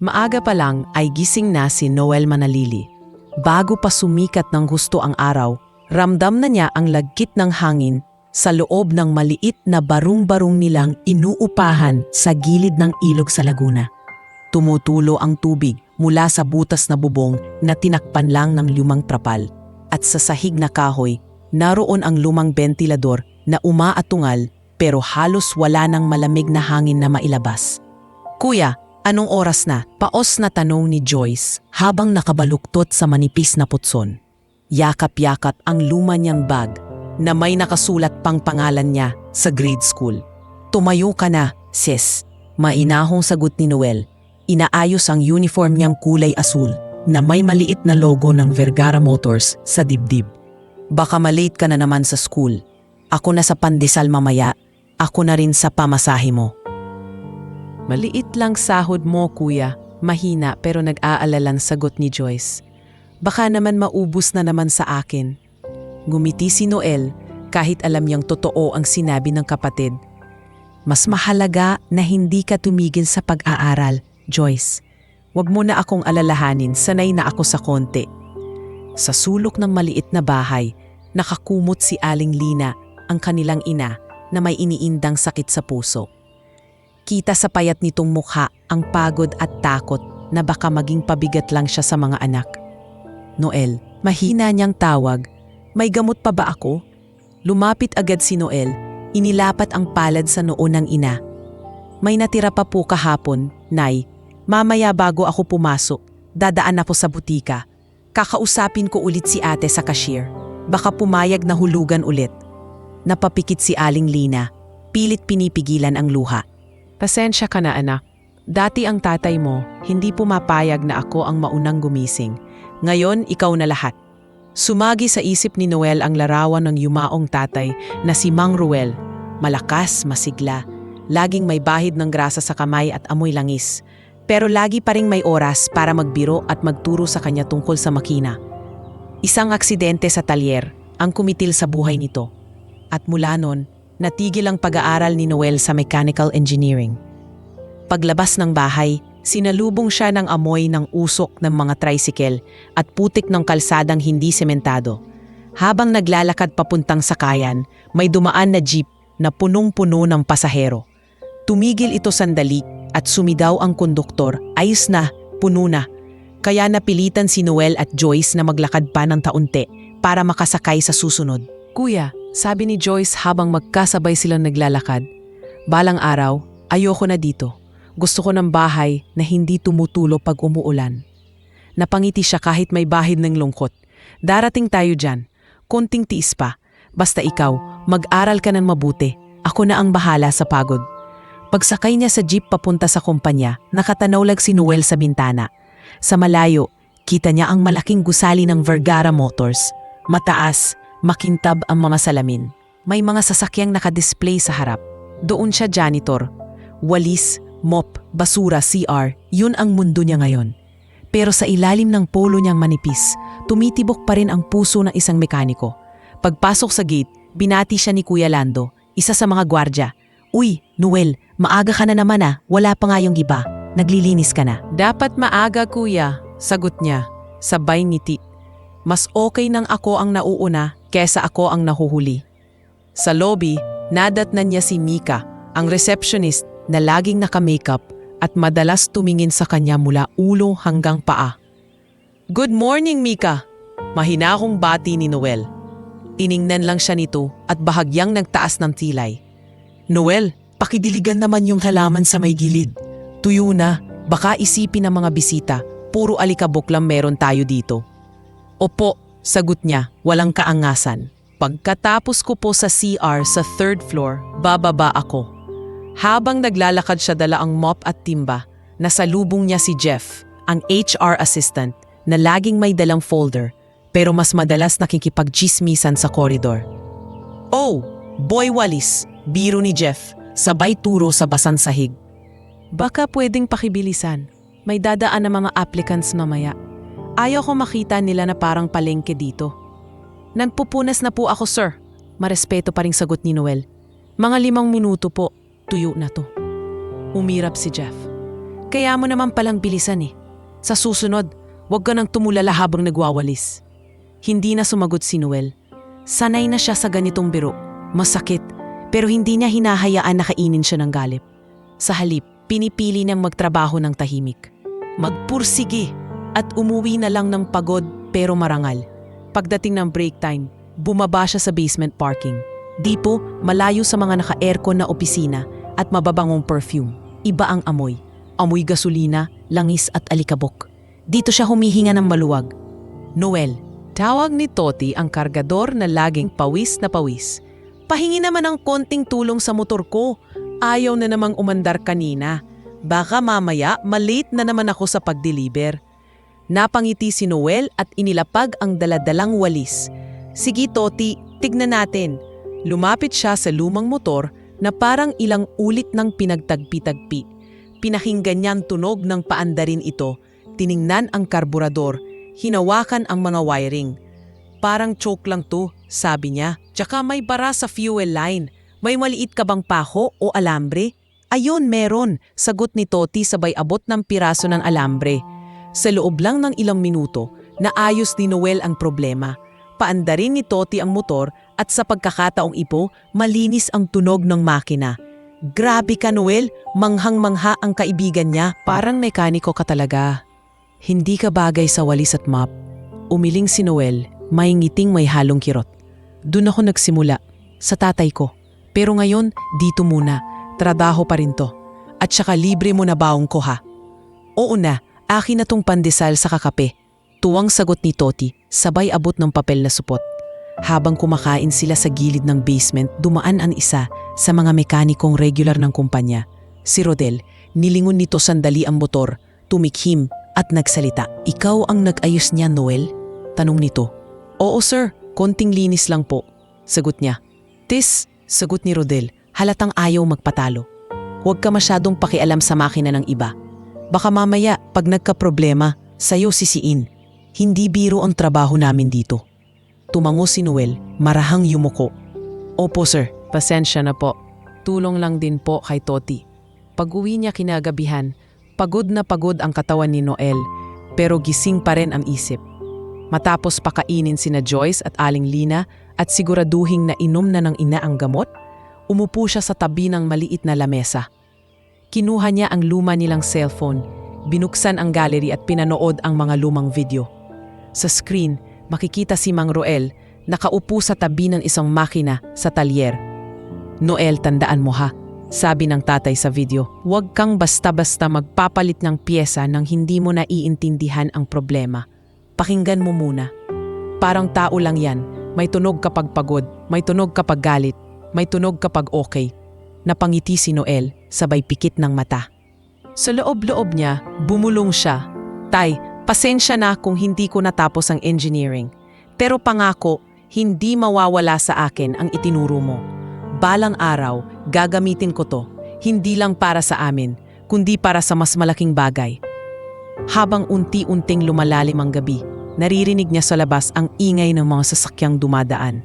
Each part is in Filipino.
Maaga pa lang ay gising na si Noel Manalili. Bago pa sumikat ng gusto ang araw, ramdam na niya ang lagkit ng hangin sa loob ng maliit na barung-barung nilang inuupahan sa gilid ng ilog sa Laguna. Tumutulo ang tubig mula sa butas na bubong na tinakpan lang ng lumang trapal. At sa sahig na kahoy, naroon ang lumang bentilador na umaatungal pero halos wala ng malamig na hangin na mailabas. "Kuya, anong oras na?" Paos na tanong ni Joyce habang nakabaluktot sa manipis na putson. Yakap-yakap ang luma niyang bag na may nakasulat pang pangalan niya sa grade school. "Tumayo ka na, sis." Mainahong sagot ni Noel. Inaayos ang uniform niyang kulay asul na may maliit na logo ng Vergara Motors sa dibdib. "Baka malate ka na naman sa school. Ako na sa pandesal mamaya. Ako na rin sa pamasahe mo." "Maliit lang sahod mo, kuya." Mahina pero nag-aalalang sagot ni Joyce. "Baka naman maubos na naman sa akin." Ngumiti si Noel kahit alam niyang totoo ang sinabi ng kapatid. "Mas mahalaga na hindi ka tumigil sa pag-aaral, Joyce. Huwag mo na akong alalahanin, sanay na ako sa konti." Sa sulok ng maliit na bahay, nakakumot si Aling Lina, ang kanilang ina, na may iniindang sakit sa puso. Kita sa payat nitong mukha ang pagod at takot na baka maging pabigat lang siya sa mga anak. "Noel," mahina niyang tawag, "may gamot pa ba ako?" Lumapit agad si Noel, inilapat ang palad sa noo ng ina. "May natira pa po kahapon, Nay. Mamaya bago ako pumasok, dadaan ako sa butika. Kakausapin ko ulit si ate sa cashier. Baka pumayag na hulugan ulit." Napapikit si Aling Lina, pilit pinipigilan ang luha. "Pasensya ka na, anak. Dati ang tatay mo, hindi pumapayag na ako ang maunang gumising. Ngayon, ikaw na lahat." Sumagi sa isip ni Noel ang larawan ng yumaong tatay na si Mang Ruel. Malakas, masigla, laging may bahid ng grasa sa kamay at amoy langis. Pero lagi pa ring may oras para magbiro at magturo sa kanya tungkol sa makina. Isang aksidente sa talyer ang kumitil sa buhay nito. At mula nun, natigil ang pag-aaral ni Noel sa mechanical engineering. Paglabas ng bahay, sinalubong siya ng amoy ng usok ng mga tricycle at putik ng kalsadang hindi sementado. Habang naglalakad papuntang sakayan, may dumaan na jeep na punong-puno ng pasahero. Tumigil ito sandali at sumidaw ang konduktor, "Ayos na, puno na." Kaya napilitan si Noel at Joyce na maglakad pa ng taunti para makasakay sa susunod. "Kuya," sabi ni Joyce habang magkasabay silang naglalakad, "balang araw, ayoko na dito. Gusto ko ng bahay na hindi tumutulo pag umuulan." Napangiti siya kahit may bahid ng lungkot. "Darating tayo dyan. Konting tiis pa. Basta ikaw, mag-aral ka ng mabuti. Ako na ang bahala sa pagod." Pagsakay niya sa jeep papunta sa kumpanya, nakatanaw lang si Noel sa bintana. Sa malayo, kita niya ang malaking gusali ng Vergara Motors. Mataas, makintab ang mga salamin. May mga sasakyang nakadisplay sa harap. Doon siya janitor. Walis, mop, basura, CR, yun ang mundo niya ngayon. Pero sa ilalim ng polo niyang manipis, tumitibok pa rin ang puso ng isang mekaniko. Pagpasok sa gate, binati siya ni Kuya Lando, isa sa mga gwardya. "Uy, Noel, maaga ka na naman ah, wala pa nga yung iba. Naglilinis ka na." "Dapat maaga, kuya," sagot niya, sabay ngiti. "Mas okay nang ako ang nauuna kesa ako ang nahuhuli." Sa lobby, nadatnan niya si Mika, ang receptionist na laging naka-makeup at madalas tumingin sa kanya mula ulo hanggang paa. "Good morning, Mika," mahinahong bati ni Noel. Tiningnan lang siya nito at bahagyang nagtaas ng tilay. "Noel, pakidiligan naman yung halaman sa may gilid. Tuyo na, baka isipin ng mga bisita, puro alikabok lang meron tayo dito." "Opo," sagot niya, walang kaangasan. Pagkatapos ko po sa CR sa 3rd floor, bababa ako. Habang naglalakad siya dala ang mop at timba, nasalubong niya si Jeff, ang HR assistant, na laging may dalang folder, pero mas madalas nakikipag-chismisan sa koridor. "Oh, boy walis," biro ni Jeff, sabay turo sa basang sahig. "Baka pwedeng pakibilisan. May dadaan na mga applicants mamaya. Ayaw ko makita nila na parang palengke dito." "Nagpupunas na po ako, sir." Marespeto pa ring sagot ni Noel. "Mga 5 minuto po, tuyo na to." Umirap si Jeff. Kaya mo naman palang bilisan eh. Sa susunod, huwag ka nang tumulala habang nagwawalis. Hindi na sumagot si Noel. Sanay na siya sa ganitong biro. Masakit, pero hindi niya hinahayaan na kainin siya ng galit. Sa halip, pinipili niyang magtrabaho ng tahimik. Magpursige at umuwi na lang ng pagod pero marangal. Pagdating ng break time, bumaba siya sa basement parking. Di po, malayo sa mga naka-aircon na opisina at mababangong perfume. Iba ang amoy. Amoy gasolina, langis at alikabok. Dito siya humihinga ng maluwag. Noel, tawag ni Toti ang kargador na laging pawis na pawis. Pahingi naman ng konting tulong sa motor ko. Ayaw na namang umandar kanina. Baka mamaya malate na naman ako sa pag-deliver. Napangiti si Noel at inilapag ang daladalang walis. Sige Toti, tignan natin. Lumapit siya sa lumang motor na parang ilang ulit ng pinagtagpi-tagpi. Pinakinggan niyang tunog ng paandarin ito. Tiningnan ang karburador. Hinawakan ang mga wiring. Parang choke lang to, sabi niya. Tsaka may bara sa fuel line. May maliit ka bang paho o alambre? Ayon, meron, sagot ni Toti sabay abot ng piraso ng alambre. Sa loob lang ng ilang minuto, naayos ni Noel ang problema. Paandarin ni Toti ang motor at sa pagkakataong ipo, malinis ang tunog ng makina. Grabe ka Noel, manghang-mangha ang kaibigan niya. Parang mekaniko ka talaga. Hindi ka bagay sa walis at mop. Umiling si Noel, may ngiting may halong kirot. Doon ako nagsimula, sa tatay ko. Pero ngayon, dito muna. Trabaho pa rin to. At saka libre mo na baong ko ha. Oo na, akin na tong pandesal sa kakape. Tuwang sagot ni Toti, sabay abot ng papel na supot. Habang kumakain sila sa gilid ng basement, dumaan ang isa sa mga mekanikong regular ng kumpanya. Si Rodel, nilingon nito sandali ang motor, tumikhim at nagsalita. Ikaw ang nag-ayos niya, Noel? Tanong nito. Oo sir, konting linis lang po. Sagot niya. Tis, sagot ni Rodel, halatang ayaw magpatalo. Huwag ka masyadong pakialam sa makina ng iba. Baka mamaya, pag nagka-problema, sa'yo sisiin. Hindi biro ang trabaho namin dito. Tumango si Noel, marahang yumuko. Opo sir, pasensya na po. Tulong lang din po kay Toti. Pag-uwi niya kinagabihan, pagod na pagod ang katawan ni Noel, pero gising pa rin ang isip. Matapos pakainin sina Joyce at Aling Lina at siguraduhing na inom na ng ina ang gamot, umupo siya sa tabi ng maliit na lamesa. Kinuha niya ang luma nilang cellphone, binuksan ang gallery at pinanood ang mga lumang video. Sa screen, makikita si Mang Roel nakaupo sa tabi ng isang makina sa talyer. Noel, tandaan mo ha, sabi ng tatay sa video. Huwag kang basta-basta magpapalit ng pyesa nang hindi mo naiintindihan ang problema. Pakinggan mo muna. Parang tao lang yan, may tunog kapag pagod, may tunog kapag galit, may tunog kapag okay. Napangiti si Noel, sabay pikit ng mata. Sa loob-loob niya, bumulong siya. Tay, pasensya na kung hindi ko natapos ang engineering. Pero pangako, hindi mawawala sa akin ang itinuro mo. Balang araw, gagamitin ko to. Hindi lang para sa amin, kundi para sa mas malaking bagay. Habang unti-unting lumalalim ang gabi, naririnig niya sa labas ang ingay ng mga sasakyang dumadaan.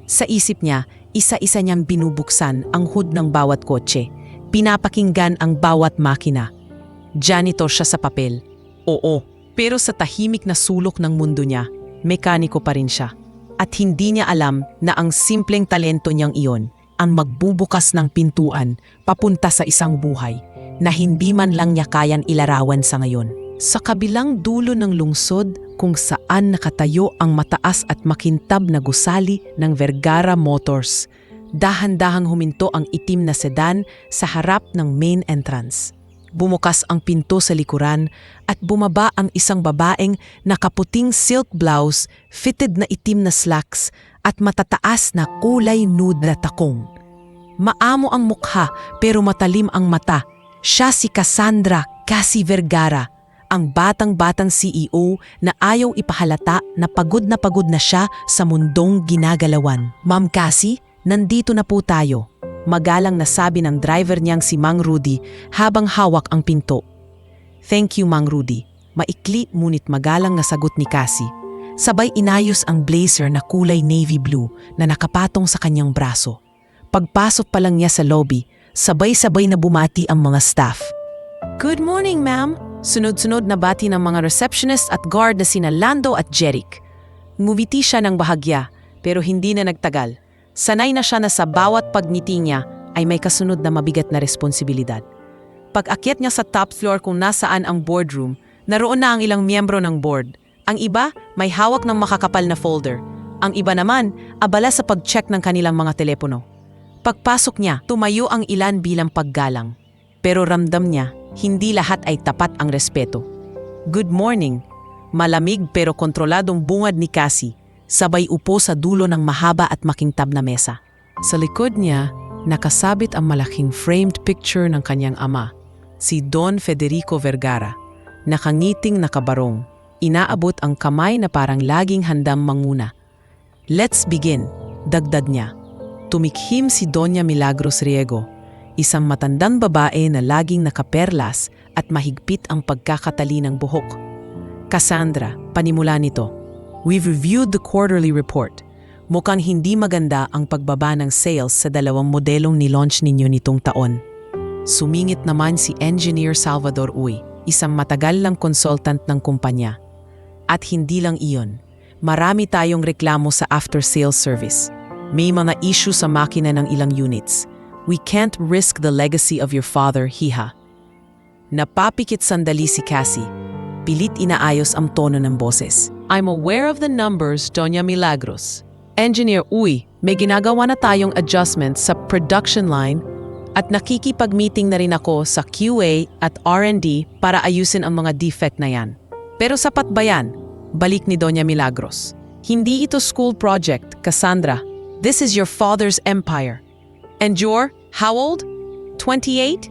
Sa isip niya, isa-isa niyang binubuksan ang hood ng bawat kotse. Pinapakinggan ang bawat makina. Janitor siya sa papel. Oo, pero sa tahimik na sulok ng mundo niya, mekaniko pa rin siya. At hindi niya alam na ang simpleng talento niyang iyon ang magbubukas ng pintuan papunta sa isang buhay na hindi man lang niya kayang ilarawan sa ngayon. Sa kabilang dulo ng lungsod kung saan nakatayo ang mataas at makintab na gusali ng Vergara Motors, dahan-dahang huminto ang itim na sedan sa harap ng main entrance. Bumukas ang pinto sa likuran at bumaba ang isang babaeng nakaputing silk blouse, fitted na itim na slacks at matataas na kulay nude na takong. Maamo ang mukha pero matalim ang mata. Siya si Cassandra Cassie Vergara, ang batang-batang CEO na ayaw ipahalata na pagod na siya sa mundong ginagalawan. Ma'am Cassie, nandito na po tayo. Magalang na sabi ng driver niyang si Mang Rudy habang hawak ang pinto. Thank you, Mang Rudy. Maikli ngunit magalang na sagot ni Cassie. Sabay inayos ang blazer na kulay navy blue na nakapatong sa kanyang braso. Pagpasok pa lang niya sa lobby, sabay-sabay na bumati ang mga staff. Good morning, ma'am. Sunod-sunod na bati ng mga receptionist at guard na sina Lando at Jeric. Ngumiti siya ng bahagya, pero hindi na nagtagal. Sanay na siya na sa bawat pagngiti niya ay may kasunod na mabigat na responsibilidad. Pag-akyat niya sa top floor kung nasaan ang boardroom, naroon na ang ilang miyembro ng board. Ang iba, may hawak ng makakapal na folder. Ang iba naman, abala sa pag-check ng kanilang mga telepono. Pagpasok niya, tumayo ang ilan bilang paggalang. Pero ramdam niya, hindi lahat ay tapat ang respeto. Good morning. Malamig pero kontroladong bungad ni Cassie, sabay upo sa dulo ng mahaba at makintab na mesa. Sa likod niya, nakasabit ang malaking framed picture ng kanyang ama, si Don Federico Vergara. Nakangiting nakabarong, inaabot ang kamay na parang laging handang manguna. Let's begin, dagdag niya. Tumikhim si Doña Milagros Riego, isang matandang babae na laging nakaperlas at mahigpit ang pagkakatali ng buhok. Cassandra, panimula nito. We've reviewed the quarterly report. Mukhang hindi maganda ang pagbaba ng sales sa dalawang modelong ni-launch ninyo nitong taon. Sumingit naman si Engineer Salvador Uy, isang matagal lang consultant ng kumpanya. At hindi lang iyon, marami tayong reklamo sa after-sales service. May mga issue sa makina ng ilang units. We can't risk the legacy of your father, hiha. Napapikit sandali si Cassie. Pilit inaayos ang tono ng boses. I'm aware of the numbers, Doña Milagros. Engineer Uy, may ginagawa na tayong adjustment sa production line at nakikipag-meeting na rin ako sa QA at R&D para ayusin ang mga defect na yan. Pero sapat ba yan? Balik ni Doña Milagros. Hindi ito school project, Cassandra. This is your father's empire. And you're, how old? 28?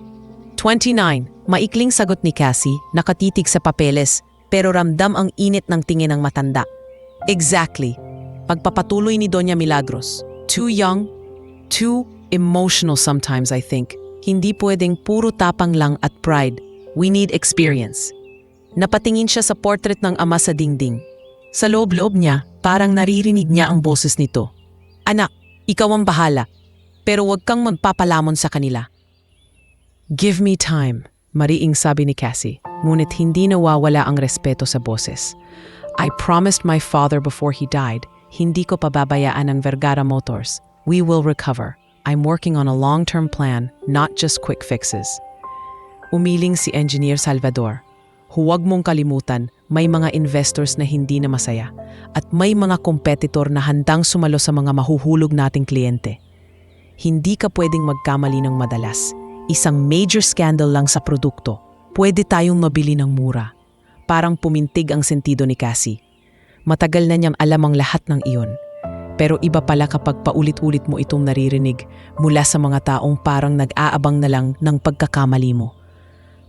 29. Maikling sagot ni Cassie, nakatitig sa papeles, pero ramdam ang init ng tingin ng matanda. Exactly. Pagpapatuloy ni Doña Milagros. Too young, too emotional sometimes, I think. Hindi pwedeng puro tapang lang at pride. We need experience. Napatingin siya sa portrait ng ama sa dingding. Sa loob-loob niya, parang naririnig niya ang boses nito. Anak, ikaw ang bahala. Pero huwag kang magpapalamon sa kanila. Give me time, mariing sabi ni Cassie, ngunit hindi nawawala ang respeto sa boses. I promised my father before he died, hindi ko pababayaan ang Vergara Motors. We will recover. I'm working on a long-term plan, not just quick fixes. Umiling si Engineer Salvador. Huwag mong kalimutan, may mga investors na hindi na masaya at may mga kompetitor na handang sumalo sa mga mahuhulog nating kliyente. Hindi ka pwedeng magkamali ng madalas. Isang major scandal lang sa produkto. Pwede tayong mabili ng mura. Parang pumintig ang sentido ni Cassie. Matagal na niyang alam ang lahat ng iyon. Pero iba pala kapag paulit-ulit mo itong naririnig mula sa mga taong parang nag-aabang na lang ng pagkakamali mo.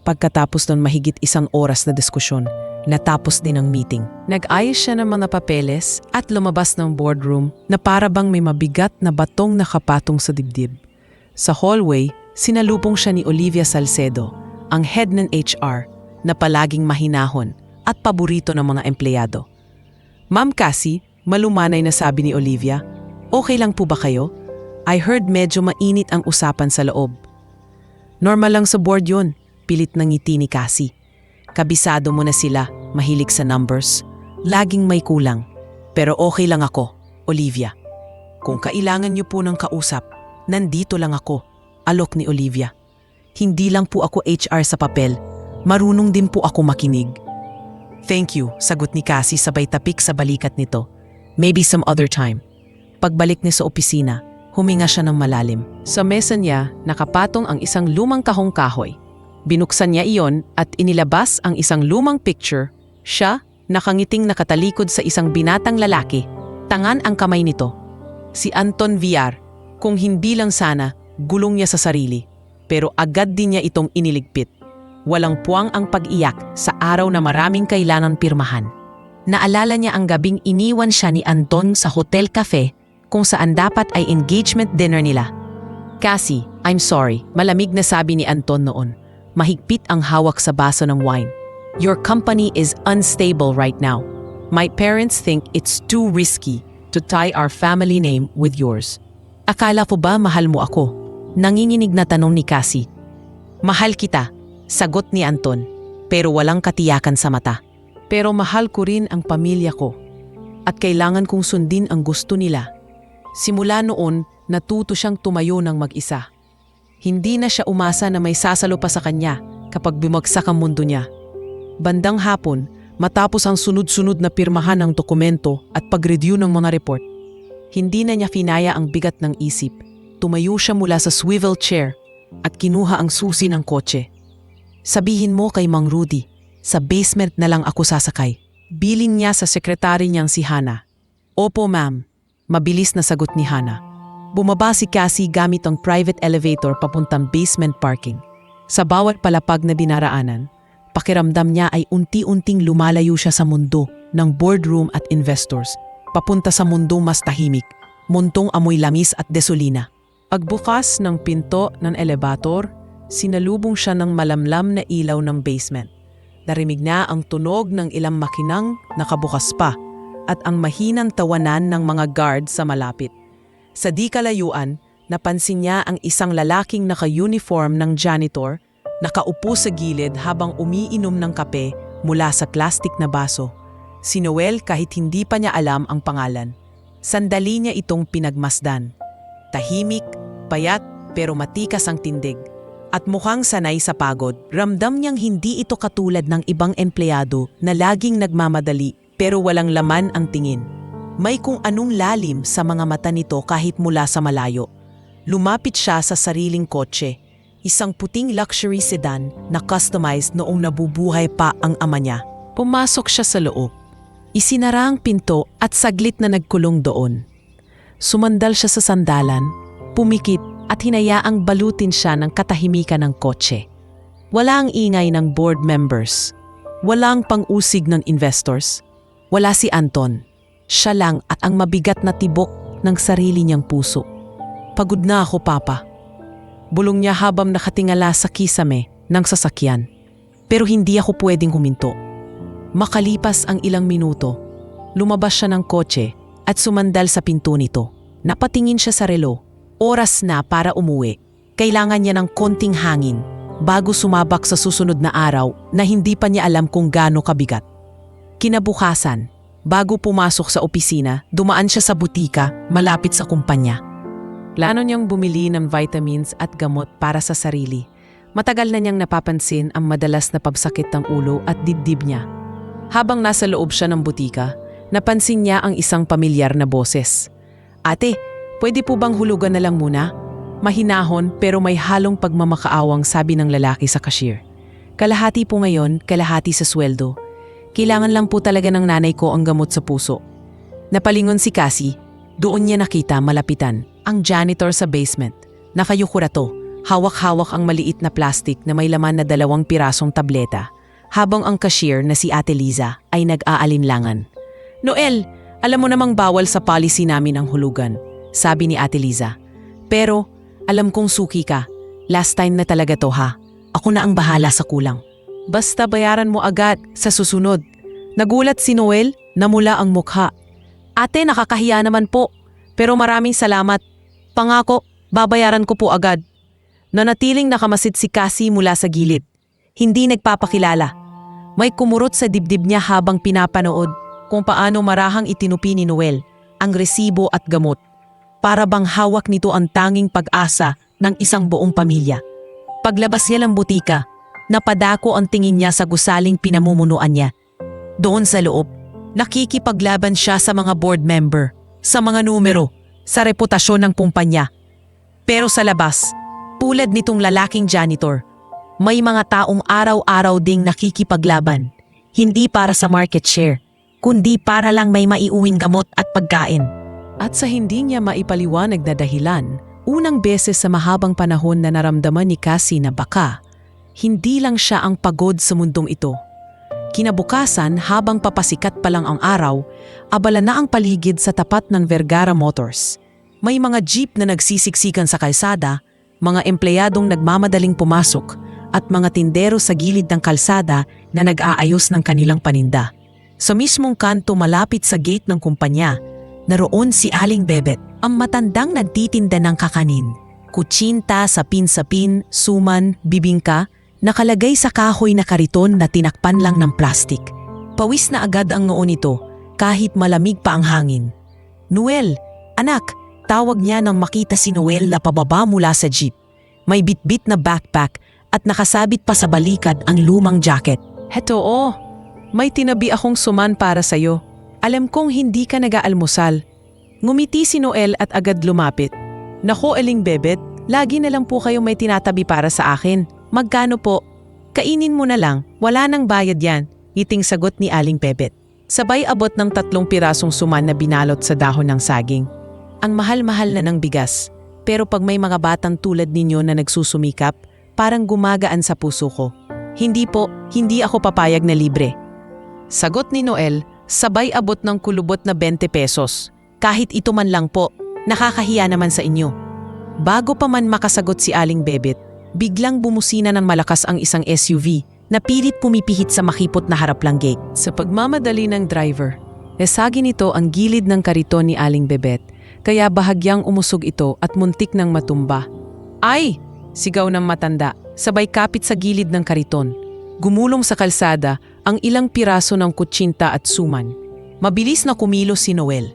Pagkatapos ng mahigit 1 oras na diskusyon, natapos din ang meeting. Nag-ayos siya ng mga papeles at lumabas ng boardroom na para bang may mabigat na batong nakapatong sa dibdib. Sa hallway, sinalubong siya ni Olivia Salcedo, ang head ng HR, na palaging mahinahon at paborito ng mga empleyado. Ma'am Cassie, malumanay na sabi ni Olivia, okay lang po ba kayo? I heard medyo mainit ang usapan sa loob. Normal lang sa board yun, pilit ng ngiti ni Cassie. Kabisado mo na sila, mahilig sa numbers. Laging may kulang. Pero okay lang ako, Olivia. Kung kailangan niyo po ng kausap, nandito lang ako, alok ni Olivia. Hindi lang po ako HR sa papel, marunong din po ako makinig. Thank you, sagot ni Cassie sabay tapik sa balikat nito. Maybe some other time. Pagbalik niya sa opisina, huminga siya ng malalim. Sa mesa niya, nakapatong ang isang lumang kahong kahoy. Binuksan niya iyon at inilabas ang isang lumang picture. Siya, nakangiting nakatalikod sa isang binatang lalaki. Tangan ang kamay nito. Si Anton Villar, kung hindi lang sana, gulong niya sa sarili. Pero agad din niya itong iniligpit. Walang puwang ang pag-iyak sa araw na maraming kailangan pirmahan. Naalala niya ang gabing iniwan siya ni Anton sa hotel cafe kung saan dapat ay engagement dinner nila. Cassie, I'm sorry, malamig na sabi ni Anton noon. Mahigpit ang hawak sa baso ng wine. Your company is unstable right now. My parents think it's too risky to tie our family name with yours. Akala ko ba mahal mo ako? Nanginginig na tanong ni Cassie. Mahal kita. Sagot ni Anton, pero walang katiyakan sa mata. Pero mahal ko rin ang pamilya ko at kailangan kong sundin ang gusto nila. Simula noon, natuto siyang tumayo ng mag-isa. Hindi na siya umasa na may sasalo pa sa kanya kapag bumagsak ang mundo niya. Bandang hapon, matapos ang sunod-sunod na pirmahan ng dokumento at pag-review ng mga report, hindi na niya finaya ang bigat ng isip. Tumayo siya mula sa swivel chair at kinuha ang susi ng kotse. Sabihin mo kay Mang Rudy, sa basement na lang ako sasakay. Bilin niya sa sekretary niyang si Hana. Opo ma'am, mabilis na sagot ni Hana. Bumaba si Cassie gamit ang private elevator papuntang basement parking. Sa bawat palapag na dinaraanan, pakiramdam niya ay unti-unting lumalayo siya sa mundo ng boardroom at investors, papunta sa mundo mas tahimik, muntong amoy lamis at desolina. Pagbukas ng pinto ng elevator, sinalubong siya ng malamlam na ilaw ng basement. Narimig na ang tunog ng ilang makinang nakabukas pa at ang mahinang tawanan ng mga guard sa malapit. Sa di kalayuan, napansin niya ang isang lalaking naka-uniform ng janitor, nakaupo sa gilid habang umiinom ng kape mula sa plastik na baso. Si Noel kahit hindi pa niya alam ang pangalan. Sandali niya itong pinagmasdan. Tahimik, payat pero matikas ang tindig. At mukhang sanay sa pagod, ramdam niyang hindi ito katulad ng ibang empleyado na laging nagmamadali pero walang laman ang tingin. May kung anong lalim sa mga mata nito kahit mula sa malayo. Lumapit siya sa sariling kotse, isang puting luxury sedan na customized noong nabubuhay pa ang ama niya. Pumasok siya sa loob. Isinara ang pinto at saglit na nagkulong doon. Sumandal siya sa sandalan, pumikit at hinayaang balutin siya ng katahimikan ng kotse. Wala ang ingay ng board members. Wala ang pang-usig ng investors. Wala si Anton. Siya lang at ang mabigat na tibok ng sarili niyang puso. Pagod na ako, Papa. Bulong niya habang nakatingala sa kisame ng sasakyan. Pero hindi ako pwedeng huminto. Makalipas ang ilang minuto, lumabas siya ng kotse at sumandal sa pinto nito. Napatingin siya sa relo. Oras na para umuwi. Kailangan niya ng konting hangin bago sumabak sa susunod na araw na hindi pa niya alam kung gaano kabigat. Kinabukasan, bago pumasok sa opisina, dumaan siya sa butika malapit sa kumpanya. Plano niyang bumili ng vitamins at gamot para sa sarili. Matagal na niyang napapansin ang madalas na pabsakit ng ulo at dibdib niya. Habang nasa loob siya ng butika, napansin niya ang isang pamilyar na boses. Ate, pwede po bang hulugan na lang muna? Mahinahon pero may halong pagmamakaawang sabi ng lalaki sa cashier. Kalahati po ngayon, kalahati sa sweldo. Kailangan lang po talaga ng nanay ko ang gamot sa puso. Napalingon si Cassie. Doon niya nakita malapitan ang janitor sa basement. Nakayukurato, hawak-hawak ang maliit na plastik na may laman na 2 pirasong tableta, habang ang cashier na si Ate Liza ay nag-aalinlangan. Noel, alam mo namang bawal sa policy namin ang hulugan, sabi ni Ate Liza. Pero, alam kong suki ka. Last time na talaga to ha. Ako na ang bahala sa kulang. Basta bayaran mo agad sa susunod. Nagulat si Noel, namula ang mukha. Ate, nakakahiya naman po. Pero maraming salamat. Pangako, babayaran ko po agad. Nanatiling nakamasid si Cassie mula sa gilid. Hindi nagpapakilala. May kumurot sa dibdib niya habang pinapanood kung paano marahang itinupi ni Noel ang resibo at gamot. Para bang hawak nito ang tanging pag-asa ng isang buong pamilya. Paglabas niya ng butika, napadako ang tingin niya sa gusaling pinamumunuan niya. Doon sa loob, nakikipaglaban siya sa mga board member, sa mga numero, sa reputasyon ng kumpanya. Pero sa labas, tulad nitong lalaking janitor, may mga taong araw-araw ding nakikipaglaban, hindi para sa market share, kundi para lang may maiuwing gamot at pagkain. At sa hindi niya maipaliwanag na dahilan, unang beses sa mahabang panahon na naramdaman ni Cassie na baka, hindi lang siya ang pagod sa mundong ito. Kinabukasan habang papasikat pa lang ang araw, abala na ang paligid sa tapat ng Vergara Motors. May mga jeep na nagsisiksikan sa kalsada, mga empleyadong nagmamadaling pumasok, at mga tindero sa gilid ng kalsada na nag-aayos ng kanilang paninda. Sa mismong kanto malapit sa gate ng kumpanya, naroon si Aling Bebet, ang matandang nagtitinda ng kakanin. Kutsinta, sapin-sapin, suman, bibingka, nakalagay sa kahoy na kariton na tinakpan lang ng plastik. Pawis na agad ang noo nito kahit malamig pa ang hangin. "Noel, anak," tawag niya nang makita si Noel na pababa mula sa jeep. May bitbit na backpack at nakasabit pa sa balikat ang lumang jacket. "Heto may tinabi akong suman para sa'yo. Alam kong hindi ka nag-aalmusal." Ngumiti si Noel at agad lumapit. "Nako, Aling Bebet, lagi na lang po kayo may tinatabi para sa akin. Magkano po?" "Kainin mo na lang, wala nang bayad yan," ngiting sagot ni Aling Bebet. Sabay abot ng 3 pirasong suman na binalot sa dahon ng saging. Ang mahal-mahal na ng bigas, pero pag may mga batang tulad ninyo na nagsusumikap, parang gumagaan sa puso ko. "Hindi po, hindi ako papayag na libre." Sagot ni Noel, sabay abot ng kulubot na 20 pesos. "Kahit ito man lang po, nakakahiya naman sa inyo." Bago pa man makasagot si Aling Bebet, biglang bumusina ng malakas ang isang SUV na pilit pumipihit sa makipot na haraplang gate. Sa pagmamadali ng driver, esagi nito ang gilid ng kariton ni Aling Bebet, kaya bahagyang umusog ito at muntik ng matumba. "Ay!" sigaw ng matanda, sabay kapit sa gilid ng kariton. Gumulong sa kalsada ang ilang piraso ng kutsinta at suman. Mabilis na kumilos si Noel.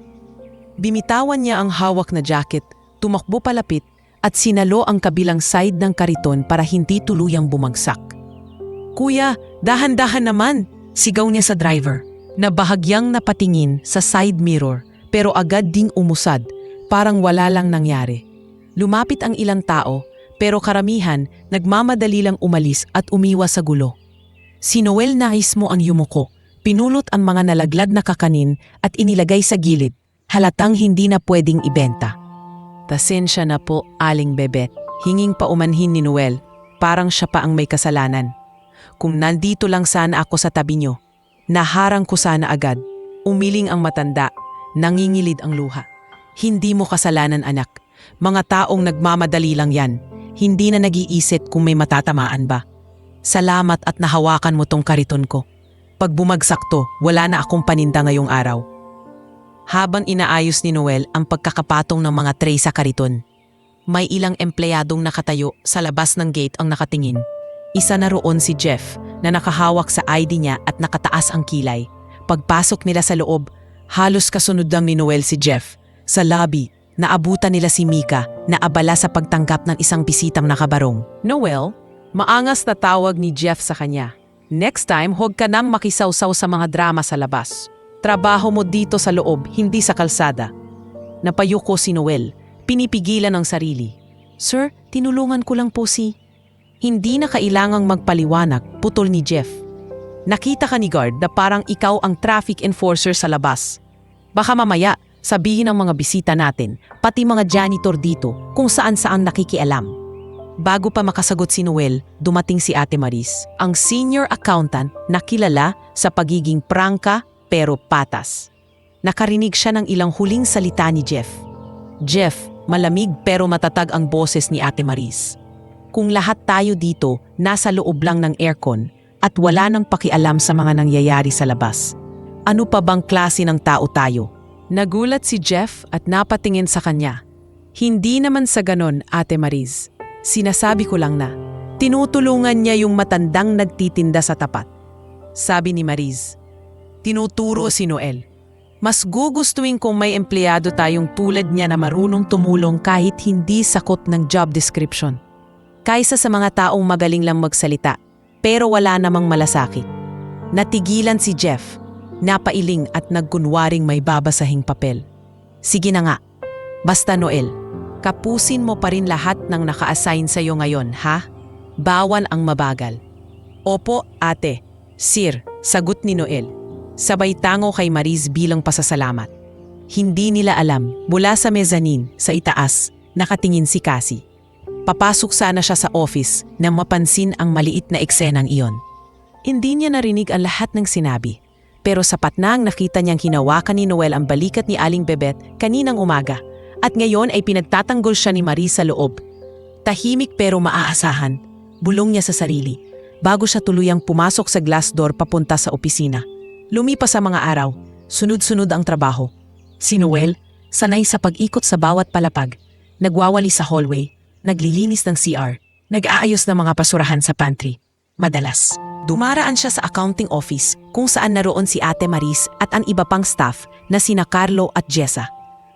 Bimitawan niya ang hawak na jacket, tumakbo palapit at sinalo ang kabilang side ng kariton para hindi tuluyang bumagsak. "Kuya, dahan-dahan naman!" sigaw niya sa driver, na bahagyang napatingin sa side mirror pero agad ding umusad, parang wala lang nangyari. Lumapit ang ilang tao pero karamihan nagmamadali lang umalis at umiwas sa gulo. Si Noel nais mo ang yumuko, pinulot ang mga nalaglag na kakanin at inilagay sa gilid, halatang hindi na pwedeng ibenta. "Pasensya na po, Aling Bebet," hinging paumanhin ni Noel, parang siya pa ang may kasalanan. "Kung nandito lang sana ako sa tabi niyo, naharang ko sana agad." Umiling ang matanda, nangingilid ang luha. "Hindi mo kasalanan, anak. Mga taong nagmamadali lang yan. Hindi na nag-iisip kung may matatamaan ba. Salamat at nahawakan mo tong kariton ko. Pag bumagsak to, wala na akong paninda ngayong araw." Habang inaayos ni Noel ang pagkakapatong ng mga tray sa kariton, may ilang empleyadong nakatayo sa labas ng gate ang nakatingin. Isa na roon si Jeff na nakahawak sa ID niya at nakataas ang kilay. Pagpasok nila sa loob, halos kasunod lang ni Noel si Jeff. Sa lobby, naabutan nila si Mika na abala sa pagtanggap ng isang bisitang nakabarong. "Noel," maangas na tawag ni Jeff sa kanya, "next time huwag ka nang makisawsaw sa mga drama sa labas. Trabaho mo dito sa loob, hindi sa kalsada." Napayuko si Noel, pinipigilan ang sarili. "Sir, tinulungan ko lang po si..." "Hindi na kailangang magpaliwanag," putol ni Jeff. "Nakita ka ni guard na parang ikaw ang traffic enforcer sa labas. Baka mamaya sabihin ng mga bisita natin, pati mga janitor dito, kung saan-saan nakikialam." Bago pa makasagot si Noel, dumating si Ate Maris, ang senior accountant na kilala sa pagiging prangka pero patas. Nakarinig siya ng ilang huling salita ni Jeff. "Jeff, malamig pero matatag ang boses ni Ate Maris. Kung lahat tayo dito nasa loob lang ng aircon at wala nang pakialam sa mga nangyayari sa labas, ano pa bang klase ng tao tayo?" Nagulat si Jeff at napatingin sa kanya. "Hindi naman sa ganon, Ate Maris. Sinasabi ko lang na tinutulungan niya yung matandang nagtitinda sa tapat." Sabi ni Maris. Tinuturo si Noel. "Mas gugustuhin kung may empleyado tayong tulad niya na marunong tumulong kahit hindi sakot ng job description, kaysa sa mga taong magaling lang magsalita pero wala namang malasakit." Natigilan si Jeff, napailing at nagkunwaring may babasahing papel. "Sige na nga. Basta Noel, kapusin mo pa rin lahat ng naka-assign sa'yo ngayon, ha? Bawal ang mabagal." "Opo, ate." "Sir," sagot ni Noel. Sabay tango kay Maris bilang pasasalamat. Hindi nila alam, mula sa mezzanine, sa itaas, nakatingin si Cassie. Papasok sana siya sa office nang mapansin ang maliit na eksenang iyon. Hindi niya narinig ang lahat ng sinabi, pero sapat na ang nakita niyang hinawakan ni Noel ang balikat ni Aling Bebet kaninang umaga, at ngayon ay pinagtatanggol siya ni Maris sa loob. Tahimik pero maaasahan, bulong niya sa sarili, bago siya tuluyang pumasok sa glass door papunta sa opisina. Lumipas sa mga araw, sunod-sunod ang trabaho. Si Noel, sanay sa pag-ikot sa bawat palapag, nagwawali sa hallway, naglilinis ng CR, nag-aayos ng mga basurahan sa pantry. Madalas, dumaraan siya sa accounting office kung saan naroon si Ate Maris at ang iba pang staff na sina Carlo at Jessa.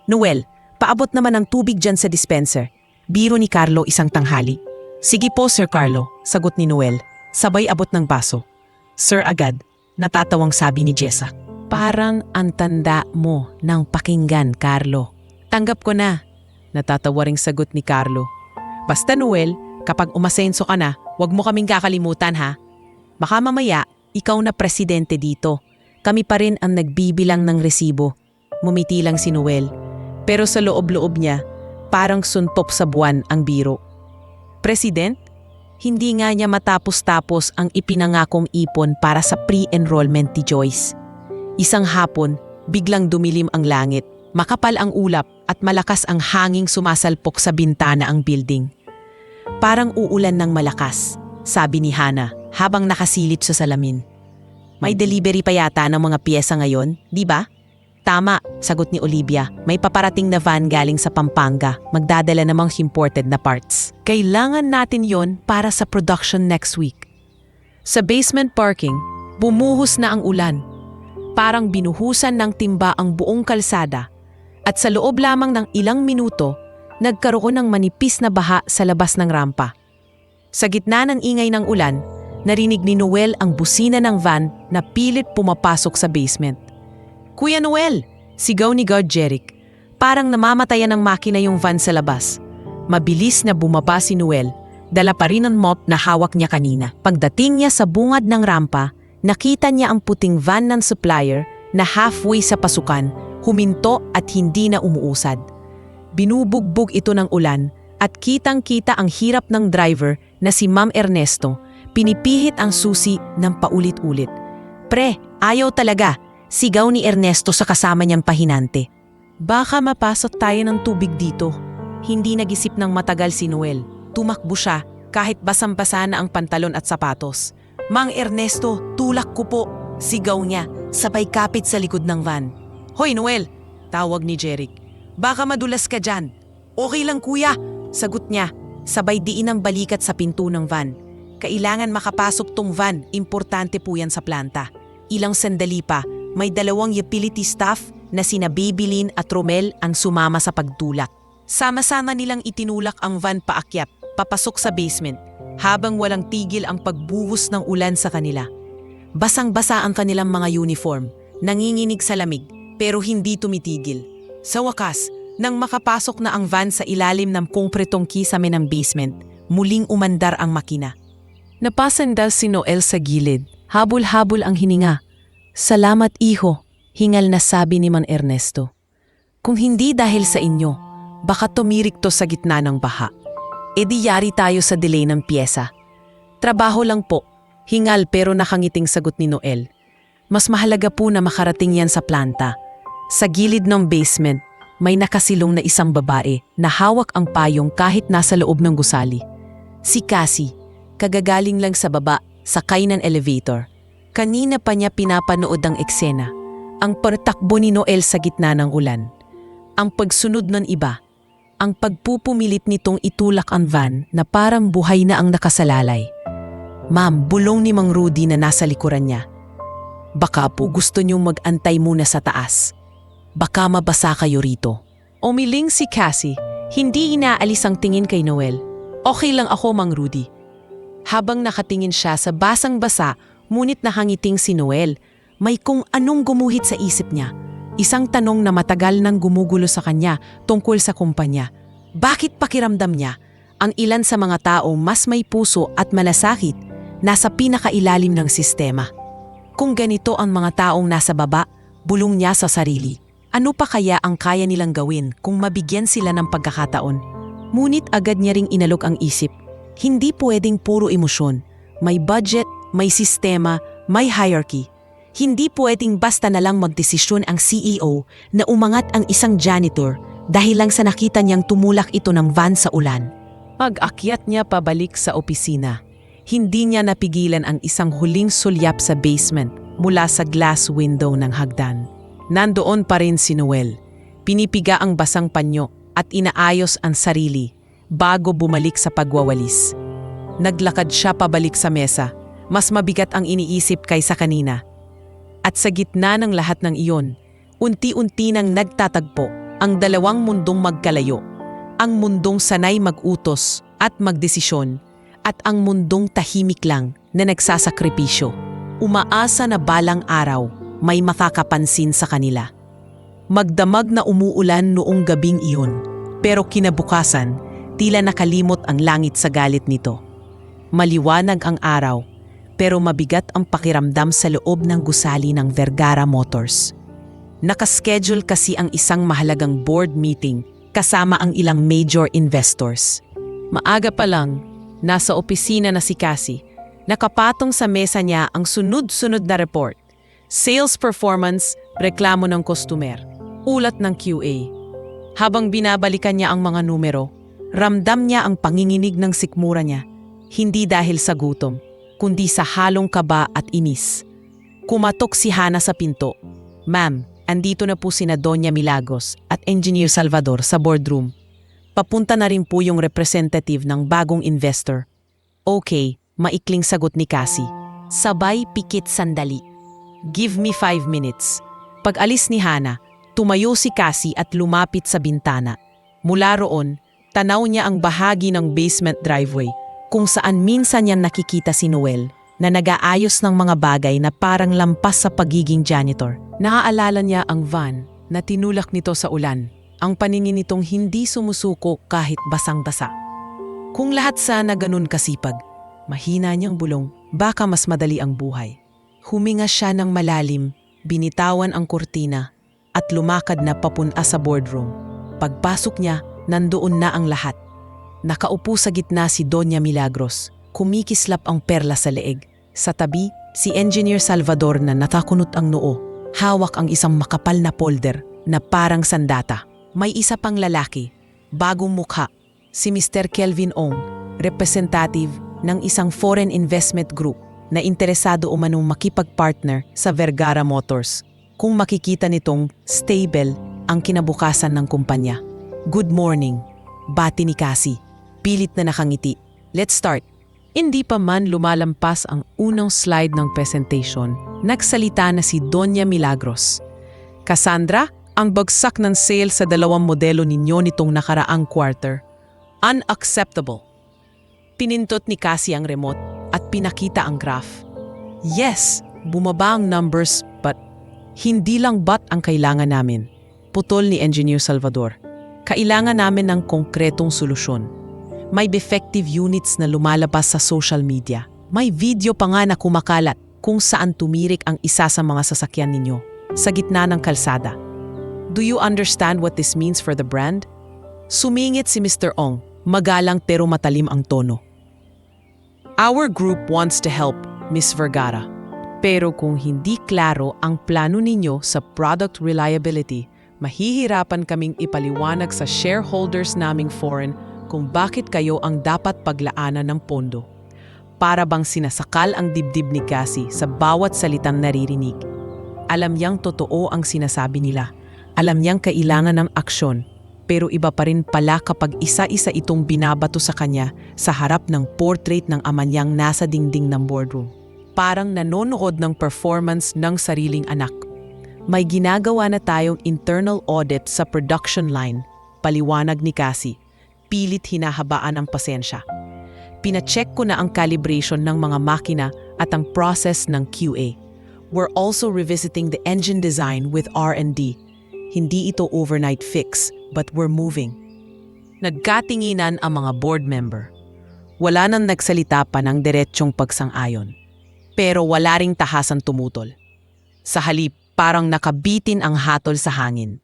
Noel, paabot naman ng tubig dyan sa dispenser. Biro ni Carlo isang tanghali. Sige po, Sir Carlo, sagot ni Noel. Sabay abot ng baso. Sir agad, natatawang sabi ni Jessa. Parang ang tanda mo ng pakinggan, Carlo. Tanggap ko na, natatawa ring sagot ni Carlo. Basta Noel, kapag umasenso ka na, huwag mo kaming kakalimutan ha. Baka mamaya, ikaw na presidente dito. Kami pa rin ang nagbibilang ng resibo. Mumiti lang si Noel. Pero sa loob-loob niya, parang suntop sa buwan ang biro. President? Hindi nga niya matapos-tapos ang ipinangakong ipon para sa pre-enrollment ni Joyce. Isang hapon, biglang dumilim ang langit, makapal ang ulap at malakas ang hanging sumasalpok sa bintana ang building. Parang uulan ng malakas, sabi ni Hana habang nakasilip sa salamin. May delivery pa yata ng mga piyesa ngayon, di ba? Tama, sagot ni Olivia. May paparating na van galing sa Pampanga, magdadala ng mga imported na parts. Kailangan natin yon para sa production next week. Sa basement parking, bumuhos na ang ulan. Parang binuhusan ng timba ang buong kalsada at sa loob lamang ng ilang minuto, nagkaroon ng manipis na baha sa labas ng rampa. Sa gitna ng ingay ng ulan, narinig ni Noel ang busina ng van na pilit pumapasok sa basement. Kuya Noel! Sigaw ni God Jeric. Parang namamatayan ng makina yung van sa labas. Mabilis na bumaba si Noel, dala pa rin ang mop na hawak niya kanina. Pagdating niya sa bungad ng rampa, nakita niya ang puting van ng supplier na halfway sa pasukan, huminto at hindi na umuusad. Binubugbog ito ng ulan at kitang-kita ang hirap ng driver na si Ma'am Ernesto, pinipihit ang susi ng paulit-ulit. Pre, ayaw talaga, sigaw ni Ernesto sa kasama niyang pahinante. Baka mapasok tayo ng tubig dito. Hindi nag-isip ng matagal si Noel. Tumakbo siya kahit basang-basa na ang pantalon at sapatos. Mang Ernesto, tulak ko po, sigaw niya, sabay kapit sa likod ng van. Hoy Noel, tawag ni Jeric. Baka madulas ka dyan. Okay lang kuya, sagot niya, sabay diin ang balikat sa pinto ng van. Kailangan makapasok tong van, importante po yan sa planta. Ilang sandali pa, may dalawang utility staff na sina Babylin at Romel ang sumama sa pagtulak. Sama-sama nilang itinulak ang van paakyat, papasok sa basement, habang walang tigil ang pagbuhos ng ulan sa kanila. Basang-basa ang kanilang mga uniform, nanginginig sa lamig, pero hindi tumitigil. Sa wakas, nang makapasok na ang van sa ilalim ng kongkretong kisame ng basement, muling umandar ang makina. Napasandal si Noel sa gilid, habol-habol ang hininga. Salamat iho, hingal na sabi ni Man Ernesto. Kung hindi dahil sa inyo, baka tumirik to sa gitna ng baha. E di yari tayo sa delay ng pyesa. Trabaho lang po, hingal pero nakangiting sagot ni Noel. Mas mahalaga po na makarating yan sa planta. Sa gilid ng basement, may nakasilong na isang babae na hawak ang payong kahit nasa loob ng gusali. Si Cassie, kagagaling lang sa baba, sakay ng elevator. Kanina pa niya pinapanood ang eksena, ang pagtakbo ni Noel sa gitna ng ulan. Ang pagsunod ng iba, ang pagpupumilit nitong itulak ang van na parang buhay na ang nakasalalay. Ma'am, bulong ni Mang Rudy na nasa likuran niya. Baka po gusto niyong mag-antay muna sa taas. Baka mabasa kayo rito. Umiling si Cassie, hindi inaalis ang tingin kay Noel. Okay lang ako, Mang Rudy. Habang nakatingin siya sa basang-basa, ngunit nakangiting si Noel, may kung anong gumuhit sa isip niya. Isang tanong na matagal nang gumugulo sa kanya tungkol sa kumpanya. Bakit pakiramdam niya, ang ilan sa mga taong mas may puso at malasakit, nasa pinakailalim ng sistema? Kung ganito ang mga taong nasa baba, bulong niya sa sarili. Ano pa kaya ang kaya nilang gawin kung mabigyan sila ng pagkakataon? Ngunit agad niya ring inalok ang isip. Hindi pwedeng puro emosyon. May budget, may sistema, may hierarchy. Hindi pwedeng basta na lang magdesisyon ang CEO na umangat ang isang janitor dahil lang sa nakita niyang tumulak ito ng van sa ulan. Pag-akyat niya pabalik sa opisina, hindi niya napigilan ang isang huling sulyap sa basement mula sa glass window ng hagdan. Nandoon pa rin si Noel. Pinipiga ang basang panyo at inaayos ang sarili bago bumalik sa pagwawalis. Naglakad siya pabalik sa mesa, Mas mabigat ang iniisip kaysa kanina. At sa gitna ng lahat ng iyon, unti-unti nang nagtatagpo ang dalawang mundong magkalayo. Ang mundong sanay mag-utos at magdesisyon at ang mundong tahimik lang na nagsasakripisyo. Umaasa na balang araw may makakapansin sa kanila. Magdamag na umuulan noong gabing iyon, pero kinabukasan, tila nakalimot ang langit sa galit nito. Maliwanag ang araw, pero mabigat ang pakiramdam sa loob ng gusali ng Vergara Motors. Nakaschedule kasi ang isang mahalagang board meeting kasama ang ilang major investors. Maaga pa lang, nasa opisina na si Cassie. Nakapatong sa mesa niya ang sunod-sunod na report. Sales performance, reklamo ng customer, ulat ng QA. Habang binabalikan niya ang mga numero, ramdam niya ang panginginig ng sikmura niya. Hindi dahil sa gutom, kundi sa halong kaba at inis. Kumatok si Hana sa pinto. "Ma'am, andito na po sina Doña Milagros at Engineer Salvador sa boardroom. Papunta na rin po yung representative ng bagong investor." "Okay," maikling sagot ni Cassie. Sabay pikit sandali. "Give me 5 minutes. Pag-alis ni Hana, tumayo si Cassie at lumapit sa bintana. Mula roon, tanaw niya ang bahagi ng basement driveway kung saan minsan niya nakikita si Noel na nag-aayos ng mga bagay na parang lampas sa pagiging janitor. Naaalala niya ang van na tinulak nito sa ulan, ang paningin nitong hindi sumusuko kahit basang-basa. Kung lahat sana ganun kasipag, mahina niyang bulong, baka mas madali ang buhay. Huminga siya ng malalim, binitawan ang kurtina, at lumakad na papunta sa boardroom. Pagpasok niya, nandoon na ang lahat. Nakaupo sa gitna si Doña Milagros, kumikislap ang perla sa leeg. Sa tabi, si Engineer Salvador na natakunot ang noo. Hawak ang isang makapal na folder na parang sandata. May isa pang lalaki, bagong mukha, si Mr. Kelvin Ong, representative ng isang foreign investment group na interesado umanong makipag-partner sa Vergara Motors. Kung makikita nitong stable ang kinabukasan ng kumpanya. "Good morning," bati ni Cassie. Pilit na nakangiti. "Let's start." Hindi pa man lumalampas ang unang slide ng presentation, nagsalita na si Doña Milagros. "Cassandra, ang bagsak ng sales sa 2 modelo ninyo nitong nakaraang quarter. Unacceptable." Pinintot ni Cassie ang remote at pinakita ang graph. "Yes, bumaba ang numbers but hindi lang bat ang kailangan namin," putol ni Engineer Salvador. "Kailangan namin ng konkretong solusyon. May defective units na lumalabas sa social media. May video pa nga na kumakalat kung saan tumirik ang isa sa mga sasakyan ninyo sa gitna ng kalsada. Do you understand what this means for the brand?" Sumingit si Mr. Ong, magalang pero matalim ang tono. "Our group wants to help, Miss Vergara. Pero kung hindi klaro ang plano ninyo sa product reliability, mahihirapan kaming ipaliwanag sa shareholders naming foreign kung bakit kayo ang dapat paglaanan ng pondo." Para bang sinasakal ang dibdib ni Cassie sa bawat salitang naririnig. Alam niyang totoo ang sinasabi nila. Alam niyang kailangan ng aksyon. Pero iba pa rin pala kapag isa-isa itong binabato sa kanya sa harap ng portrait ng ama niyang nasa dingding ng boardroom. Parang nanonood ng performance ng sariling anak. "May ginagawa na tayong internal audit sa production line," paliwanag ni Cassie. Pilit hinahabaan ang pasensya. "Pina-check ko na ang calibration ng mga makina at ang process ng QA. We're also revisiting the engine design with R&D. Hindi ito overnight fix, but we're moving." Nagkatinginan ang mga board member. Wala nang nagsalita pa ng diretsyong pagsang-ayon. Pero wala ring tahasang tumutol. Sa halip, parang nakabitin ang hatol sa hangin.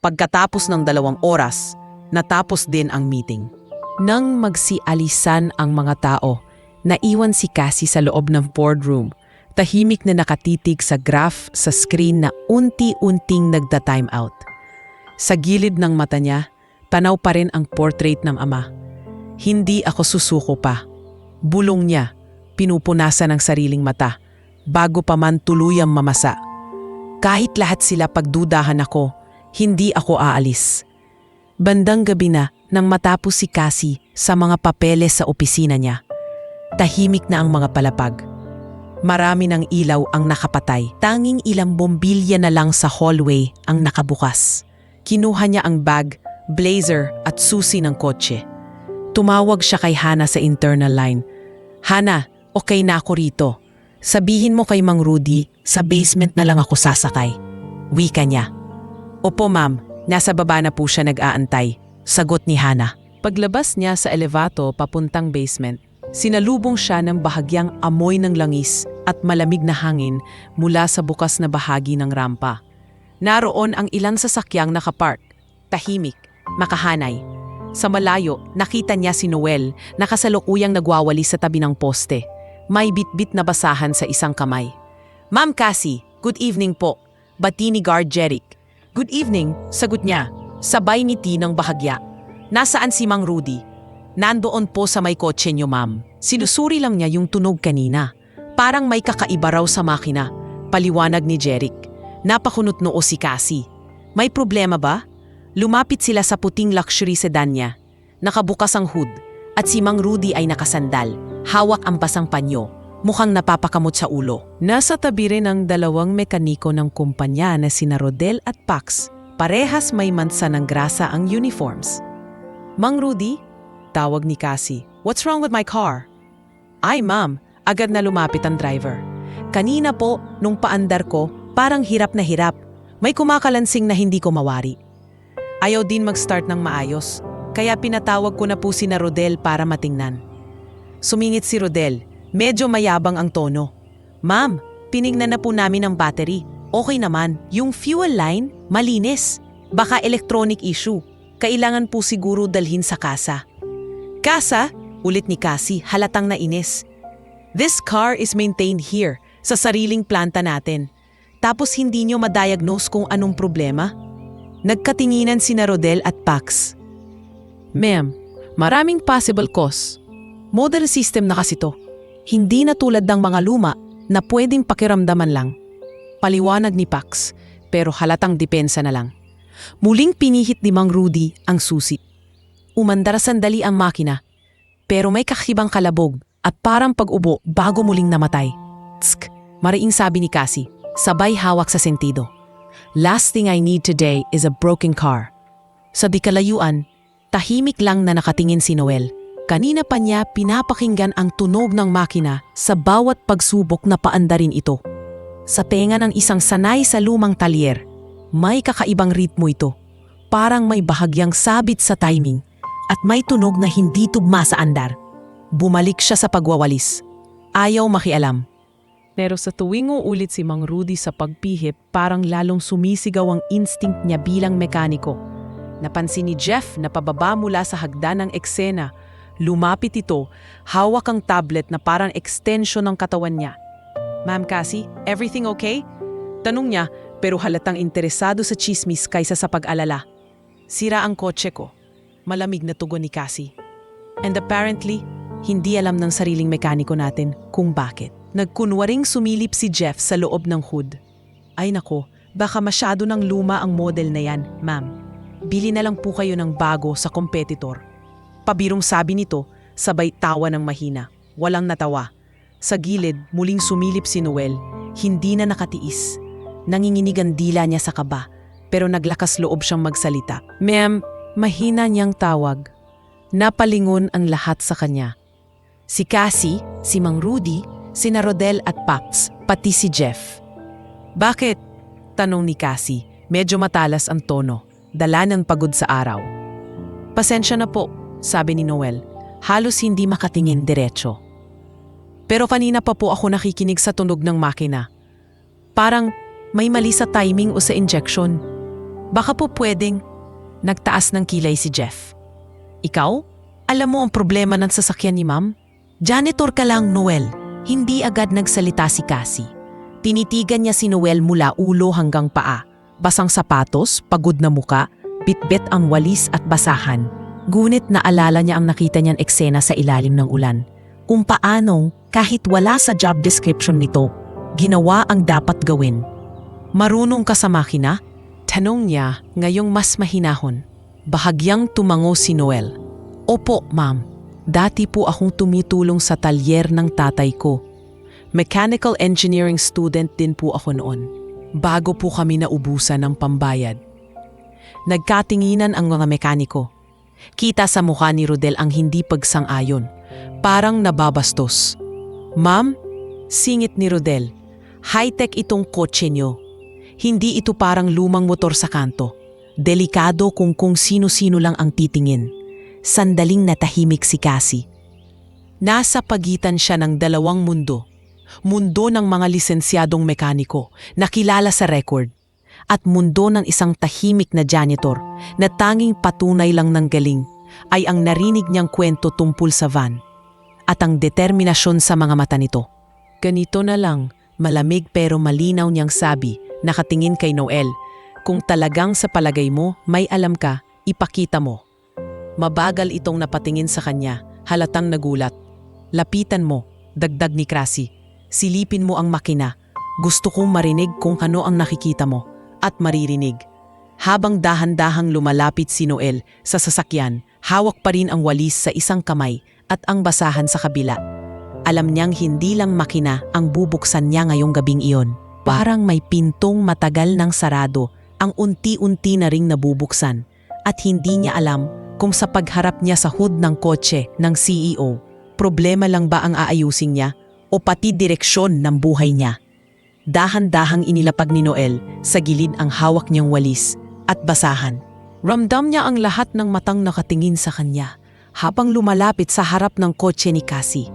Pagkatapos ng 2 oras, natapos din ang meeting. Nang magsialisan ang mga tao, naiwan si Cassie sa loob ng boardroom, tahimik na nakatitig sa graph sa screen na unti-unting nagda-time out. Sa gilid ng mata niya, tanaw pa rin ang portrait ng ama. "Hindi ako susuko pa." Bulong niya, pinupunasan ang sariling mata, bago pa man tuluyang mamasa. "Kahit lahat sila pagdudahan ako, hindi ako aalis." Bandang gabi na nang matapos si Cassie sa mga papeles sa opisina niya. Tahimik na ang mga palapag. Marami ng ilaw ang nakapatay. Tanging ilang bombilya na lang sa hallway ang nakabukas. Kinuha niya ang bag, blazer at susi ng kotse. Tumawag siya kay Hana sa internal line. Hana, okay na ako rito. Sabihin mo kay Mang Rudy, sa basement na lang ako sasakay. Wika niya. Opo ma'am, nasa baba na po siya nag-aantay. Sagot ni Hana. Paglabas niya sa elevato papuntang basement, sinalubong siya ng bahagyang amoy ng langis at malamig na hangin mula sa bukas na bahagi ng rampa. Naroon ang ilang sasakyang nakapark, tahimik, makahanay. Sa malayo, nakita niya si Noel na kasalukuyang nagwawali sa tabi ng poste. May bitbit na basahan sa isang kamay. Ma'am Cassie, good evening po. Bati ni Guard Jeric. Good evening, sagot niya. Sabay ngiti ng bahagya. Nasaan si Mang Rudy? Nandoon po sa may kotse niyo, ma'am. Sinusuri lang niya yung tunog kanina. Parang may kakaiba raw sa makina. Paliwanag ni Jeric. Napakunot noo si Cassie. May problema ba? Lumapit sila sa puting luxury sedan niya. Nakabukas ang hood at si Mang Rudy ay nakasandal. Hawak ang basang panyo. Mukhang napapakamot sa ulo. Nasa tabi rin ang dalawang mekaniko ng kumpanya na sina Rodel at Pax. Parehas may mansa ng grasa ang uniforms. Mang Rudy? Tawag ni Cassie. What's wrong with my car? Ay ma'am, agad na lumapit ang driver. Kanina po, nung paandar ko, parang hirap na hirap. May kumakalansing na hindi ko mawari. Ayaw din mag-start ng maayos, kaya pinatawag ko na po si Rodel para matingnan. Sumingit si Rodel, medyo mayabang ang tono. Ma'am, piningnan na po namin ang battery. Okay naman, yung fuel line, malinis. Baka electronic issue. Kailangan po siguro dalhin sa kasa. Kasa? Ulit ni Cassie, halatang nainis. This car is maintained here, sa sariling planta natin. Tapos hindi nyo ma-diagnose kung anong problema? Nagkatinginan sina Rodel at Pax. Ma'am, maraming possible cause. Modern system na kasi to. Hindi na tulad ng mga luma na pwedeng pakiramdaman lang. Paliwanag ni Pax, pero halatang depensa na lang. Muling pinihit ni Mang Rudy ang susi. Umandar sandali ang makina, pero may kakibang kalabog at parang pag-ubo bago muling namatay. Tsk, mariing sabi ni Cassie, sabay hawak sa sentido. Last thing I need today is a broken car. Sa di kalayuan, tahimik lang na nakatingin si Noel. Kanina pa niya pinapakinggan ang tunog ng makina sa bawat pagsubok na paandarin ito. Sa tenga ng isang sanay sa lumang talyer, may kakaibang ritmo ito. Parang may bahagyang sabit sa timing at may tunog na hindi tugma sa andar. Bumalik siya sa pagwawalis. Ayaw makialam. Pero sa tuwing uulit si Mang Rudy sa pagpihip, parang lalong sumisigaw ang instinct niya bilang mekaniko. Napansin ni Jeff na pababa mula sa hagdan ng eksena. Lumapit ito, hawak ang tablet na parang extension ng katawan niya. Ma'am Cassie, everything okay? Tanong niya, pero halatang interesado sa chismis kaysa sa pag-alala. Sira ang kotse ko. Malamig na tugon ni Cassie. And apparently, hindi alam ng sariling mekaniko natin kung bakit. Nagkunwaring sumilip si Jeff sa loob ng hood. Ay nako, baka masyado ng luma ang model na yan, ma'am. Bili na lang po kayo ng bago sa competitor. Pabirong sabi nito, sabay tawa ng mahina. Walang natawa. Sa gilid, muling sumilip si Noel. Hindi na nakatiis. Nanginginig ang dila niya sa kaba, pero naglakas loob siyang magsalita. Ma'am, mahina niyang tawag. Napalingon ang lahat sa kanya. Si Cassie, si Mang Rudy, sina Rodel at Pax, pati si Jeff. Bakit? Tanong ni Cassie. Medyo matalas ang tono. Dala ng pagod sa araw. Pasensya na po, sabi ni Noel. Halos hindi makatingin diretso. Pero kanina pa po ako nakikinig sa tunog ng makina. Parang may mali sa timing o sa injection. Baka po pwedeng. Nagtaas ng kilay si Jeff. Ikaw? Alam mo ang problema ng sasakyan ni Ma'am? Janitor ka lang, Noel. Hindi agad nagsalita si Cassie. Tinitigan niya si Noel mula ulo hanggang paa. Basang sapatos, pagod na muka, bitbit ang walis at basahan. Ngunit naalala niya ang nakita niyang eksena sa ilalim ng ulan. Kung paanong, kahit wala sa job description nito, ginawa ang dapat gawin. Marunong ka sa makina? Tanong niya, ngayong mas mahinahon. Bahagyang tumango si Noel. Opo, ma'am. Dati po akong tumutulong sa talyer ng tatay ko. Mechanical engineering student din po ako noon. Bago po kami naubusan ng pambayad. Nagkatinginan ang mga mekaniko. Kita sa mukha ni Rodel ang hindi pagsang-ayon. Parang nababastos. Ma'am, singit ni Rodel, high-tech itong kotse nyo. Hindi ito parang lumang motor sa kanto. Delikado kung sino-sino lang ang titingin. Sandaling natahimik si Cassie. Nasa pagitan siya ng dalawang mundo. Mundo ng mga lisensyadong mekaniko na kilala sa record at mundo ng isang tahimik na janitor na tanging patunay lang ng galing ay ang narinig niyang kwento tungkol sa van at ang determinasyon sa mga mata nito. Ganito na lang, malamig pero malinaw niyang sabi, nakatingin kay Noel, kung talagang sa palagay mo may alam ka, ipakita mo. Mabagal itong napatingin sa kanya, halatang nagulat. Lapitan mo, dagdag ni Cassie. Silipin mo ang makina. Gusto kong marinig kung ano ang nakikita mo at maririnig. Habang dahan-dahang lumalapit si Noel sa sasakyan, hawak pa rin ang walis sa isang kamay at ang basahan sa kabila. Alam niyang hindi lang makina ang bubuksan niya ngayong gabing iyon. Parang may pintong matagal ng sarado ang unti-unti na ring nabubuksan at hindi niya alam kung sa pagharap niya sa hood ng kotse ng CEO, problema lang ba ang aayusin niya o pati direksyon ng buhay niya. Dahan-dahang inilapag ni Noel sa gilid ang hawak niyang walis at basahan. Ramdam niya ang lahat ng matang nakatingin sa kanya habang lumalapit sa harap ng kotse ni Cassie.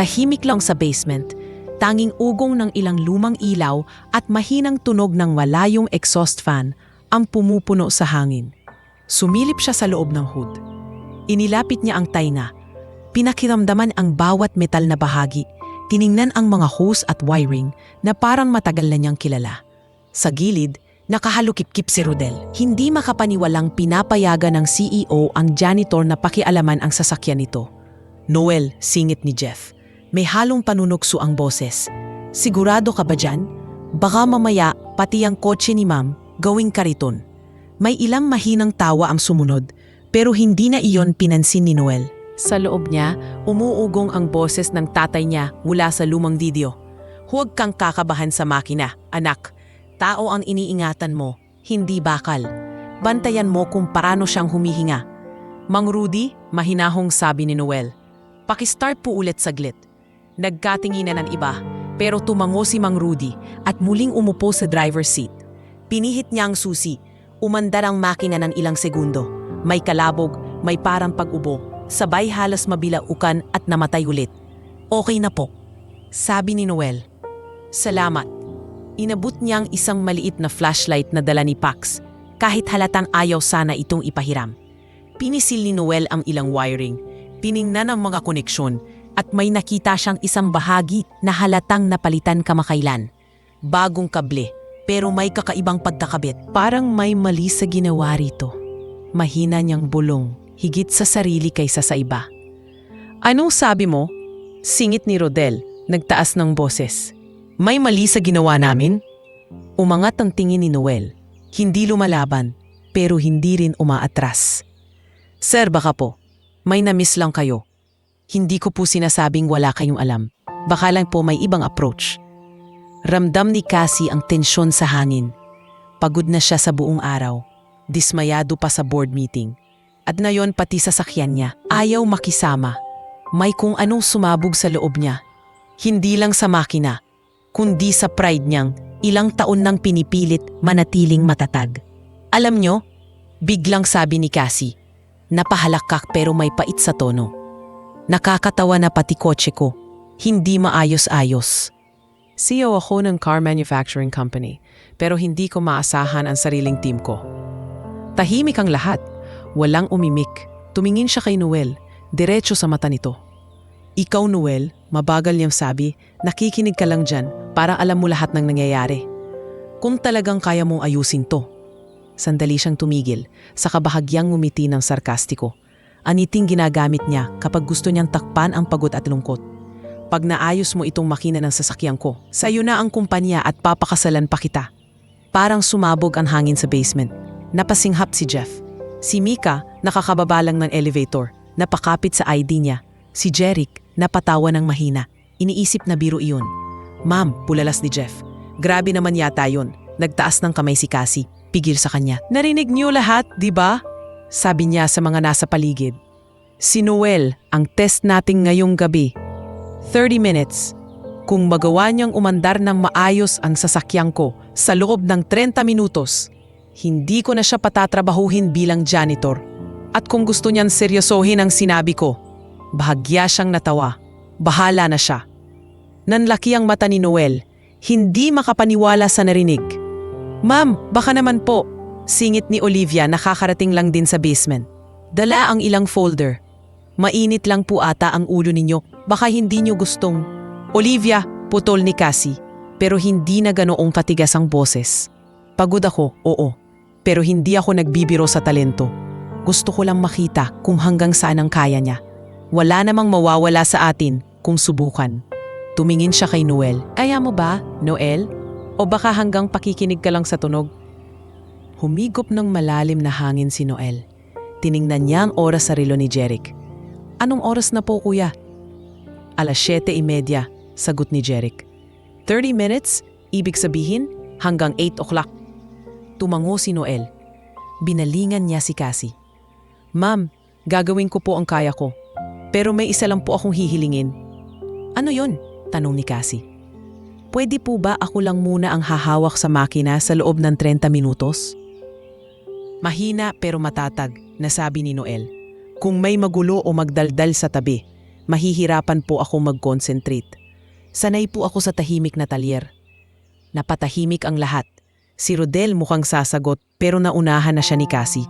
Tahimik lang sa basement, tanging ugong ng ilang lumang ilaw at mahinang tunog ng malayong exhaust fan ang pumupuno sa hangin. Sumilip siya sa loob ng hood. Inilapit niya ang tainga. Pinakiramdaman ang bawat metal na bahagi. Tiningnan ang mga hose at wiring na parang matagal na niyang kilala. Sa gilid, nakahalukip-kip si Rodel. Hindi makapaniwalang pinapayagan ng CEO ang janitor na pakialaman ang sasakyan nito. Noel, singit ni Jeff. May halong panunukso ang boses. Sigurado ka ba dyan? Baka mamaya pati ang kotse ni ma'am gawing kariton. May ilang mahinang tawa ang sumunod pero hindi na iyon pinansin ni Noel. Sa loob niya, umuugong ang boses ng tatay niya mula sa lumang video. Huwag kang kakabahan sa makina, anak. Tao ang iniingatan mo, hindi bakal. Bantayan mo kung paano siyang humihinga. Mang Rudy, mahinahong sabi ni Noel. Pakistart po ulit saglit. Nagkatinginan ng iba, pero tumango si Mang Rudy at muling umupo sa driver's seat. Pinihit niya ang susi, umandar ang makina ng ilang segundo. May kalabog, may parang pag-ubo. Sabay halos mabilaukan at namatay ulit. Okay na po, sabi ni Noel. Salamat. Inabot niya ang isang maliit na flashlight na dala ni Pax, kahit halatang ayaw sana itong ipahiram. Pinisil ni Noel ang ilang wiring, tiningnan ang mga koneksyon, at may nakita siyang isang bahagi na halatang napalitan kamakailan. Bagong kable, pero may kakaibang pagkakabit. Parang may mali sa ginawa rito. Mahina niyang bulong. Higit sa sarili kaysa sa iba. Anong sabi mo? Singit ni Rodel, nagtaas ng boses. May mali sa ginawa namin? Umangat ang tingin ni Noel. Hindi lumalaban, pero hindi rin umaatras. Sir, baka po, may na-miss lang kayo. Hindi ko po sinasabing wala kayong alam. Baka lang po may ibang approach. Ramdam ni Cassie ang tensyon sa hangin. Pagod na siya sa buong araw. Dismayado pa sa board meeting. At ngayon pati sa sakyan niya, ayaw makisama. May kung anong sumabog sa loob niya. Hindi lang sa makina, kundi sa pride niyang ilang taon nang pinipilit manatiling matatag. Alam niyo, biglang sabi ni Cassie, napahalakak pero may pait sa tono. Nakakatawa na pati kotse ko, hindi maayos-ayos. CEO ako ng car manufacturing company, pero hindi ko maasahan ang sariling team ko. Tahimik ang lahat. Walang umimik. Tumingin siya kay Noel, diretso sa mata nito. Ikaw, Noel, mabagal niyang sabi, nakikinig ka lang dyan para alam mo lahat ng nangyayari. Kung talagang kaya mong ayusin to. Sandali siyang tumigil, sa kabahagyang ngumiti ng sarkastiko. Aniting ginagamit niya kapag gusto niyang takpan ang pagod at lungkot. Pag naayos mo itong makina ng sasakyan ko, sa'yo na ang kumpanya at papakasalan pa kita. Parang sumabog ang hangin sa basement. Napasinghap si Jeff. Si Mika, nakakababa lang ng elevator, napakapit sa ID niya. Si Jeric, napatawa ng mahina. Iniisip na biro iyon. Ma'am, pulalas ni Jeff. Grabe naman yata yun. Nagtaas ng kamay si Cassie. Pigil sa kanya. Narinig niyo lahat, di ba? Sabi niya sa mga nasa paligid. Si Noel, ang test nating ngayong gabi. 30 minutes. Kung magawa niyang umandar ng maayos ang sasakyan ko sa loob ng 30 minutos, hindi ko na siya patatrabahuhin bilang janitor. At kung gusto niyan seryosohin ang sinabi ko, bahagya siyang natawa. Bahala na siya. Nanlaki ang mata ni Noel, hindi makapaniwala sa narinig. Ma'am, baka naman po. Singit ni Olivia, nakakarating lang din sa basement. Dala ang ilang folder. Mainit lang po ata ang ulo ninyo, baka hindi niyo gustong... Olivia, putol ni Cassie, pero hindi na ganoong katigas ang boses. Pagod ako, oo, pero hindi ako nagbibiro sa talento. Gusto ko lang makita kung hanggang saan ang kaya niya. Wala namang mawawala sa atin kung subukan. Tumingin siya kay Noel. Kaya mo ba, Noel? O baka hanggang pakikinig ka lang sa tunog? Humigop ng malalim na hangin si Noel. Tiningnan niya ang oras sa relo ni Jeric. Anong oras na po, kuya? 7:30, sagot ni Jeric. 30 minutes, ibig sabihin hanggang 8 o'clock. Tumango si Noel. Binalingan niya si Cassie. Ma'am, gagawin ko po ang kaya ko. Pero may isa lang po akong hihilingin. Ano yon? Tanong ni Cassie. Pwede po ba ako lang muna ang hahawak sa makina sa loob ng 30 minutos? Mahina pero matatag, nasabi ni Noel. Kung may magulo o magdaldal sa tabi, mahihirapan po ako mag-concentrate. Sanay po ako sa tahimik na talyer. Napatahimik ang lahat. Si Rodel mukhang sasagot pero naunahan na siya ni Cassie.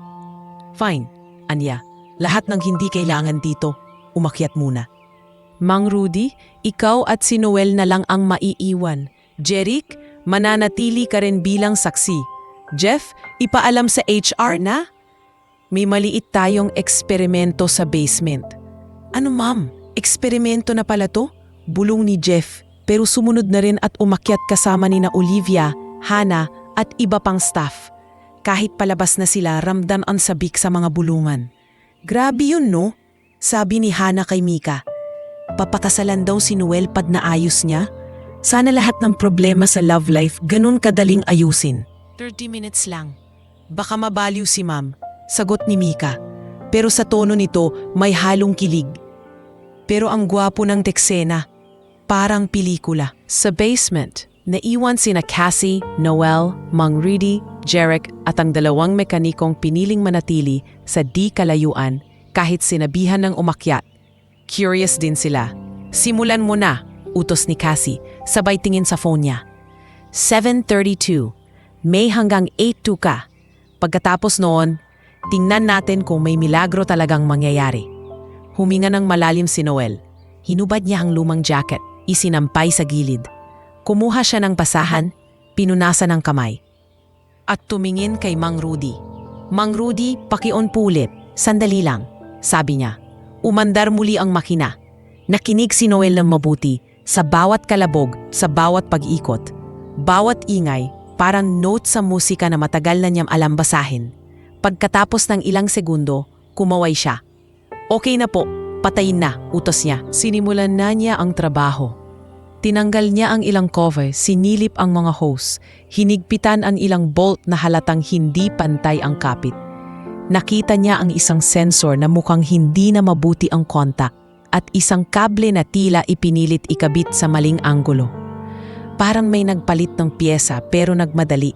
Fine, Anya. Lahat ng hindi kailangan dito, umakyat muna. Mang Rudy, ikaw at si Noel na lang ang maiiwan. Jeric, mananatili ka rin bilang saksi. Jeff, ipaalam sa HR na? May maliit tayong eksperimento sa basement. Ano ma'am? Eksperimento na pala to? Bulong ni Jeff, pero sumunod na rin at umakyat kasama ni na Olivia, Hannah at iba pang staff. Kahit palabas na sila, ramdam ang sabik sa mga bulungan. Grabe yun no? Sabi ni Hannah kay Mika. Papakasalan daw si Noel pad na ayos niya? Sana lahat ng problema sa love life ganun kadaling ayusin. 30 minutes lang. Baka mabaliw si ma'am, sagot ni Mika. Pero sa tono nito may halong kilig. Pero ang gwapo ng teksena. Parang pelikula. Sa basement, naiwan sina Cassie, Noel, Mang Rudy, Jeric at ang dalawang mekanikong piniling manatili sa di kalayuan kahit sinabihan ng umakyat. Curious din sila. Simulan mo na, utos ni Cassie, sabay tingin sa phone niya. 7:32. May hanggang 8:02 ka. Pagkatapos noon, tingnan natin kung may milagro talagang mangyayari. Huminga ng malalim si Noel. Hinubad niya ang lumang jacket. Isinampay sa gilid. Kumuha siya ng basahan, pinunasan ng kamay. At tumingin kay Mang Rudy. Mang Rudy, paki-on pulit. Sandali lang, sabi niya. Umandar muli ang makina. Nakinig si Noel ng mabuti sa bawat kalabog, sa bawat pag-ikot. Bawat ingay, parang note sa musika na matagal na niyang alam basahin. Pagkatapos ng ilang segundo, kumaway siya. Okay na po, patayin na, utos niya. Sinimulan na niya ang trabaho. Tinanggal niya ang ilang cover, sinilip ang mga hose, hinigpitan ang ilang bolt na halatang hindi pantay ang kapit. Nakita niya ang isang sensor na mukhang hindi na mabuti ang kontak at isang kable na tila ipinilit ikabit sa maling anggulo. Parang may nagpalit ng pyesa pero nagmadali.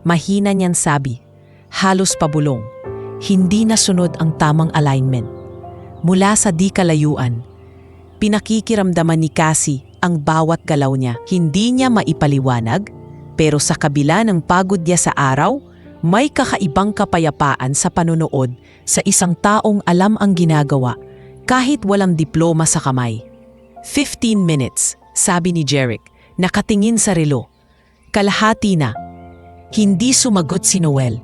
Mahina niyang sabi. Halos pabulong. Hindi nasunod ang tamang alignment. Mula sa di kalayuan, pinakikiramdaman ni Cassie ang bawat galaw niya. Hindi niya maipaliwanag, pero sa kabila ng pagod niya sa araw, may kakaibang kapayapaan sa panonood sa isang taong alam ang ginagawa kahit walang diploma sa kamay. 15 minutes, sabi ni Jeric, nakatingin sa relo. Kalahati na. Hindi sumagot si Noel.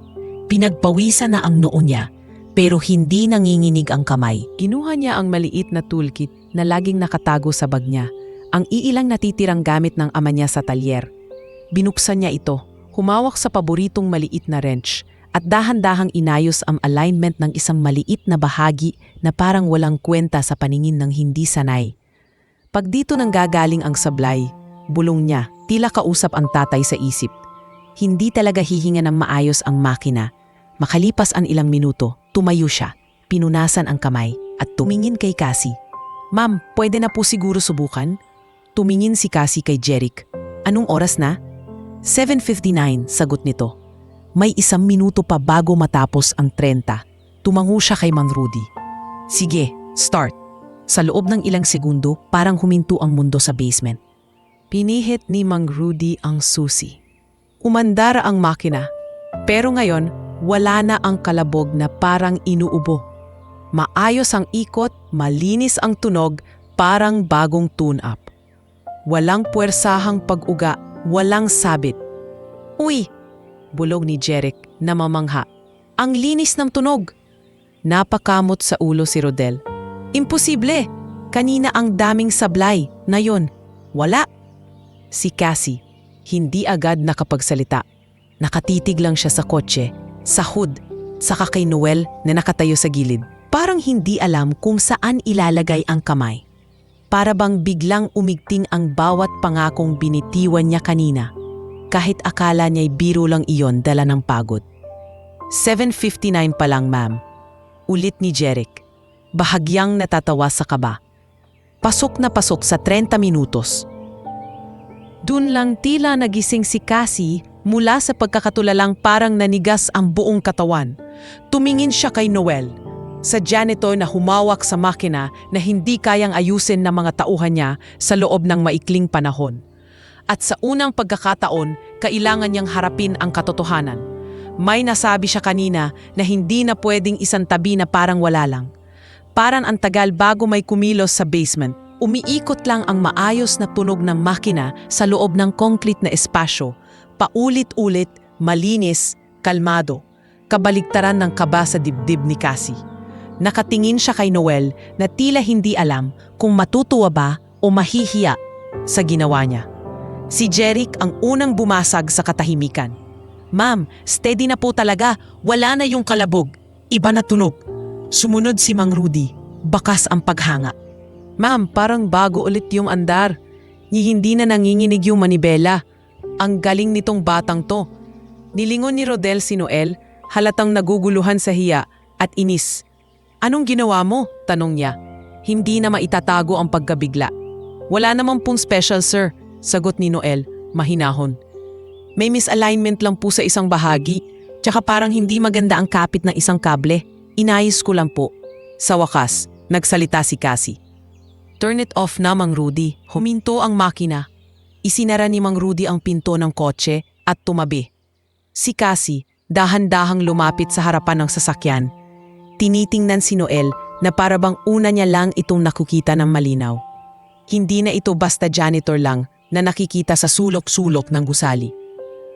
Pinagpawisan na ang noo niya, pero hindi nanginginig ang kamay. Kinuha niya ang maliit na toolkit na laging nakatago sa bag niya, ang iilang natitirang gamit ng ama niya sa talyer. Binuksan niya ito, humawak sa paboritong maliit na wrench at dahan-dahang inayos ang alignment ng isang maliit na bahagi na parang walang kwenta sa paningin ng hindi sanay. Pag dito nang gagaling ang sablay, bulong niya, tila kausap ang tatay sa isip. Hindi talaga hihinga ng maayos ang makina. Makalipas ang ilang minuto, tumayo siya, pinunasan ang kamay at tumingin kay Cassie. Ma'am, pwede na po siguro subukan? Tumingin si Cassie kay Jeric. Anong oras na? 7:59, sagot nito. May 1 minuto pa bago matapos ang 30. Tumango siya kay Mang Rudy. Sige, start. Sa loob ng ilang segundo, parang huminto ang mundo sa basement. Pinihit ni Mang Rudy ang susi. Umandar ang makina. Pero ngayon, wala na ang kalabog na parang inuubo. Maayos ang ikot, malinis ang tunog, parang bagong tune-up. Walang puwersahang pag-uga, walang sabit. Uy! Bulog ni Jeric na mamangha. Ang linis ng tunog! Napakamot sa ulo si Rodel. Imposible! Kanina ang daming sablay, ngayon, wala. Si Cassie, hindi agad nakapagsalita. Nakatitig lang siya sa kotse, sa hood, saka kay Noel na nakatayo sa gilid. Parang hindi alam kung saan ilalagay ang kamay. Para bang biglang umigting ang bawat pangakong binitiwan niya kanina. Kahit akala niya'y biro lang iyon dala ng pagod. 7:59 pa lang, ma'am. Ulit ni Jeric. Bahagyang natatawa sa kaba. Pasok na pasok sa 30 minutos. Dun lang tila nagising si Cassie mula sa pagkakatulalang parang nanigas ang buong katawan. Tumingin siya kay Noel, sa janitor na humawak sa makina na hindi kayang ayusin ng mga tauhan niya sa loob ng maikling panahon. At sa unang pagkakataon, kailangan niyang harapin ang katotohanan. May nasabi siya kanina na hindi na pwedeng isang tabi na parang wala lang. Parang ang tagal bago may kumilos sa basement. Umiikot lang ang maayos na tunog ng makina sa loob ng concrete na espasyo. Paulit-ulit, malinis, kalmado. Kabaligtaran ng kaba sa dibdib ni Cassie. Nakatingin siya kay Noel na tila hindi alam kung matutuwa ba o mahihiya sa ginawa niya. Si Jeric ang unang bumasag sa katahimikan. Ma'am, steady na po talaga. Wala na yung kalabog. Iba na tunog. Sumunod si Mang Rudy. Bakas ang paghanga. Ma'am, parang bago ulit yung andar. Hindi na nanginginig yung manibela. Ang galing nitong batang to. Nilingon ni Rodel si Noel, halatang naguguluhan sa hiya at inis. Anong ginawa mo? Tanong niya. Hindi na maitatago ang pagkabigla. Wala naman pong special, sir. Sagot ni Noel, mahinahon. May misalignment lang po sa isang bahagi. Tsaka parang hindi maganda ang kapit ng isang kable. Inayos ko lang po. Sa wakas, nagsalita si Cassie. Turn it off na, Mang Rudy. Huminto ang makina. Isinara ni Mang Rudy ang pinto ng kotse at tumabi. Si Cassie, dahan-dahang lumapit sa harapan ng sasakyan. Tinitingnan si Noel na parabang una niya lang itong nakukita ng malinaw. Hindi na ito basta janitor lang na nakikita sa sulok-sulok ng gusali.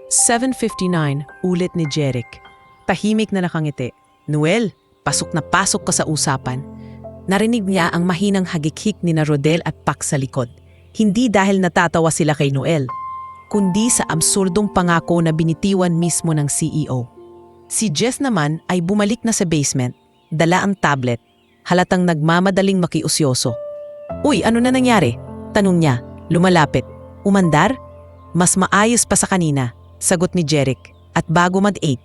7:59, ulit ni Jeric. Tahimik na nakangiti. Noel, pasok na pasok ka sa usapan. Narinig niya ang mahinang hagikhik ni na Rodel at Pac sa likod. Hindi dahil natatawa sila kay Noel, kundi sa absurdong pangako na binitiwan mismo ng CEO. Si Jess naman ay bumalik na sa basement. Dala ang tablet, halatang nagmamadaling makiusyoso. Uy, ano na nangyari? Tanong niya, lumalapit. Umandar? Mas maayos pa sa kanina, sagot ni Jeric, at bago mag-8.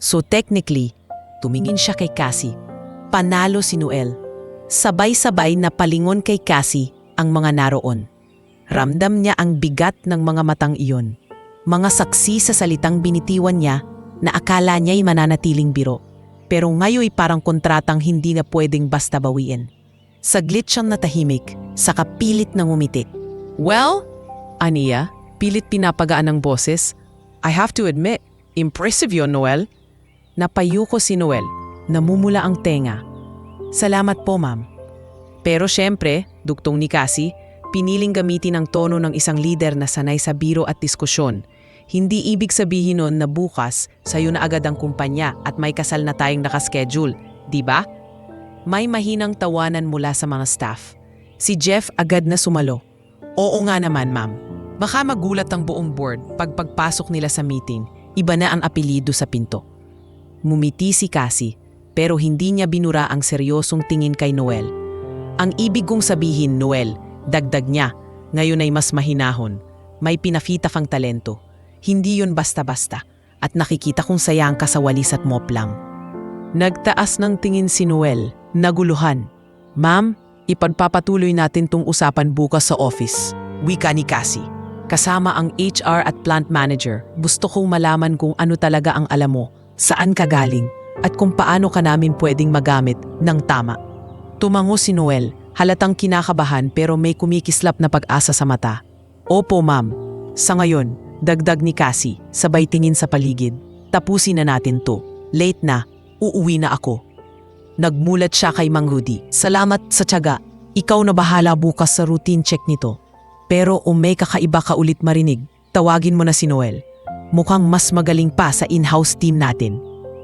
So technically, tumingin siya kay Cassie. Panalo si Noel. Sabay-sabay na palingon kay Cassie ang mga naroon. Ramdam niya ang bigat ng mga matang iyon. Mga saksi sa salitang binitiwan niya na akala niya'y mananatiling biro. Pero ngayoy parang kontratang hindi na pwedeng basta bawiin. Saglit siyang natahimik, saka pilit nang umiti. Well, Aniya, pilit pinapagaan ng boses. I have to admit, impressive yun, Noel. Napayuko si Noel, namumula ang tenga. Salamat po, ma'am. Pero syempre, dugtong ni Cassie, piniling gamitin ang tono ng isang lider na sanay sa biro at diskusyon. Hindi ibig sabihin nun na bukas, sayo na agad ang kumpanya at may kasal na tayong nakaschedule, di ba? May mahinang tawanan mula sa mga staff. Si Jeff agad na sumalo. Oo nga naman, ma'am. Baka magulat ang buong board pag pagpasok nila sa meeting, iba na ang apelido sa pinto. Mumiti si Cassie, pero hindi niya binura ang seryosong tingin kay Noel. Ang ibig kong sabihin, Noel, dagdag niya, ngayon ay mas mahinahon. may pinafita kang talento. Hindi yun basta-basta. At nakikita kong sayang ka sa walis at mop lang. Nagtaas ng tingin si Noel, naguluhan. Ma'am, ipagpapatuloy natin tong usapan bukas sa office. Wika ni Cassie. Kasama ang HR at plant manager, gusto kong malaman kung ano talaga ang alam mo, saan ka galing, at kung paano ka namin pwedeng magamit ng tama. Tumango si Noel, halatang kinakabahan pero may kumikislap na pag-asa sa mata. Opo ma'am, sa ngayon, dagdag ni Cassie, sabay tingin sa paligid. Tapusin na natin to. Late na, uuwi na ako. Nagmulat siya kay Mang Rudy. Salamat sa tiyaga. Ikaw na bahala bukas sa routine check nito. Pero may kakaiba ka ulit marinig, tawagin mo na si Noel. Mukhang mas magaling pa sa in-house team natin.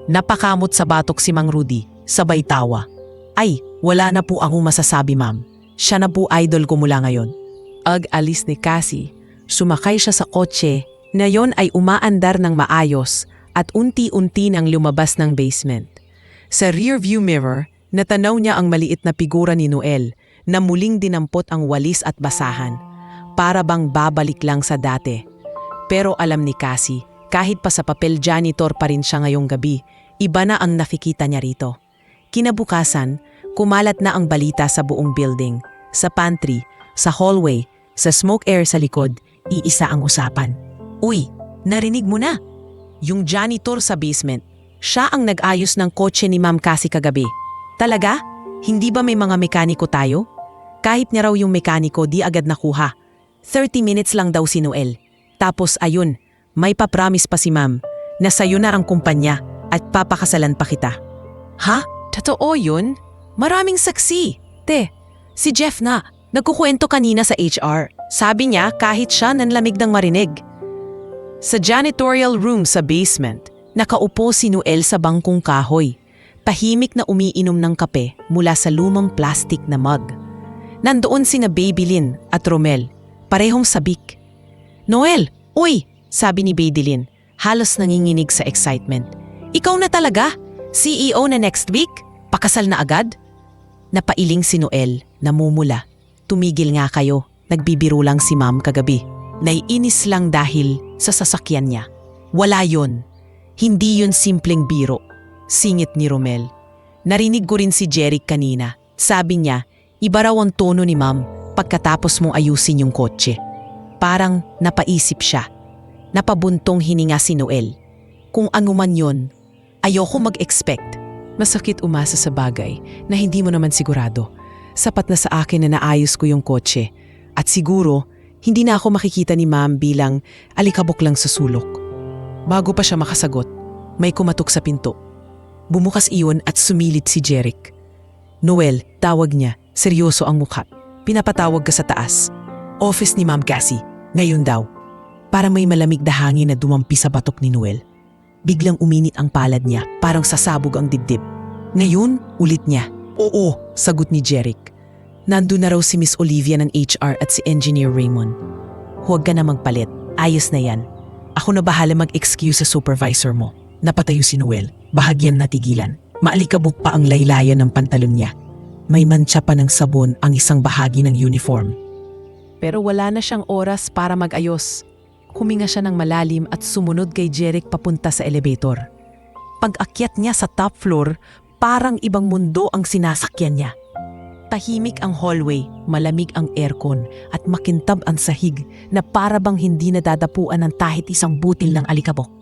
Napakamot sa batok si Mang Rudy, sabay tawa. Ay, wala na po akong masasabi ma'am. Siya na po idol ko mula ngayon. Ag-alis ni Cassie, sumakay siya sa kotse na yon ay umaandar ng maayos at unti-unti nang lumabas ng basement. Sa rearview mirror, natanaw niya ang maliit na figura ni Noel na muling dinampot ang walis at basahan. Para bang babalik lang sa dati. Pero alam ni Cassie, kahit pa sa papel janitor pa rin siya ngayong gabi, iba na ang nakikita niya rito. Kinabukasan, kumalat na ang balita sa buong building. Sa pantry, sa hallway, sa smoke air sa likod, iisa ang usapan. Uy, narinig mo na? Yung janitor sa basement, siya ang nag-ayos ng kotse ni Ma'am Cassie kagabi. Talaga? Hindi ba may mga mekaniko tayo? Kahit niya raw yung mekaniko di agad nakuha. 30 minutes lang daw si Noel. Tapos ayun, may papromise pa si Ma'am na sa'yo na ang kumpanya at papakasalan pa kita. Ha? Totoo yun? Maraming saksi. Te, si Jeff na, nagkukwento kanina sa HR. Sabi niya kahit siya nanlamig ng marinig. Sa janitorial room sa basement, nakaupo si Noel sa bangkong kahoy. Tahimik na umiinom ng kape mula sa lumang plastic na mug. Nandoon sina Babylin at Romel, parehong sabik. Noel, uy, sabi ni Babylin, halos nanginginig sa excitement. Ikaw na talaga? CEO na next week? Pakasal na agad? Napailing si Noel, namumula. Tumigil nga kayo, nagbibiro lang si Ma'am kagabi. Naiinis lang dahil sa sasakyan niya. Wala yon. Hindi yun simpleng biro. Singit ni Romel. Narinig ko rin si Jeric kanina. Sabi niya, iba raw ang tono ni Ma'am pagkatapos mong ayusin yung kotse. Parang napaisip siya. Napabuntong hininga si Noel. Kung ano man yun, ayoko mag-expect. Masakit umasa sa bagay na hindi mo naman sigurado. Sapat na sa akin na naayos ko yung kotse. At siguro, hindi na ako makikita ni Ma'am bilang alikabok lang sa sulok. Bago pa siya makasagot, may kumatok sa pinto. Bumukas iyon at sumilid si Jeric. Noel, tawag niya, seryoso ang mukha. Pinapatawag ka sa taas. Office ni Ma'am Cassie, ngayon daw. Para may malamig na hangin na dumampi sa batok ni Noel. Biglang uminit ang palad niya, parang sasabog ang dibdib. Ngayon, ulit niya. Oo, sagot ni Jeric. Nandun na raw si Miss Olivia ng HR at si Engineer Raymond. Huwag ka na magpalit, ayos na yan. Ako na bahala mag-excuse sa supervisor mo. Napatayo si Noel, bahagyan natigilan. Maalikabok pa ang laylayan ng pantalon niya. May mantsa pa ng sabon ang isang bahagi ng uniform. Pero wala na siyang oras para mag-ayos. Huminga siya ng malalim at sumunod kay Jeric papunta sa elevator. Pag-akyat niya sa top floor, parang ibang mundo ang sinasakyan niya. Tahimik ang hallway, malamig ang aircon at makintab ang sahig na para bang hindi nadadapuan ng kahit isang butil ng alikabok.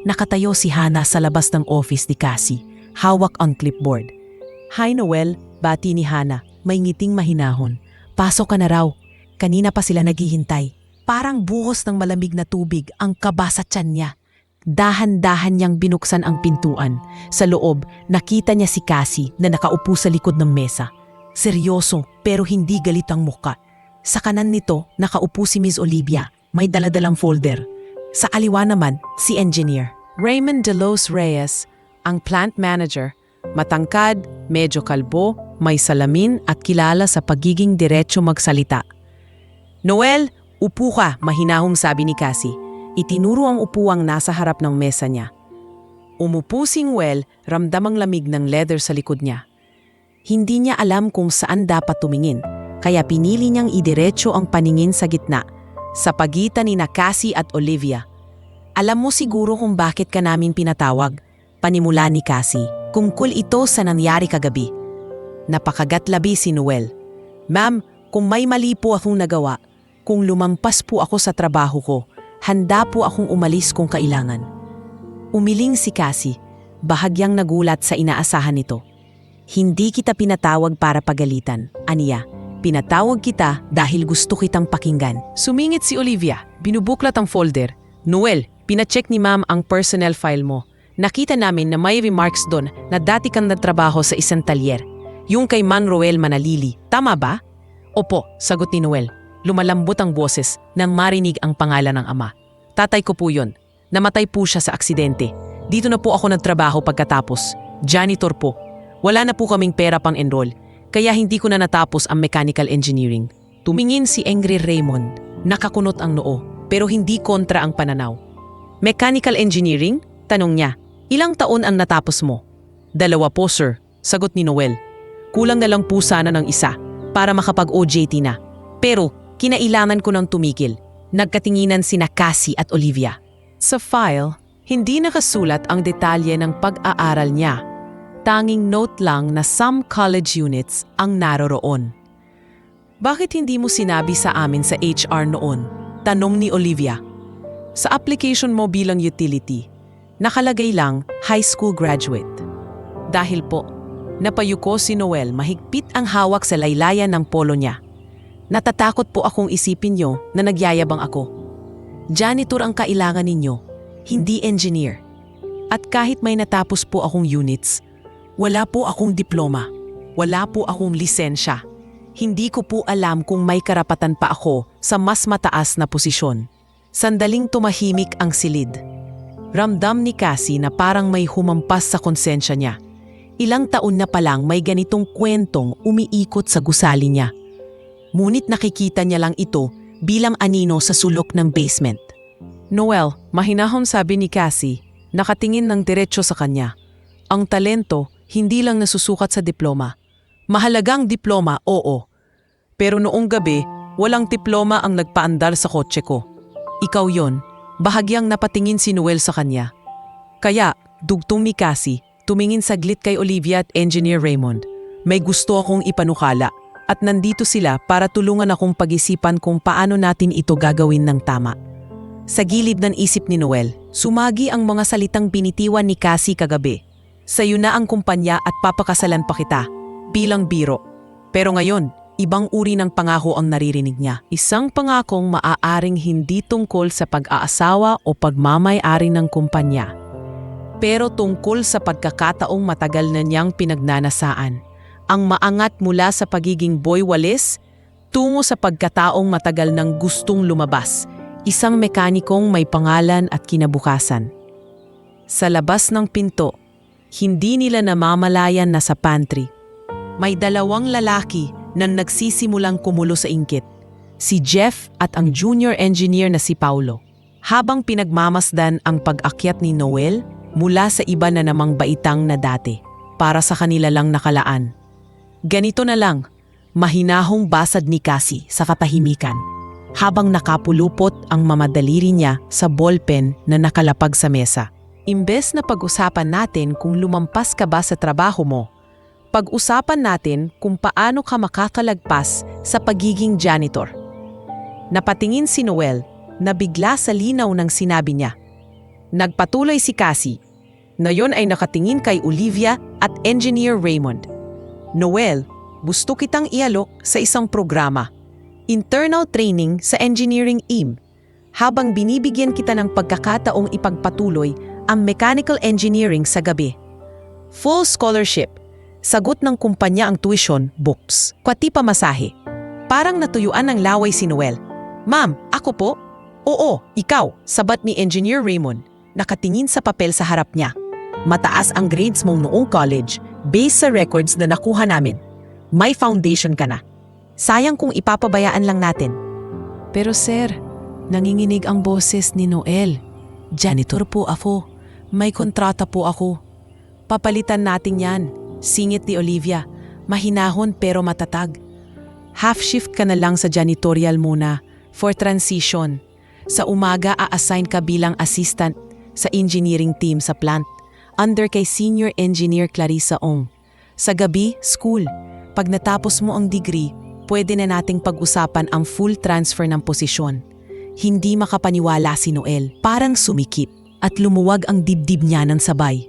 Nakatayo si Hannah sa labas ng office ni Cassie, hawak ang clipboard. Hi Noel, bati ni Hannah, may ngiting mahinahon. Pasok ka na raw, kanina pa sila naghihintay. Parang buhos ng malamig na tubig ang kaba sa tiyan niya. Dahan-dahan niyang binuksan ang pintuan. Sa loob, nakita niya si Cassie na nakaupo sa likod ng mesa. Seryoso pero hindi galit ang muka. Sa kanan nito, nakaupo si Miss Olivia. May daladalang folder. Sa kaliwa naman, si Engineer Raymond De Los Reyes, ang plant manager. Matangkad, medyo kalbo, may salamin at kilala sa pagiging diretso magsalita. Noel, upo ka, mahinahong sabi ni Cassie. Itinuro ang upuang nasa harap ng mesa niya. Umupo si Noel, ramdam ang lamig ng leather sa likod niya. Hindi niya alam kung saan dapat tumingin, kaya pinili niyang idiretso ang paningin sa gitna. sa pagitan ni Cassie at Olivia. Alam mo siguro kung bakit ka namin pinatawag, panimula ni Cassie, tungkol ito sa nangyari kagabi. Napakagatlabi si Noel. Ma'am, kung may mali po akong nagawa, kung lumampas po ako sa trabaho ko, handa po akong umalis kung kailangan. Umiling si Cassie, bahagyang nagulat sa inaasahan nito. Hindi kita pinatawag para pagalitan, aniya. Pinatawag kita dahil gusto kitang pakinggan. Sumingit si Olivia, binubuklat ang folder. Noel, pinacheck ni ma'am ang personnel file mo. Nakita namin na may remarks doon na dati kang nagtrabaho sa isang talyer. Yung kay Man Roel Manalili, tama ba? Opo, sagot ni Noel. Lumalambot ang boses nang marinig ang pangalan ng ama. Tatay ko po yun. Namatay po siya sa aksidente. Dito na po ako nagtrabaho pagkatapos. Janitor po. Wala na po kaming pera pang enroll, kaya hindi ko na natapos ang mechanical engineering. Tumingin si Angry Raymond. Nakakunot ang noo, pero hindi kontra ang pananaw. Mechanical engineering? Tanong niya. Ilang taon ang natapos mo? 2 po, sir. Sagot ni Noel. Kulang na lang po sana ng isa para makapag-OJT na. Pero kinailangan ko ng tumigil. Nagkatinginan sina Cassie at Olivia. Sa file, hindi nakasulat ang detalye ng pag-aaral niya. Tanging note lang na some college units ang naroroon. Bakit hindi mo sinabi sa amin sa HR noon? Tanong ni Olivia. Sa application mo bilang utility, nakalagay lang high school graduate. Dahil po, napayuko si Noel mahigpit ang hawak sa laylayan ng polo niya. Natatakot po akong isipin niyo na nagyayabang ako. Janitor ang kailangan ninyo, hindi engineer. At kahit may natapos po akong units, wala po akong diploma. Wala po akong lisensya. Hindi ko po alam kung may karapatan pa ako sa mas mataas na posisyon. Sandaling tumahimik ang silid. Ramdam ni Cassie na parang may humampas sa konsensya niya. Ilang taon na palang may ganitong kwentong umiikot sa gusali niya. Ngunit nakikita niya lang ito bilang anino sa sulok ng basement. Noel, mahinahon sabi ni Cassie, nakatingin ng diretso sa kanya. Ang talento, hindi lang nasusukat sa diploma. Mahalagang diploma, oo. Pero noong gabi, walang diploma ang nagpaandar sa kotse ko. Ikaw yon, bahagyang napatingin si Noel sa kanya. Kaya, dugtong ni Cassie, tumingin saglit kay Olivia at Engineer Raymond. May gusto akong ipanukala at nandito sila para tulungan akong pag-isipan kung paano natin ito gagawin ng tama. Sa gilid ng isip ni Noel, sumagi ang mga salitang binitiwan ni Cassie kagabi. Sa'yo na ang kumpanya at papakasalan pa kita, bilang biro. Pero ngayon, ibang uri ng pangako ang naririnig niya. Isang pangakong maaaring hindi tungkol sa pag-aasawa o pagmamay-ari ng kumpanya. Pero tungkol sa pagkakataong matagal na niyang pinagnanasaan. Ang maangat mula sa pagiging boy walis, tungo sa pagkataong matagal nang gustong lumabas. Isang mekanikong may pangalan at kinabukasan. Sa labas ng pinto, hindi nila namamalayan na sa pantry. May 2 lalaki na nagsisimulang kumulo sa inggit. Si Jeff at ang junior engineer na si Paulo. Habang pinagmamasdan ang pag-akyat ni Noel mula sa iba na namang baitang na dati, para sa kanila lang nakalaan. Ganito na lang, mahinahong basad ni Cassie sa katahimikan, habang nakapulupot ang mamadaliri niya sa ballpen na nakalapag sa mesa. Imbes na pag-usapan natin kung lumampas ka ba sa trabaho mo, pag-usapan natin kung paano ka makakalagpas sa pagiging janitor. Napatingin si Noel na bigla sa linaw ng sinabi niya. Nagpatuloy si Cassie, na yon ay nakatingin kay Olivia at Engineer Raymond. Noel, gusto kitang ialok sa isang programa, internal training sa engineering team, habang binibigyan kita ng pagkakataong ipagpatuloy ang mechanical engineering sa gabi. Full scholarship. Sagot ng kumpanya ang tuition, books, pati pamasahe. Parang natuyuan ng laway si Noel. Ma'am, ako po? Oo, ikaw, sabat ni Engineer Raymond. Nakatingin sa papel sa harap niya. Mataas ang grades mong noong college based sa records na nakuha namin. May foundation ka na. Sayang kung ipapabayaan lang natin. Pero sir, nanginginig ang boses ni Noel. Janitor po ako. May kontrata po ako. Papalitan natin yan, singit ni Olivia. Mahinahon pero matatag. Half shift ka na lang sa janitorial muna. for transition. Sa umaga a-assign ka bilang assistant sa engineering team sa plant, under kay Senior Engineer Clarissa Ong. Sa gabi, school. Pag natapos mo ang degree, pwede na nating pag-usapan ang full transfer ng posisyon. Hindi makapaniwala si Noel, parang sumikip at lumuwag ang dibdib niya ng sabay.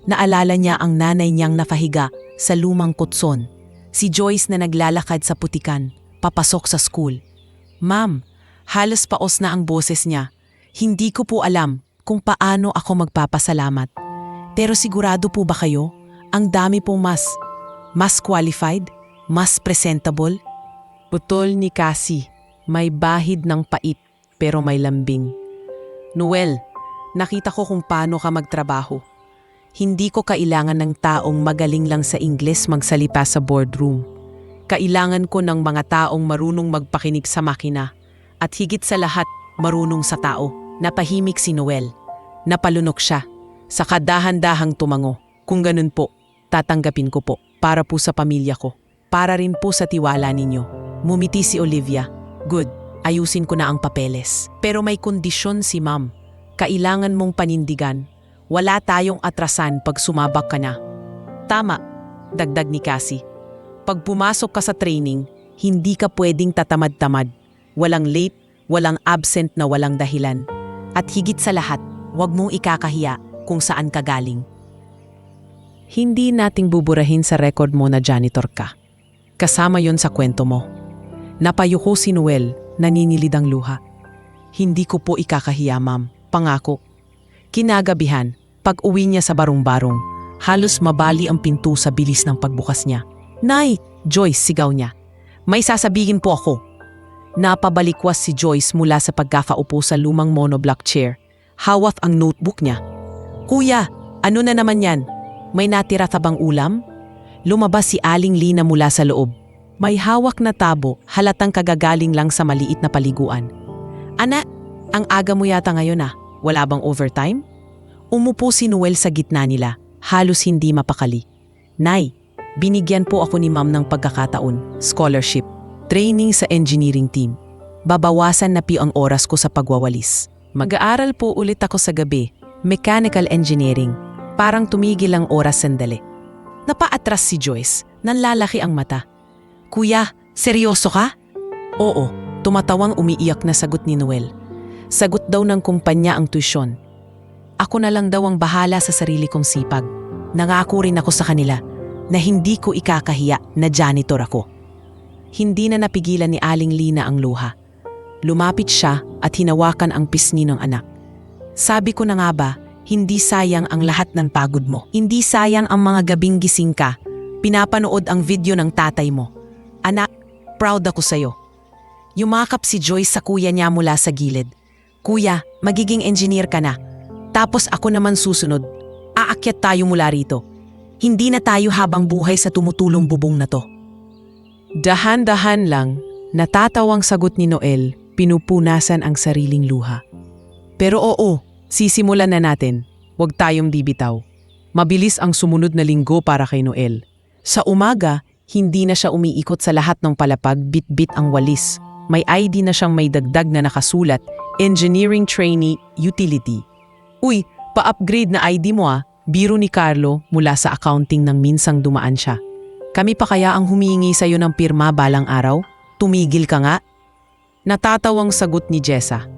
Naalala niya ang nanay niyang nakahiga sa lumang kutson. Si Joyce na naglalakad sa putikan, papasok sa school. Ma'am, halos paos na ang boses niya. Hindi ko po alam kung paano ako magpapasalamat. Pero sigurado po ba kayo, ang dami pong mas qualified, mas presentable? Putol ni Cassie, may bahid ng pait pero may lambing. Noel, nakita ko kung paano ka magtrabaho. Hindi ko kailangan ng taong magaling lang sa Ingles magsalita sa boardroom. Kailangan ko ng mga taong marunong magpakinig sa makina at higit sa lahat marunong sa tao. Napahimik si Noel. Napalunok siya. Sa kadahan-dahang tumango. Kung ganun po, tatanggapin ko po para po sa pamilya ko. Para rin po sa tiwala ninyo. Mumiti si Olivia. Good, ayusin ko na ang papeles. Pero may kondisyon si ma'am. Kailangan mong panindigan. Wala tayong atrasan pag sumabak ka na. Tama, dagdag ni Cassie. Pag pumasok ka sa training, hindi ka pwedeng tatamad-tamad. Walang late, walang absent na walang dahilan. At higit sa lahat, huwag mong ikakahiya kung saan ka galing. Hindi nating buburahin sa record mo na janitor ka. Kasama yon sa kwento mo. Napayuko si Noel, naninilid ang luha. Hindi ko po ikakahiya, ma'am. Pangako. Kinagabihan, pag uwi niya sa barong-barong, halos mabali ang pinto sa bilis ng pagbukas niya. Nay! Joyce, sigaw niya. May sasabihin po ako. Napabalikwas si Joyce mula sa pagkakaupo sa lumang monoblock chair. Hawak ang notebook niya. Kuya, ano na naman yan? May natira ka bang ulam? Lumabas si Aling Lina mula sa loob. May hawak na tabo, halatang kagagaling lang sa maliit na paliguan. Ana, ang aga mo yata ngayon ah. Wala bang overtime? Umupo si Noel sa gitna nila, halos hindi mapakali. Nay, binigyan po ako ni ma'am ng pagkakataon, scholarship, training sa engineering team. Babawasan na ang oras ko sa pagwawalis. Mag-aaral po ulit ako sa gabi, mechanical engineering. Parang tumigil ang oras sandali. Napaatras si Joyce, nanlalaki ang mata. Kuya, seryoso ka? Oo, tumatawang umiiyak na sagot ni Noel. Sagot daw ng kumpanya ang tuition. Ako na lang daw ang bahala sa sarili kong sipag. Nangako rin ako sa kanila na hindi ko ikakahiya na janitor ako. Hindi na napigilan ni Aling Lina ang luha. Lumapit siya at hinawakan ang pisngi ng anak. Sabi ko na nga ba, hindi sayang ang lahat ng pagod mo. Hindi sayang ang mga gabing gising ka. Pinapanood ang video ng tatay mo. Anak, proud ako sa'yo. Yumakap si Joyce sa kuya niya mula sa gilid. Kuya, magiging engineer ka na. Tapos ako naman susunod. Aakyat tayo mula rito. Hindi na tayo habang buhay sa tumutulong bubong na to. Dahan-dahan lang, natatawang sagot ni Noel, pinupunasan ang sariling luha. Pero oo, sisimulan na natin. Huwag tayong bibitaw. Mabilis ang sumunod na linggo para kay Noel. Sa umaga, hindi na siya umiikot sa lahat ng palapag, bit-bit ang walis. May ID na siyang may dagdag na nakasulat, Engineering Trainee Utility. Uy, pa-upgrade na ID mo ah. Biro ni Carlo mula sa accounting nang minsang dumaan siya. Kami pa kaya ang humihingi sa'yo ng pirma balang araw? Tumigil ka nga? Natatawang sagot ni Jessa.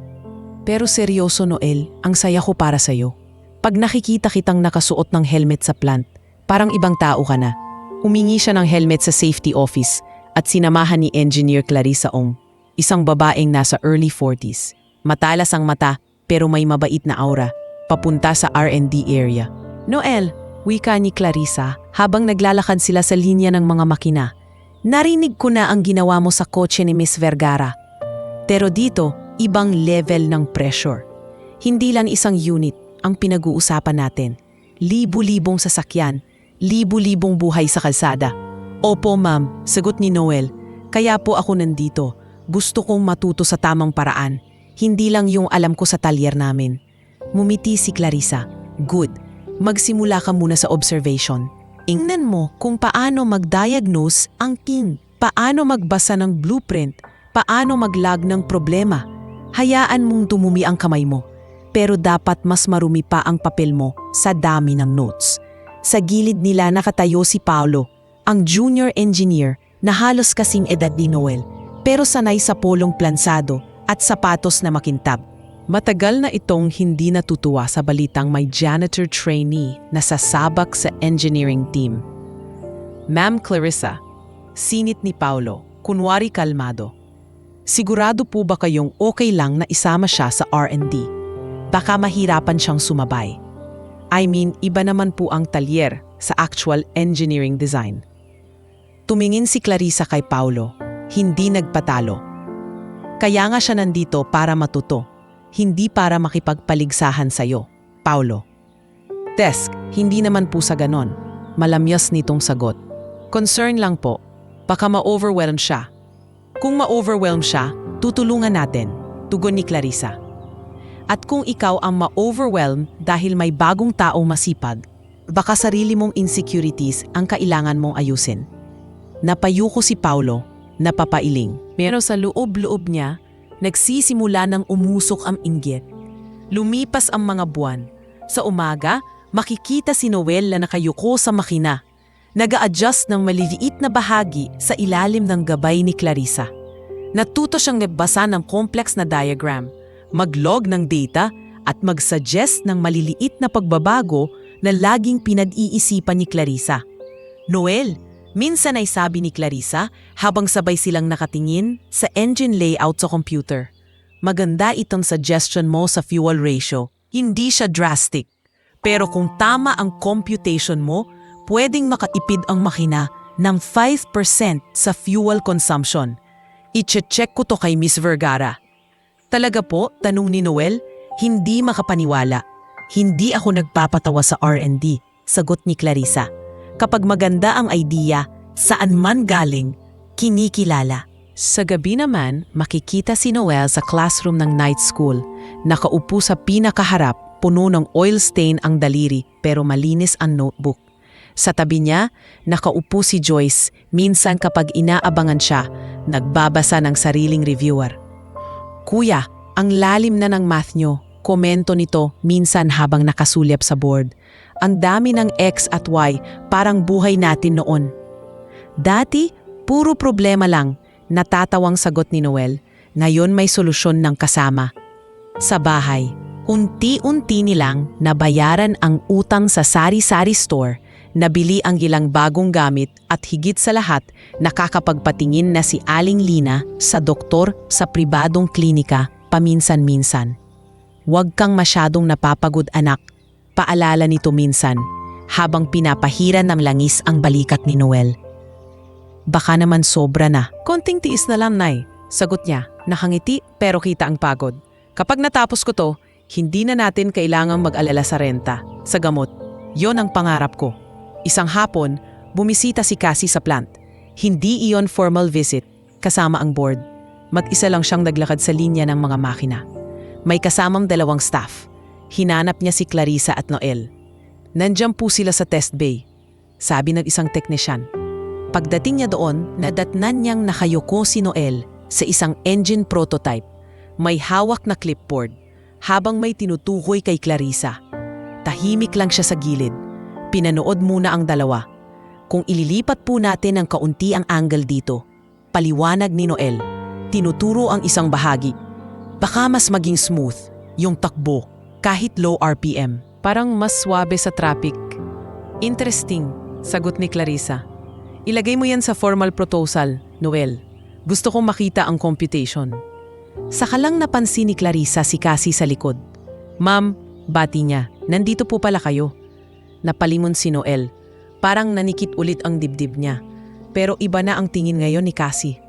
Pero seryoso Noel, ang saya ko para sa'yo. Pag nakikita kitang nakasuot ng helmet sa plant, parang ibang tao ka na. Humingi siya ng helmet sa safety office at sinamahan ni Engineer Clarissa Ong, isang babaeng nasa early 40s. Matalas ang mata pero may mabait na aura, papunta sa R&D area. Noel, wika ni Clarissa habang naglalakad sila sa linya ng mga makina. Narinig ko na ang ginawa mo sa kotse ni Miss Vergara. Pero dito, ibang level ng pressure. Hindi lang isang unit ang pinag-uusapan natin. Libu-libong sasakyan, libu-libong buhay sa kalsada. Opo ma'am, sagot ni Noel. Kaya po ako nandito. Gusto kong matuto sa tamang paraan. Hindi lang yung alam ko sa talyer namin. Mumiti si Clarissa. Good. Magsimula ka muna sa observation. Ingnan mo kung paano mag-diagnose ang king. Paano magbasa ng blueprint. paano maglag ng problema. Hayaan mong dumumi ang kamay mo, pero dapat mas marumi pa ang papel mo sa dami ng notes. Sa gilid nila nakatayo si Paolo, ang junior engineer na halos kasing edad ni Noel, pero sanay sa polong plansado at sapatos na makintab. Matagal na itong hindi natutuwa sa balitang may janitor trainee na sasabak sa engineering team. Ma'am Clarissa, sinit ni Paolo, kunwari kalmado. Sigurado po ba kayong okay lang na isama siya sa R&D? Baka mahirapan siyang sumabay. I mean, iba naman po ang talyer sa actual engineering design. Tumingin si Clarissa kay Paolo, hindi nagpatalo. Kaya nga siya nandito para matuto, hindi para makipagpaligsahan sa'yo, Paolo. Desk, hindi naman po sa ganon. Malamyas nitong sagot. Concern lang po, baka ma-overwhelm siya. Kung ma-overwhelm siya, tutulungan natin, tugon ni Clarissa. At kung ikaw ang ma-overwhelm dahil may bagong taong masipag, baka sarili mong insecurities ang kailangan mong ayusin. Napayuko si Paolo, napapailing. Pero sa loob-loob niya, nagsisimula ng umusok ang inggit. Lumipas ang mga buwan. Sa umaga, makikita si Noel na nakayuko sa makina. Nag-a-adjust ng maliliit na bahagi sa ilalim ng gabay ni Clarissa. Natuto siyang nagbasa ng complex na diagram, mag-log ng data at mag-suggest ng maliliit na pagbabago na laging pinag-iisipan ni Clarissa. Noel, minsan ay sabi ni Clarissa habang sabay silang nakatingin sa engine layout sa computer. Maganda itong suggestion mo sa fuel ratio. Hindi siya drastic. Pero kung tama ang computation mo, pwedeng makaipid ang makina ng 5% sa fuel consumption. I-check ko to kay Miss Vergara. Talaga po, tanong ni Noel, hindi makapaniwala. Hindi ako nagpapatawa sa R&D, sagot ni Clarissa. Kapag maganda ang idea, saan man galing, kinikilala. Sa gabi naman, makikita si Noel sa classroom ng night school. Nakaupo sa pinakaharap, puno ng oil stain ang daliri pero malinis ang notebook. Sa tabi niya, nakaupo si Joyce, minsan kapag inaabangan siya, nagbabasa ng sariling reviewer. Kuya, ang lalim na ng math nyo, komento nito minsan habang nakasulyap sa board. Ang dami ng X at Y, parang buhay natin noon. Dati, puro problema lang, natatawang sagot ni Noel. Ngayon may solusyon ng kasama. Sa bahay, unti-unti nilang nabayaran ang utang sa sari-sari store, nabili ang ilang bagong gamit at higit sa lahat, nakakapagpatingin na si Aling Lina sa doktor sa pribadong klinika paminsan-minsan. Huwag kang masyadong napapagod anak, paalala nito minsan, habang pinapahiran ng langis ang balikat ni Noel. Baka naman sobra na. Konting tiis na lang, Nay, sagot niya, nakangiti pero kita ang pagod. Kapag natapos ko to, hindi na natin kailangang mag-alala sa renta, sa gamot. Yon ang pangarap ko. Isang hapon, bumisita si Cassie sa plant. Hindi iyon formal visit, kasama ang board. Mag-isa lang siyang naglakad sa linya ng mga makina. May kasamang 2 staff. Hinanap niya si Clarissa at Noel. Nandiyan po sila sa test bay, sabi ng isang teknisyan. Pagdating niya doon, nadatnan niyang nakayuko si Noel sa isang engine prototype. May hawak na clipboard, habang may tinutukoy kay Clarissa. Tahimik lang siya sa gilid. Pinanood muna ang dalawa. Kung ililipat po natin ng kaunti ang angle dito, paliwanag ni Noel. Tinuturo ang isang bahagi. Baka mas maging smooth, yung takbo, kahit low RPM. Parang mas swabe sa traffic. Interesting, sagot ni Clarissa. Ilagay mo yan sa formal proposal, Noel. Gusto kong makita ang computation. Saka lang napansin ni Clarissa si Cassie sa likod. Ma'am, bati niya, nandito po pala kayo. Napalimon si Noel. Parang nanikit ulit ang dibdib niya. Pero iba na ang tingin ngayon ni Cassie.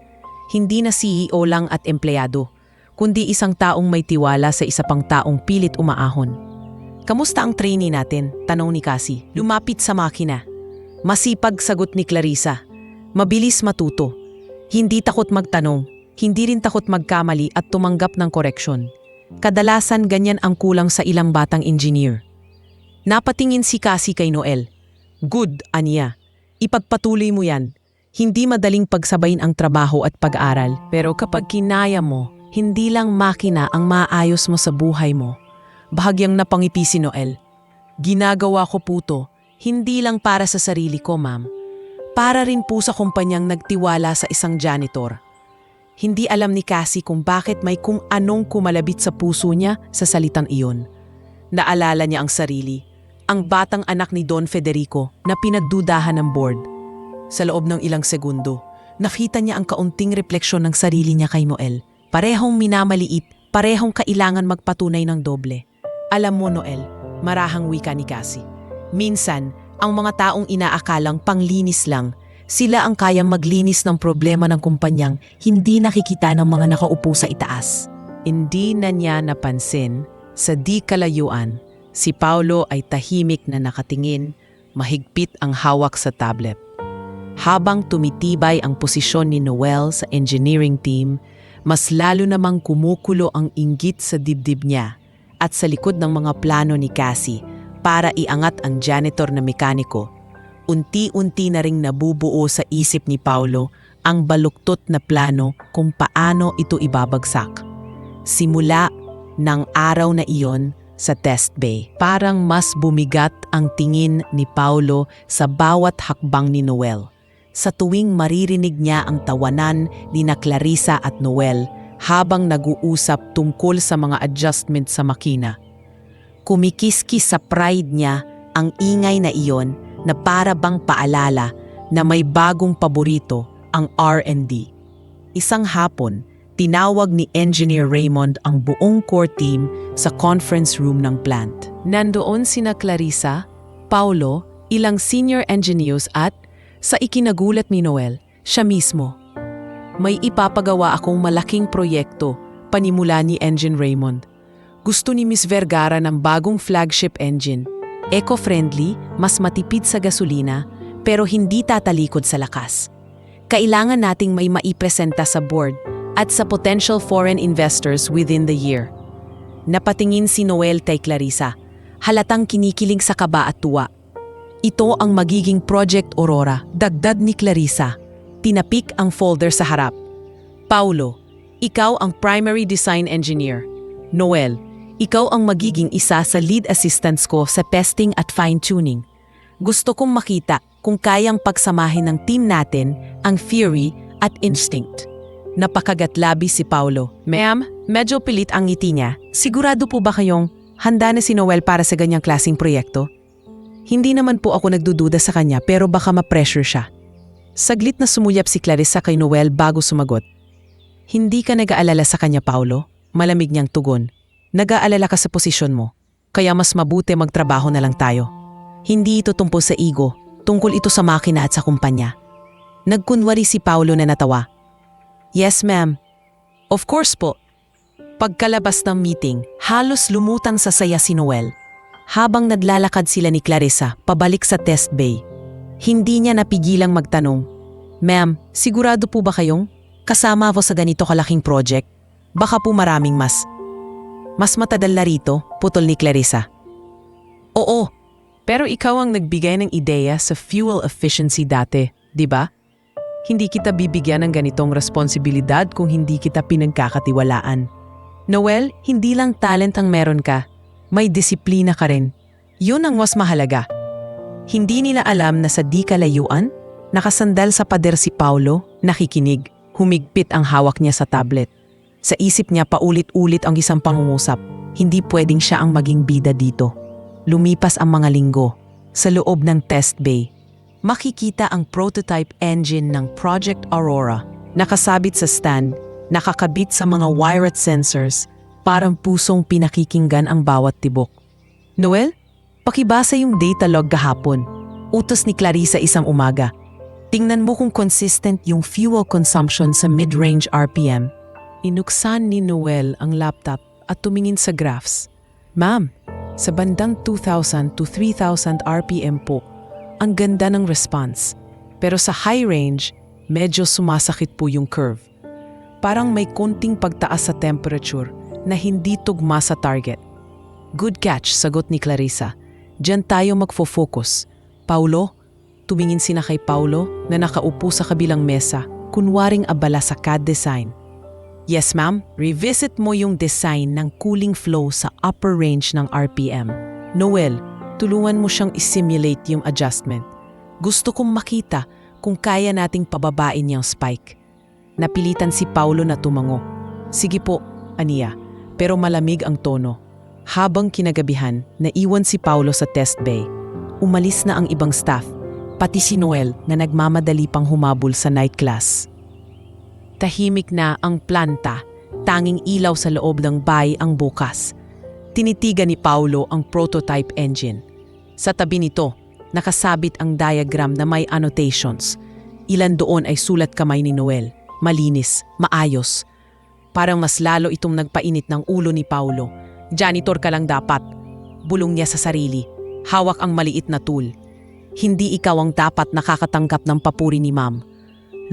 Hindi na CEO lang at empleyado, kundi isang taong may tiwala sa isa pang taong pilit umaahon. Kamusta ang trainee natin? Tanong ni Cassie. Lumapit sa makina. Masipag, sagot ni Clarissa. Mabilis matuto. Hindi takot magtanong, hindi rin takot magkamali at tumanggap ng koreksyon. Kadalasan ganyan ang kulang sa ilang batang engineer. Napatingin si Cassie kay Noel. Good, aniya. Ipagpatuloy mo yan. Hindi madaling pagsabayin ang trabaho at pag-aral, pero kapag kinaya mo, hindi lang makina ang maayos mo sa buhay mo. Bahagyang napangiti si Noel. Ginagawa ko po to, hindi lang para sa sarili ko, ma'am. Para rin po sa kumpanyang nagtiwala sa isang janitor. Hindi alam ni Cassie kung bakit may kung anong kumalabit sa puso niya sa salitang iyon. Naalala niya ang sarili, ang batang anak ni Don Federico na pinagdudahan ng board. Sa loob ng ilang segundo, nakita niya ang kaunting refleksyon ng sarili niya kay Noel. Parehong minamaliit, parehong kailangan magpatunay ng doble. Alam mo, Noel, marahang wika ni Cassie. Minsan, ang mga taong inaakalang panglinis lang, sila ang kayang maglinis ng problema ng kumpanyang hindi nakikita ng mga nakaupo sa itaas. Hindi na niya napansin, sa di kalayuan, si Paulo ay tahimik na nakatingin, mahigpit ang hawak sa tablet. Habang tumitibay ang posisyon ni Noel sa engineering team, mas lalo namang kumukulo ang inggit sa dibdib niya at sa likod ng mga plano ni Cassie para iangat ang janitor na mekaniko. Unti-unti na ring nabubuo sa isip ni Paulo ang baluktot na plano kung paano ito ibabagsak. Simula ng araw na iyon sa test bay, parang mas bumigat ang tingin ni Paulo sa bawat hakbang ni Noel. Sa tuwing maririnig niya ang tawanan ni na Clarissa at Noel habang nag-uusap tungkol sa mga adjustment sa makina. Kumikiskis sa pride niya ang ingay na iyon na para bang paalala na may bagong paborito ang R&D. Isang hapon, tinawag ni Engineer Raymond ang buong core team sa conference room ng plant. Nandoon sina Clarissa, Paulo, ilang senior engineers at sa ikinagulat ni Noel, siya mismo. May ipapagawa akong malaking proyekto, panimula ni Engine Raymond. Gusto ni Miss Vergara ng bagong flagship engine. Eco-friendly, mas matipid sa gasolina, pero hindi tatalikod sa lakas. Kailangan nating may maipresenta sa board at sa potential foreign investors within the year. Napatingin si Noel kay Clarissa, halatang kinikiling sa kaba at tuwa. Ito ang magiging Project Aurora, dagdag ni Clarissa. Tinapik ang folder sa harap. Paulo, ikaw ang primary design engineer. Noel, ikaw ang magiging isa sa lead assistants ko sa testing at fine-tuning. Gusto kong makita kung kayang pagsamahin ng team natin ang theory at instinct. Napakagatlabi si Paulo. Ma'am, medyo pilit ang ngiti niya. Sigurado po ba kayong handa na si Noel para sa ganyang klaseng proyekto? Hindi naman po ako nagdududa sa kanya pero baka ma-pressure siya. Saglit na sumuyap si Clarissa kay Noel bago sumagot. Hindi ka nag-aalala sa kanya, Paulo? Malamig niyang tugon. Nag-aalala ka sa posisyon mo, kaya mas mabuti magtrabaho na lang tayo. Hindi ito tungkol sa ego, tungkol ito sa makina at sa kumpanya. Nagkunwari si Paulo na natawa. Yes, ma'am. Of course po. Pagkalabas ng meeting, halos lumutang sa saya si Noel. Habang naglalakad sila ni Clarissa pabalik sa test bay, hindi niya napigilang magtanong, Ma'am, sigurado po ba kayong kasama ako sa ganito kalaking project? Baka po maraming mas matadal na rito, putol ni Clarissa. Oo, pero ikaw ang nagbigay ng ideya sa fuel efficiency dati, di ba? Hindi kita bibigyan ng ganitong responsibilidad kung hindi kita pinagkakatiwalaan. Noel, hindi lang talent ang meron ka. May disiplina ka rin. Yun ang mas mahalaga. Hindi nila alam na sa di kalayuan, nakasandal sa pader si Paulo, nakikinig, humigpit ang hawak niya sa tablet. Sa isip niya paulit-ulit ang isang pangungusap, hindi pwedeng siya ang maging bida dito. Lumipas ang mga linggo. Sa loob ng test bay, makikita ang prototype engine ng Project Aurora, nakasabit sa stand, nakakabit sa mga wired sensors, parang pusong pinakikinggan ang bawat tibok. Noel, pakibasa yung data log kahapon. Utos ni Clarissa isang umaga. Tingnan mo kung consistent yung fuel consumption sa mid-range RPM. Inuksan ni Noel ang laptop at tumingin sa graphs. Ma'am, sa bandang 2,000 to 3,000 RPM po, ang ganda ng response. Pero sa high range, medyo sumasakit po yung curve. Parang may konting pagtaas sa temperature na hindi tugma sa target. Good catch, sagot ni Clarissa. Diyan tayo magfo-focus. Paulo, Tumingin sina kay Paulo na nakaupo sa kabilang mesa, kunwaring abala sa CAD design. Yes ma'am, revisit mo yung design ng cooling flow sa upper range ng RPM. Noel, tulungan mo siyang isimulate yung adjustment. Gusto kong makita kung kaya nating pababain yung spike. Napilitan si Paulo na tumango. Sige po, aniya, pero malamig ang tono. Habang kinagabihan, naiwan si Paulo sa test bay. Umalis na ang ibang staff, pati si Noel na nagmamadali pang humabol sa night class. Tahimik na ang planta, tanging ilaw sa loob ng bay ang bukas. Tinitigan ni Paulo ang prototype engine. Sa tabi nito, nakasabit ang diagram na may annotations. Ilan doon ay sulat kamay ni Noel. Malinis, maayos. Parang mas lalo itong nagpainit ng ulo ni Paulo. Janitor ka lang dapat. Bulong niya sa sarili. Hawak ang maliit na tool. Hindi ikaw ang dapat nakakatanggap ng papuri ni ma'am.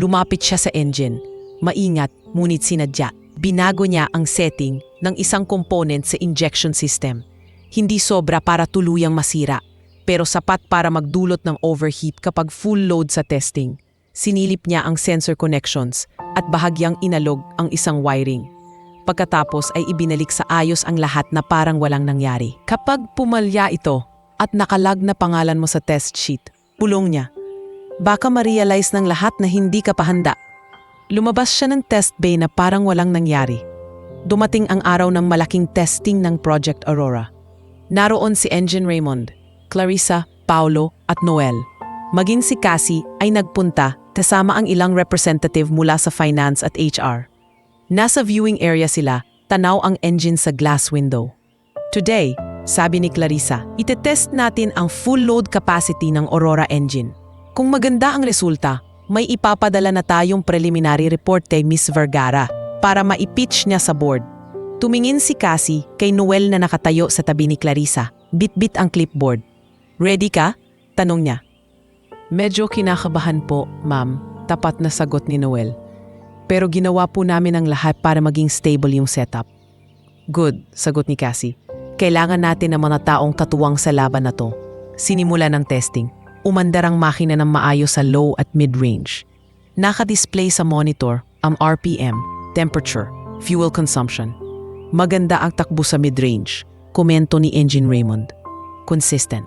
Lumapit siya sa engine. Maingat, ngunit sinadya. Binago niya ang setting ng isang component sa injection system. Hindi sobra para tuluyang masira, pero sapat para magdulot ng overheat kapag full load sa testing. Sinilip niya ang sensor connections at bahagyang inalog ang isang wiring. Pagkatapos ay ibinalik sa ayos ang lahat na parang walang nangyari. Kapag pumalya ito at nakalag na pangalan mo sa test sheet, pulong niya. Baka ma-realize ng lahat na hindi ka pa handa. Lumabas siya ng test bay na parang walang nangyari. Dumating ang araw ng malaking testing ng Project Aurora. Naroon si Engine Raymond, Clarissa, Paulo at Noel. Maging si Cassie ay nagpunta kasama ang ilang representative mula sa finance at HR. Nasa viewing area sila, tanaw ang engine sa glass window. Today, sabi ni Clarissa, itetest natin ang full load capacity ng Aurora engine. Kung maganda ang resulta, may ipapadala na tayong preliminary report kay Miss Vergara para maipitch niya sa board. Tumingin si Cassie kay Noel na nakatayo sa tabi ni Clarissa. Bit-bit ang clipboard. Ready ka? Tanong niya. Medyo kinakabahan po, ma'am. Tapat na sagot ni Noel. Pero ginawa po namin ang lahat para maging stable yung setup. Good, sagot ni Cassie. Kailangan natin ng mga taong katuwang sa laban na to. Sinimula ng testing. Umandar ang makina ng maayos sa low at mid-range. Naka-display sa monitor ang RPM, temperature, fuel consumption. Maganda ang takbo sa mid-range. Komento ni Engine Raymond. Consistent.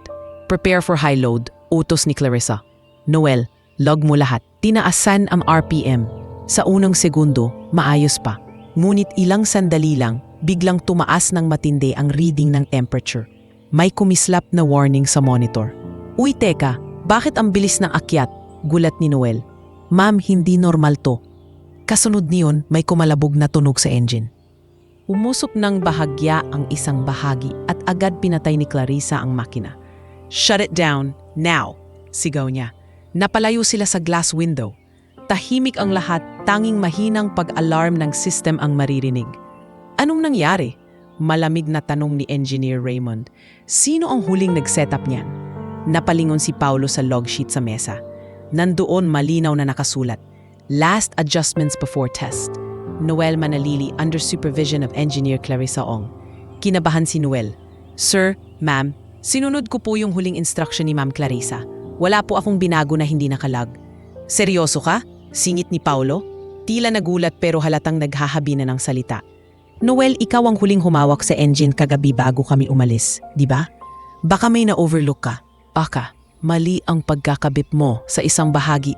Prepare for high load. Utos ni Clarissa. Noel, log mo lahat. Tinaasan ang RPM. Sa unang segundo, maayos pa. Ngunit ilang sandali lang, biglang tumaas ng matindi ang reading ng temperature. May kumislap na warning sa monitor. Uy teka, bakit ang bilis ng akyat? Gulat ni Noel. Ma'am, hindi normal to. Kasunod niyon, may kumalabog na tunog sa engine. Umusok ng bahagya ang isang bahagi at agad pinatay ni Clarissa ang makina. Shut it down, now! Sigaw niya. Napalayo sila sa glass window. Tahimik ang lahat, tanging mahinang pag-alarm ng system ang maririnig. Anong nangyari? Malamig na tanong ni Engineer Raymond. Sino ang huling nag-setup niyan? Napalingon si Paulo sa log sheet sa mesa. Nandoon malinaw na nakasulat. Last adjustments before test. Noel Manalili under supervision of Engineer Clarissa Ong. Kinabahan si Noel. Sir, ma'am, sinunod ko po yung huling instruction ni Ma'am Clarissa. Wala po akong binago na hindi nakalag. Seryoso ka? Singit ni Paulo. Tila nagulat pero halatang naghahabi na ng salita. Noel, ikaw ang huling humawak sa engine kagabi bago kami umalis, di ba? Baka may na-overlook ka. Baka, mali ang pagkakabit mo sa isang bahagi.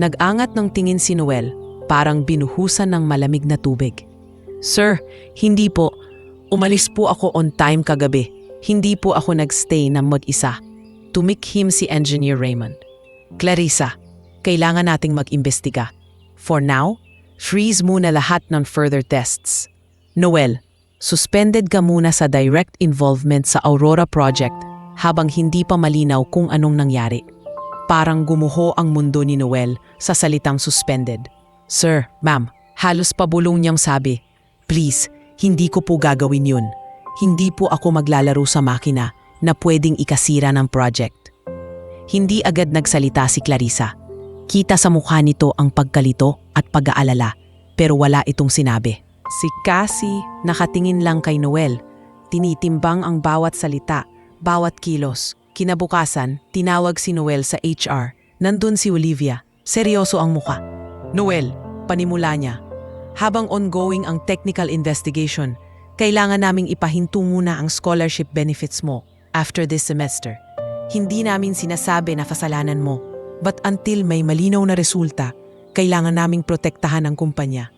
Nag-angat ng tingin si Noel, parang binuhusan ng malamig na tubig. Sir, hindi po. Umalis po ako on time kagabi. Hindi po ako nagstay ng mag-isa. Tumikhim si Engineer Raymond. Clarissa, kailangan nating mag-imbestiga. For now, freeze muna lahat ng further tests. Noel, suspended ka muna sa direct involvement sa Aurora Project habang hindi pa malinaw kung anong nangyari. Parang gumuho ang mundo ni Noel sa salitang suspended. Sir, ma'am, halos pabulong niyang sabi, please, hindi ko po gagawin yun. Hindi po ako maglalaro sa makina na pwedeng ikasira ng project. Hindi agad nagsalita si Clarissa. Kita sa mukha nito ang pagkalito at pag-aalala, pero wala itong sinabi. Si Cassie nakatingin lang kay Noel. Tinitimbang ang bawat salita, bawat kilos. Kinabukasan, tinawag si Noel sa HR. nandun si Olivia. Seryoso ang muka. Noel, panimula niya. Habang ongoing ang technical investigation, kailangan naming ipahinto muna ang scholarship benefits mo after this semester. Hindi namin sinasabi na kasalanan mo, but until may malinaw na resulta, kailangan naming protektahan ang kumpanya.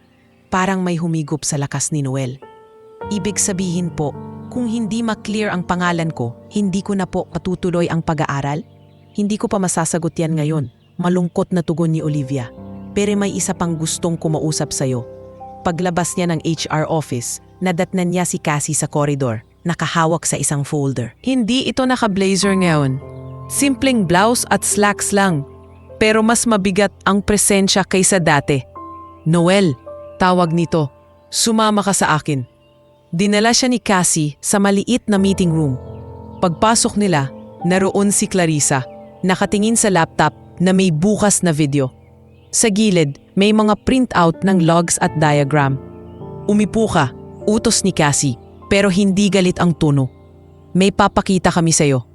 Parang may humigop sa lakas ni Noel. Ibig sabihin po, kung hindi ma-clear ang pangalan ko, hindi ko na po patutuloy ang pag-aaral? Hindi ko pa masasagot yan ngayon. Malungkot na tugon ni Olivia. Pero may isa pang gustong kumausap sa'yo. Paglabas niya ng HR office, nadatnan niya si Cassie sa koridor, nakahawak sa isang folder. Hindi ito naka-blazer ngayon. Simpleng blouse at slacks lang. Pero mas mabigat ang presensya kaysa dati. Noel, tawag nito, sumama ka sa akin. Dinala siya ni Cassie sa maliit na meeting room. Pagpasok nila, naroon si Clarissa, nakatingin sa laptop na may bukas na video. Sa gilid, may mga printout ng logs at diagram. Umipo ka, utos ni Cassie, pero hindi galit ang tono. May papakita kami sa'yo.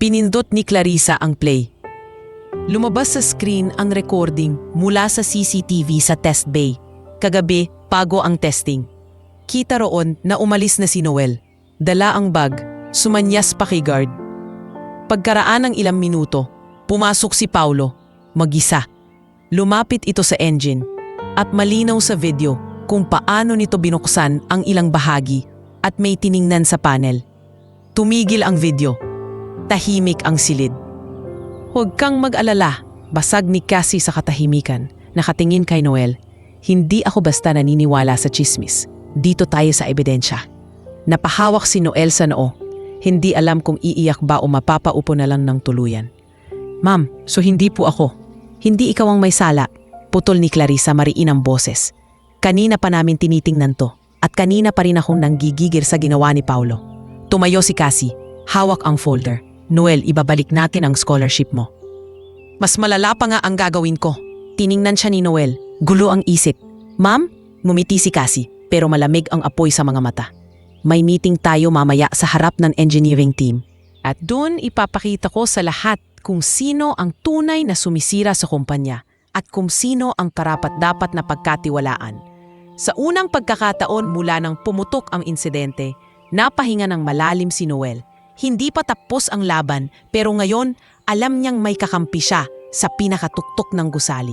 Pinindot ni Clarissa ang play. Lumabas sa screen ang recording mula sa CCTV sa test bay. Kagabi, bago ang testing. Kita roon na umalis na si Noel. Dala ang bag, sumanyas pa kay guard. Pagkaraan ng ilang minuto, pumasok si Paulo, mag-isa. Lumapit ito sa engine at malinaw sa video kung paano nito binuksan ang ilang bahagi at may tiningnan sa panel. Tumigil ang video. Tahimik ang silid. Huwag kang mag-alala, basag ni Cassie sa katahimikan, nakatingin kay Noel. Hindi ako basta naniniwala sa chismis. Dito tayo sa ebidensya. Napahawak si Noel sa noo. Hindi alam kung iiyak ba o mapapaupo na lang ng tuluyan. Ma'am, so hindi po ako. Hindi ikaw ang may sala, putol ni Clarissa mariin ang boses. Kanina pa namin tinitingnan to at kanina pa rin akong nanggigigil sa ginawa ni Paulo. Tumayo si Cassie, hawak ang folder. Noel, ibabalik natin ang scholarship mo. Mas malala pa nga ang gagawin ko. Tiningnan siya ni Noel, gulo ang isip. Ma'am, ngumiti si Cassie, pero malamig ang apoy sa mga mata. May meeting tayo mamaya sa harap ng engineering team. At doon ipapakita ko sa lahat kung sino ang tunay na sumisira sa kumpanya at kung sino ang karapat-dapat na pagkatiwalaan. Sa unang pagkakataon mula nang pumutok ang insidente, napahinga ng malalim si Noel. Hindi pa tapos ang laban pero ngayon alam niyang may kakampi siya sa pinakatuktok ng gusali.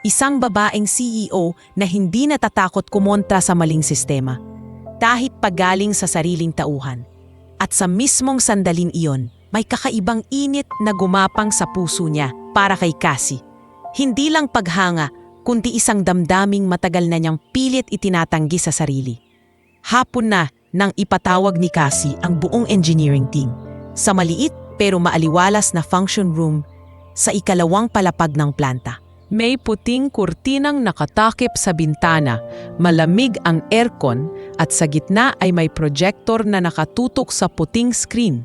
Isang babaeng CEO na hindi natatakot kumontra sa maling sistema. Kahit pagaling sa sariling tauhan. At sa mismong sandaling iyon, may kakaibang init na gumapang sa puso niya para kay Cassie. Hindi lang paghanga, kundi isang damdaming matagal na niyang pilit itinatanggi sa sarili. Hapon na nang ipatawag ni Cassie ang buong engineering team sa maliit pero maaliwalas na function room sa ikalawang palapag ng planta. May puting kurtinang nakatakip sa bintana, malamig ang aircon at sa gitna ay may projector na nakatutok sa puting screen.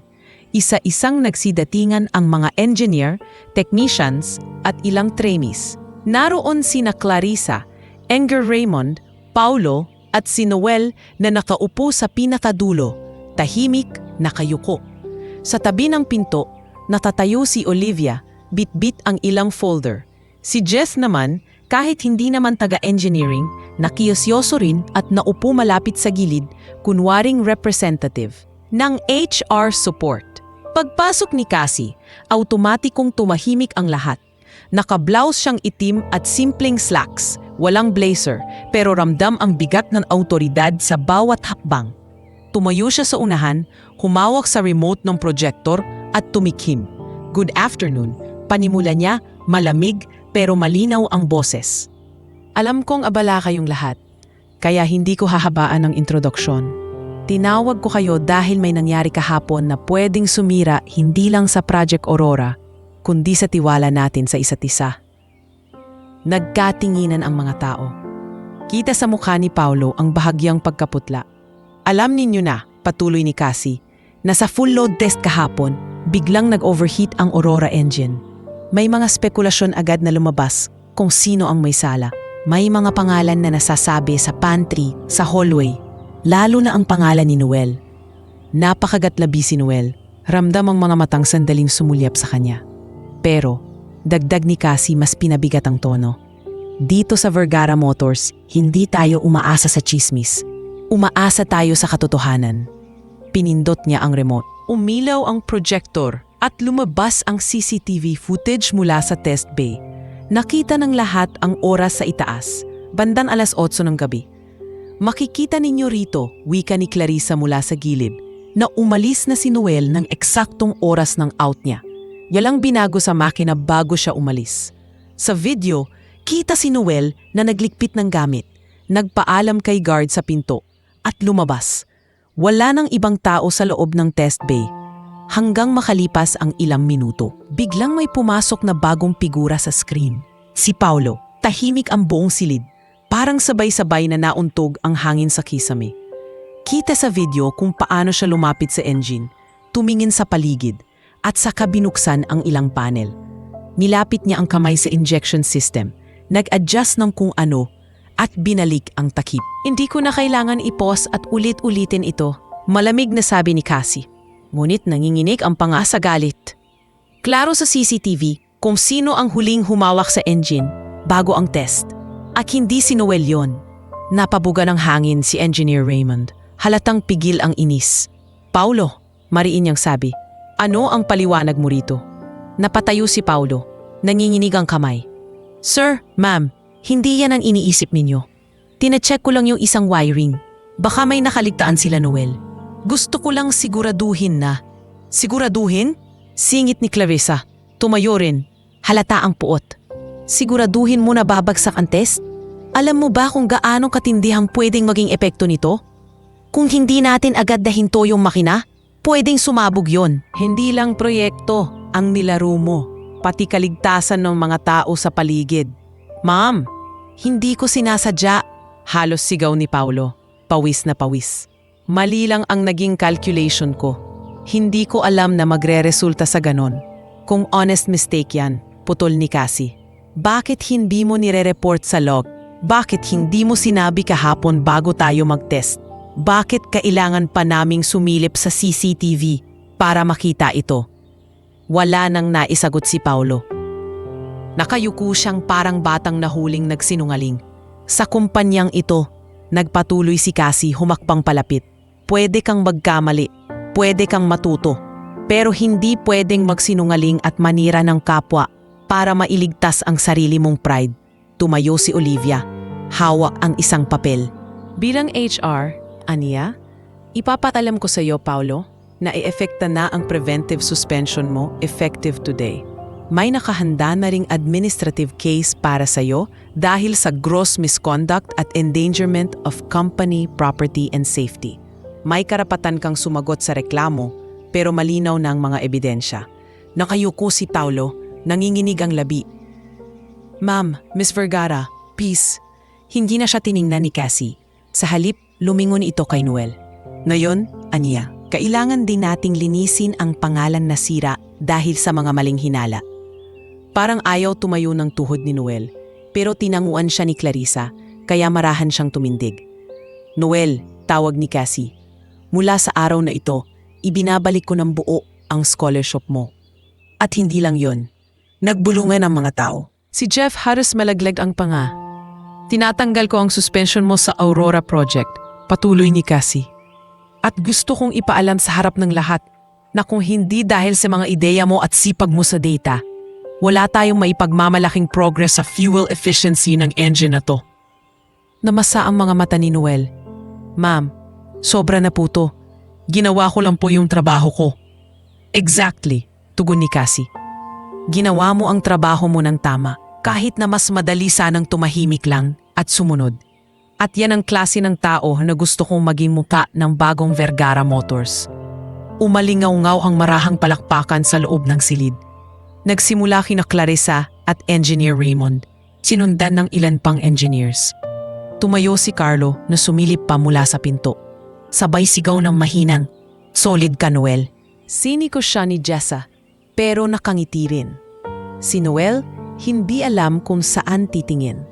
Isa-isang nagsidatingan ang mga engineer, technicians at ilang trainees. Naroon sina Clarissa, Enger Raymond, Paulo at si Noel na nakaupo sa pinakadulo, tahimik, nakayuko. Sa tabi ng pinto, natatayo si Olivia, bit-bit ang ilang folder. Si Jess naman, kahit hindi naman taga-engineering, nakiyosyoso rin at naupo malapit sa gilid, kunwaring representative ng HR support. Pagpasok ni Cassie, automatikong tumahimik ang lahat. Naka-blouse siyang itim at simpleng slacks, walang blazer, pero ramdam ang bigat ng autoridad sa bawat hakbang. Tumayo siya sa unahan, humawak sa remote ng projector at tumikhim. Good afternoon, panimula niya, malamig pero malinaw ang boses. Alam kong abala kayong lahat, kaya hindi ko hahabaan ang introduksyon. Tinawag ko kayo dahil may nangyari kahapon na pwedeng sumira hindi lang sa Project Aurora, kundi sa tiwala natin sa isa't isa. Nagkatinginan ang mga tao. Kita sa mukha ni Paulo ang bahagyang pagkaputla. Alam ninyo na, patuloy ni Cassie, na sa full load test kahapon, biglang nag-overheat ang Aurora engine. May mga spekulasyon agad na lumabas kung sino ang may sala. May mga pangalan na nasasabi sa pantry, sa hallway, lalo na ang pangalan ni Noel. Napakagatlabi si Noel. Ramdam ang mga matang sandaling sumulyap sa kanya. Pero, Dagdag ni Cassie mas pinabigat ang tono. Dito sa Vergara Motors, hindi tayo umaasa sa chismis. Umaasa tayo sa katotohanan. Pinindot niya ang remote. Umilaw ang projector at lumabas ang CCTV footage mula sa test bay. Nakita ng lahat ang oras sa itaas, bandang 8:00 ng gabi. Makikita ninyo rito, wika ni Clarissa mula sa gilid, na umalis na si Noel ng eksaktong oras ng out niya. Yalang binago sa makina bago siya umalis. Sa video, kita si Noel na naglikpit ng gamit, nagpaalam kay guard sa pinto, at lumabas. Wala nang ibang tao sa loob ng test bay. Hanggang makalipas ang ilang minuto, biglang may pumasok na bagong figura sa screen. Si Paulo, tahimik ang buong silid. Parang sabay-sabay na nauntog ang hangin sa kisame. Kita sa video kung paano siya lumapit sa engine, tumingin sa paligid, at saka binuksan ang ilang panel. Nilapit niya ang kamay sa injection system, nag-adjust ng kung ano, at binalik ang takip. Hindi ko na kailangan i-pause at ulit-ulitin ito, malamig na sabi ni Cassie. Ngunit nanginginig ang panga sa galit. Klaro sa CCTV kung sino ang huling humawak sa engine bago ang test. At hindi si Noel yon. Napabuga ng hangin si Engineer Raymond. Halatang pigil ang inis. Paulo, mariin niyang sabi, ano ang paliwanag mo rito? Napatayo si Paulo. Nanginginig ang kamay. Sir, ma'am, hindi yan ang iniisip ninyo. Tinacheck ko lang yung isang wiring. Baka may nakaligtaan sila, Noel. Gusto ko lang siguraduhin na. Siguraduhin? Singit ni Clarissa. Tumayo rin. Halata ang puot. Siguraduhin mo na babagsak ang test? Alam mo ba kung gaano katindihang pwedeng maging epekto nito? Kung hindi natin agad dahinto yung makina, pwedeng sumabog yon. Hindi lang proyekto ang nilaro mo, pati kaligtasan ng mga tao sa paligid. Ma'am, hindi ko sinasadya. Halos sigaw ni Paulo. Pawis na pawis. Mali lang ang naging calculation ko. Hindi ko alam na magre-resulta sa ganon. Kung honest mistake yan, putol ni Cassie. Bakit hindi mo nire-report sa log? Bakit hindi mo sinabi kahapon bago tayo mag-test? Bakit kailangan pa naming sumilip sa CCTV para makita ito? Wala nang naisagot si Paulo. Nakayuko siyang parang batang nahuling nagsinungaling. Sa kumpanyang ito, nagpatuloy si Cassie humakbang palapit. Pwede kang magkamali, pwede kang matuto, pero hindi pwedeng magsinungaling at manira ng kapwa para mailigtas ang sarili mong pride. Tumayo si Olivia, hawak ang isang papel. Bilang HR, Ania, ipapatalam ko sa iyo, Paulo, na i-efekta na ang preventive suspension mo effective today. May nakahanda na ring administrative case para sa iyo dahil sa gross misconduct at endangerment of company, property, and safety. May karapatan kang sumagot sa reklamo pero malinaw na ang mga ebidensya. Nakayuko si Paulo, nanginginig ang labi. Ma'am, Miss Vergara, peace. Hindi na siya tiningnan ni Cassie. Sa halip, lumingon ito kay Noel. Ngayon, Ania, kailangan din nating linisin ang pangalan na sira dahil sa mga maling hinala. Parang ayaw tumayo ng tuhod ni Noel, pero tinanguan siya ni Clarissa, kaya marahan siyang tumindig. Noel, tawag ni Cassie. Mula sa araw na ito, ibinabalik ko ng buo ang scholarship mo. At hindi lang yon. Nagbulungan ang mga tao. Si Jeff halos malaglag ang panga. Tinatanggal ko ang suspension mo sa Aurora Project, patuloy ni Cassie. At gusto kong ipaalam sa harap ng lahat na kung hindi dahil sa mga ideya mo at sipag mo sa data, wala tayong maipagmamalaking progress sa fuel efficiency ng engine na to. Namasa ang mga mata ni Noel. Ma'am, sobra na po to. Ginawa ko lang po yung trabaho ko. Exactly, tugon ni Cassie. Ginawa mo ang trabaho mo ng tama, kahit na mas madali sanang tumahimik lang at sumunod. At yan ang klase ng tao na gusto kong maging muka ng bagong Vergara Motors. Umalingaw-ngaw ang marahang palakpakan sa loob ng silid. Nagsimula kina Clarissa at Engineer Raymond, sinundan ng ilan pang engineers. Tumayo si Carlo na sumilip pa mula sa pinto. Sabay sigaw ng mahinang, "Solid ka, Noel." Siniko siya ni Jessa, pero nakangiti rin. Si Noel, hindi alam kung saan titingin.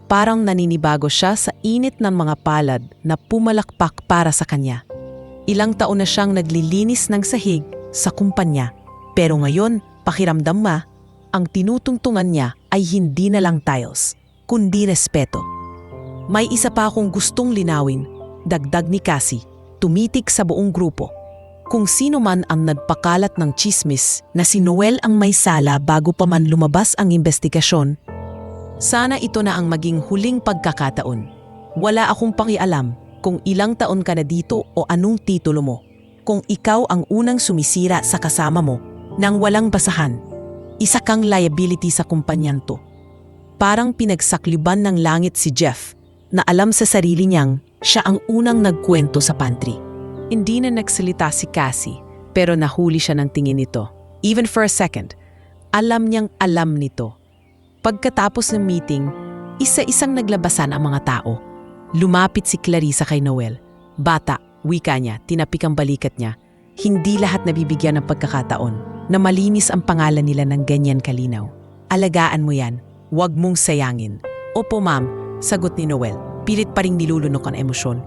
Parang naninibago siya sa init ng mga palad na pumalakpak para sa kanya. Ilang taon na siyang naglilinis ng sahig sa kumpanya, pero ngayon, pakiramdam ang tinutungtungan niya ay hindi na lang tiles, kundi respeto. May isa pa akong gustong linawin, dagdag ni Cassie, tumitik sa buong grupo. Kung sino man ang nagpakalat ng chismis na si Noel ang may sala bago pa man lumabas ang investigasyon, sana ito na ang maging huling pagkakataon. Wala akong pakialam kung ilang taon ka na dito o anong titulo mo. Kung ikaw ang unang sumisira sa kasama mo nang walang basahan, isa kang liability sa kumpanyan to. Parang pinagsakliban ng langit si Jeff na alam sa sarili niyang siya ang unang nagkwento sa pantry. Hindi na nagsalita si Cassie pero nahuli siya ng tingin nito. Even for a second, alam niyang alam nito. Pagkatapos ng meeting, isa-isang naglabasan ang mga tao. Lumapit si Clarissa kay Noel. Bata, wika niya, tinapik ang balikat niya. Hindi lahat nabibigyan ng pagkakataon na malinis ang pangalan nila ng ganyan kalinaw. Alagaan mo yan, huwag mong sayangin. Opo ma'am, sagot ni Noel. Pilit pa ring nilulunok ang emosyon.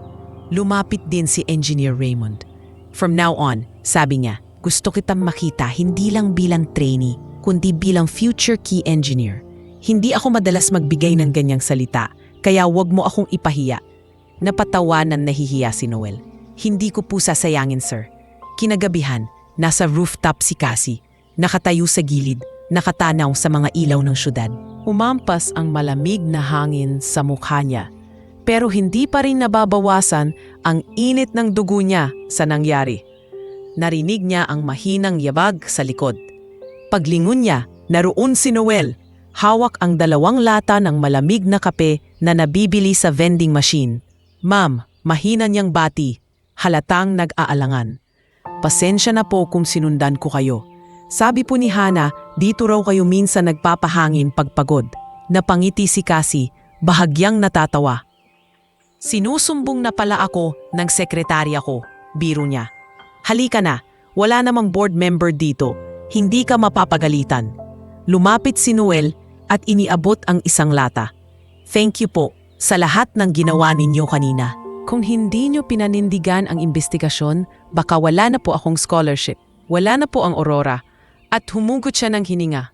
Lumapit din si Engineer Raymond. From now on, sabi niya, gusto kitang makita hindi lang bilang trainee, kundi bilang future key engineer. Hindi ako madalas magbigay ng ganyang salita, kaya wag mo akong ipahiya. Napatawanan nahihiya si Noel. Hindi ko po sasayangin, sir. Kinagabihan, nasa rooftop si Cassie, nakatayo sa gilid, nakatanaw sa mga ilaw ng syudad. Umampas ang malamig na hangin sa mukha niya, pero hindi pa rin nababawasan ang init ng dugo niya sa nangyari. Narinig niya ang mahinang yabag sa likod. Paglingon niya, naroon si Noel. Hawak ang 2 lata ng malamig na kape na nabibili sa vending machine. Ma'am, mahina niyang bati. Halatang nag-aalangan. Pasensya na po kung sinundan ko kayo. Sabi po ni Hana, dito raw kayo minsan nagpapahangin pagpagod. Napangiti si Cassie, bahagyang natatawa. Sinusumbong na pala ako ng sekretarya ko, biro niya. Halika na, wala namang board member dito, hindi ka mapapagalitan. Lumapit si Noel at iniabot ang 1 lata. Thank you po sa lahat ng ginawa ninyo kanina. Kung hindi nyo pinanindigan ang investigasyon, baka wala na po akong scholarship, wala na po ang Aurora, at humugot siya ng hininga.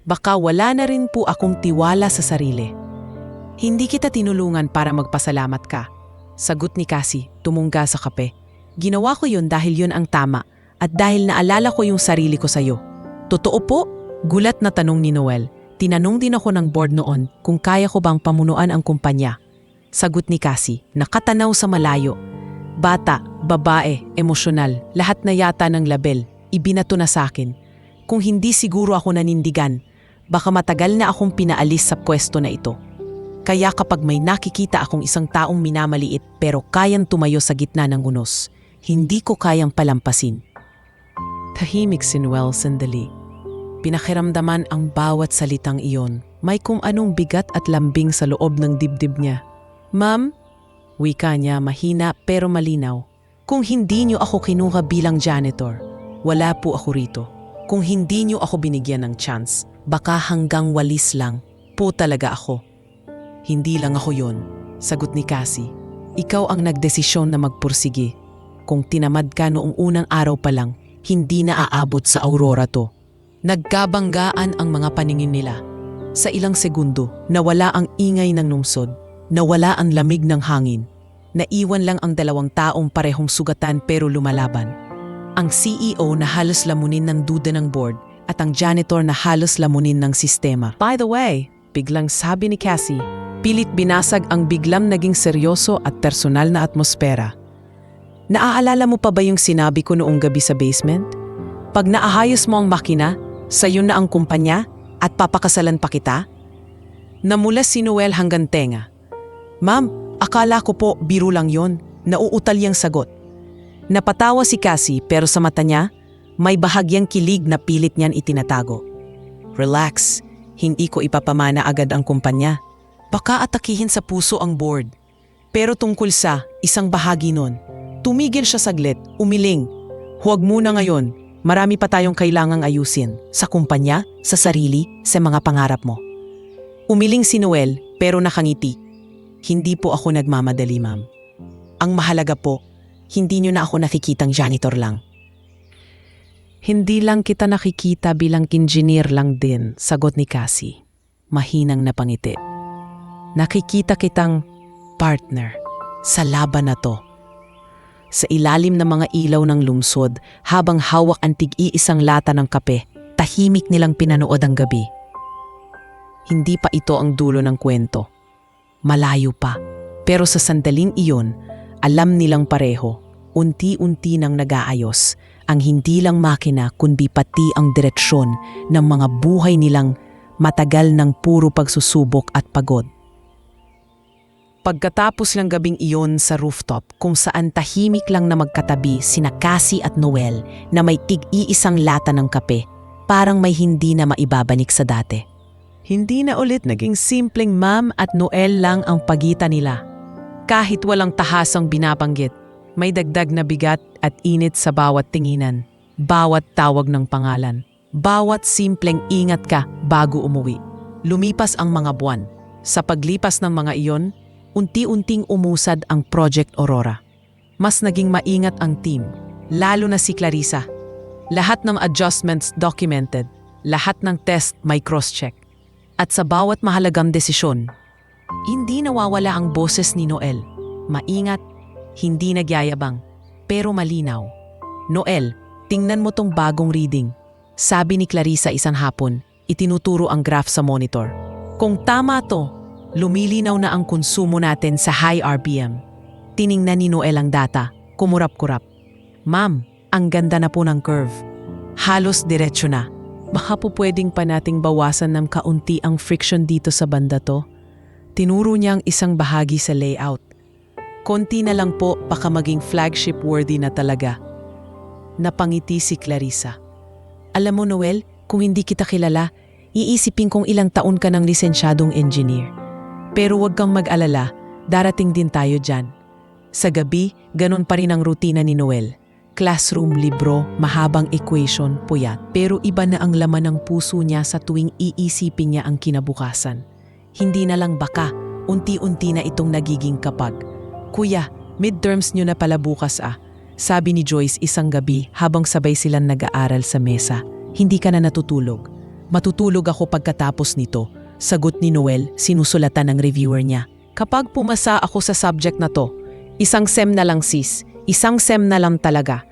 Baka wala na rin po akong tiwala sa sarili. Hindi kita tinulungan para magpasalamat ka. Sagot ni Cassie, tumungga sa kape. Ginawa ko yun dahil yun ang tama at dahil naalala ko yung sarili ko sa'yo. Totoo po? Gulat na tanong ni Noel. Tinanong din ako ng board noon kung kaya ko bang pamunuan ang kumpanya. Sagot ni Cassie, nakatanaw sa malayo. Bata, babae, emosyonal, lahat na yata ng label, ibinato na sa akin. Kung hindi siguro ako nanindigan, baka matagal na akong pinaalis sa pwesto na ito. Kaya kapag may nakikita akong isang taong minamaliit pero kayang tumayo sa gitna ng unos, hindi ko kayang palampasin. Tahimik si Noel sandali. Pinakiramdaman ang bawat salitang iyon. May kung anong bigat at lambing sa loob ng dibdib niya. Ma'am, wika niya mahina pero malinaw. Kung hindi niyo ako kinuha bilang janitor, wala po ako rito. Kung hindi niyo ako binigyan ng chance, baka hanggang walis lang po talaga ako. Hindi lang ako yon, sagot ni Cassie. Ikaw ang nagdesisyon na magpursige. Kung tinamad ka noong unang araw pa lang, hindi na aabot sa Aurora to. Nagkabanggaan ang mga paningin nila. Sa ilang segundo, nawala ang ingay ng lungsod, nawala ang lamig ng hangin. Naiwan lang ang 2 taong parehong sugatan pero lumalaban. Ang CEO na halos lamunin ng duda ng board at ang janitor na halos lamunin ng sistema. By the way, biglang sabi ni Cassie, pilit binasag ang biglang naging seryoso at personal na atmosfera. Naaalala mo pa ba yung sinabi ko noong gabi sa basement? Pag naahayos mo ang makina, sayo na ang kumpanya at papakasalan pa kita? Namula si Noel hanggang tenga. Ma'am, akala ko po biro lang yon, nauutal yung sagot. Napatawa si Cassie pero sa mata niya, may bahagyang kilig na pilit niyan itinatago. Relax, hindi ko ipapamana agad ang kumpanya. Baka atakihin sa puso ang board. Pero tungkol sa isang bahagi nun, tumigil siya saglit, umiling. Huwag muna ngayon, marami pa tayong kailangang ayusin. Sa kumpanya, sa sarili, sa mga pangarap mo. Umiling si Noel pero nakangiti. Hindi po ako nagmamadali, ma'am. Ang mahalaga po, hindi niyo na ako nakikitang janitor lang. Hindi lang kita nakikita bilang engineer lang din, sagot ni Cassie. Mahinang napangiti. Nakikita kitang partner sa laban na to. Sa ilalim ng mga ilaw ng lungsod, habang hawak ang tig-iisang lata ng kape, tahimik nilang pinanood ang gabi. Hindi pa ito ang dulo ng kwento. Malayo pa. Pero sa sandaling iyon, alam nilang pareho, unti-unti nang nag-aayos ang hindi lang makina kundi pati ang direksyon ng mga buhay nilang matagal ng puro pagsusubok at pagod. Pagkatapos ng gabing iyon sa rooftop kung saan tahimik lang na magkatabi sina Cassie at Noel na may tig-iisang lata ng kape, parang may hindi na maibabanik sa dati. Hindi na ulit naging simpleng Ma'am at Noel lang ang pagitan nila. Kahit walang tahasang binabanggit, may dagdag na bigat at init sa bawat tinginan, bawat tawag ng pangalan, bawat simpleng ingat ka bago umuwi. Lumipas ang mga buwan. Sa paglipas ng mga iyon, unti-unting umusad ang Project Aurora. Mas naging maingat ang team, lalo na si Clarissa. Lahat ng adjustments documented, lahat ng test may cross-check. At sa bawat mahalagang desisyon, hindi nawawala ang boses ni Noel. Maingat, hindi nagyayabang, pero malinaw. Noel, tingnan mo tong bagong reading. Sabi ni Clarissa isang hapon, itinuturo ang graph sa monitor. Kung tama to, lumilinaw na ang konsumo natin sa high RPM. Tiningnan ni Noel ang data, kumurap-kurap. Ma'am, ang ganda na po ng curve. Halos diretsyo na. Baka po pwedeng pa nating bawasan ng kaunti ang friction dito sa banda to. Tinuro niya ang isang bahagi sa layout. Konti na lang po, baka maging flagship worthy na talaga. Napangiti si Clarissa. Alam mo Noel, kung hindi kita kilala, iisipin kong ilang taon ka ng lisensyadong engineer. Pero huwag kang mag-alala, darating din tayo dyan. Sa gabi, ganun pa rin ang rutina ni Noel. Classroom, libro, mahabang equation, puyat. Pero iba na ang laman ng puso niya sa tuwing iisipin niya ang kinabukasan. Hindi na lang baka, unti-unti na itong nagiging kapag. Kuya, midterms niyo na pala bukas ah. Sabi ni Joyce isang gabi habang sabay silang nag-aaral sa mesa. Hindi ka na natutulog. Matutulog ako pagkatapos nito. Sagot ni Noel, sinusulatan ng reviewer niya. Kapag pumasa ako sa subject na to, isang SEM na lang sis, isang SEM na lang talaga.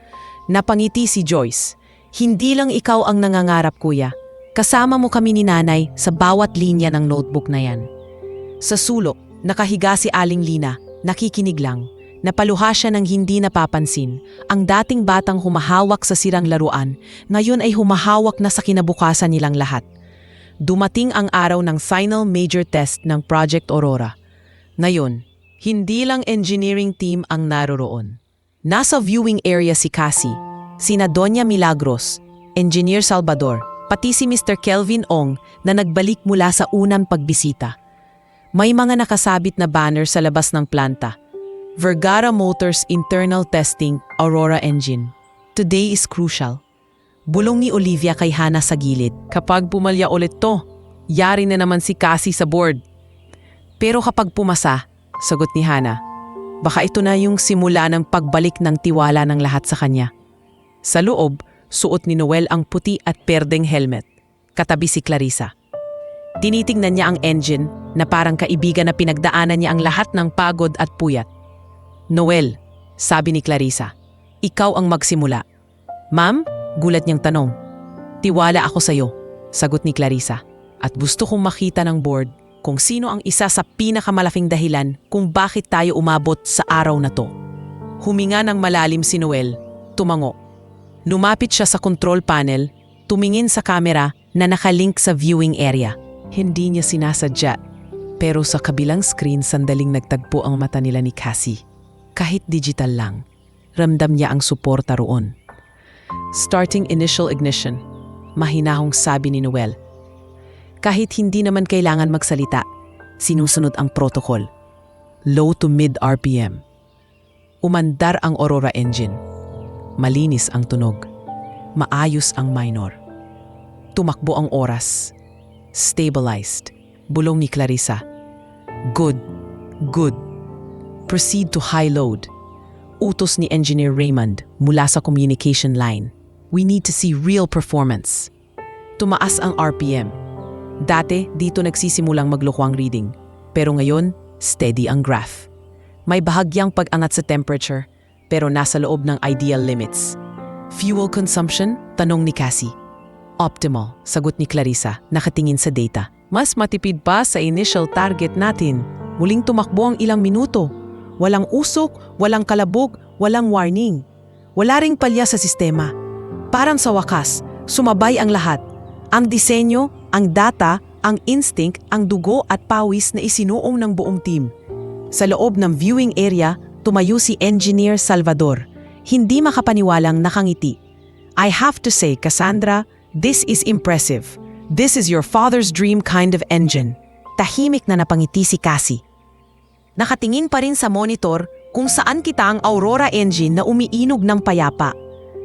Napangiti si Joyce. Hindi lang ikaw ang nangangarap kuya. Kasama mo kami ni nanay sa bawat linya ng notebook na yan. Sa sulok, nakahiga si Aling Lina, nakikinig lang. Napaluha siya ng hindi napapansin. Ang dating batang humahawak sa sirang laruan, ngayon ay humahawak na sa kinabukasan nilang lahat. Dumating ang araw ng final major test ng Project Aurora. Ngayon, hindi lang engineering team ang naroroon. Nasa viewing area si Cassie, sina Doña Milagros, Engineer Salvador, pati si Mr. Kelvin Ong na nagbalik mula sa unang pagbisita. May mga nakasabit na banner sa labas ng planta. Vergara Motors Internal Testing Aurora Engine. Today is crucial. Bulong ni Olivia kay Hana sa gilid. Kapag pumalya ulit to, yari na naman si Cassie sa board. Pero kapag pumasa, sagot ni Hana, baka ito na yung simula ng pagbalik ng tiwala ng lahat sa kanya. Sa loob, suot ni Noel ang puti at perdeng helmet. Katabi si Clarissa. Tinitingnan niya ang engine na parang kaibigan na pinagdaanan niya ang lahat ng pagod at puyat. Noel, sabi ni Clarissa, ikaw ang magsimula. Ma'am? Gulat niyang tanong. Tiwala ako sa'yo, sagot ni Clarissa. At gusto kong makita ng board kung sino ang isa sa pinakamalaking dahilan kung bakit tayo umabot sa araw na to. Huminga ng malalim si Noel, tumango. Lumapit siya sa control panel, tumingin sa camera na nakalink sa viewing area. Hindi niya sinasadya, pero sa kabilang screen sandaling nagtagpo ang mata nila ni Cassie. Kahit digital lang, ramdam niya ang suporta roon. Starting initial ignition, mahinahong sabi ni Noel. Kahit hindi naman kailangan magsalita, sinusunod ang protocol. Low to mid RPM. Umandar ang Aurora engine. Malinis ang tunog. Maayos ang minor. Tumakbo ang oras. Stabilized. Bulong ni Clarissa. Good. Good. Proceed to high load. Utos ni Engineer Raymond mula sa communication line. We need to see real performance. Tumaas ang RPM. Dati, dito nagsisimulang magloko ang reading. Pero ngayon, steady ang graph. May bahagyang pag-angat sa temperature, pero nasa loob ng ideal limits. Fuel consumption? Tanong ni Cassie. Optimal, sagot ni Clarissa, nakatingin sa data. Mas matipid pa sa initial target natin. Muling tumakbo ang ilang minuto. Walang usok, walang kalabog, walang warning. Wala ring palya sa sistema. Parang sa wakas, sumabay ang lahat. Ang disenyo, ang data, ang instinct, ang dugo at pawis na isinuong ng buong team. Sa loob ng viewing area, tumayo si Engineer Salvador. Hindi makapaniwalang nakangiti. I have to say, Cassandra, this is impressive. This is your father's dream kind of engine. Tahimik na napangiti si Cassie. Nakatingin pa rin sa monitor kung saan kita ang Aurora engine na umiinog ng payapa.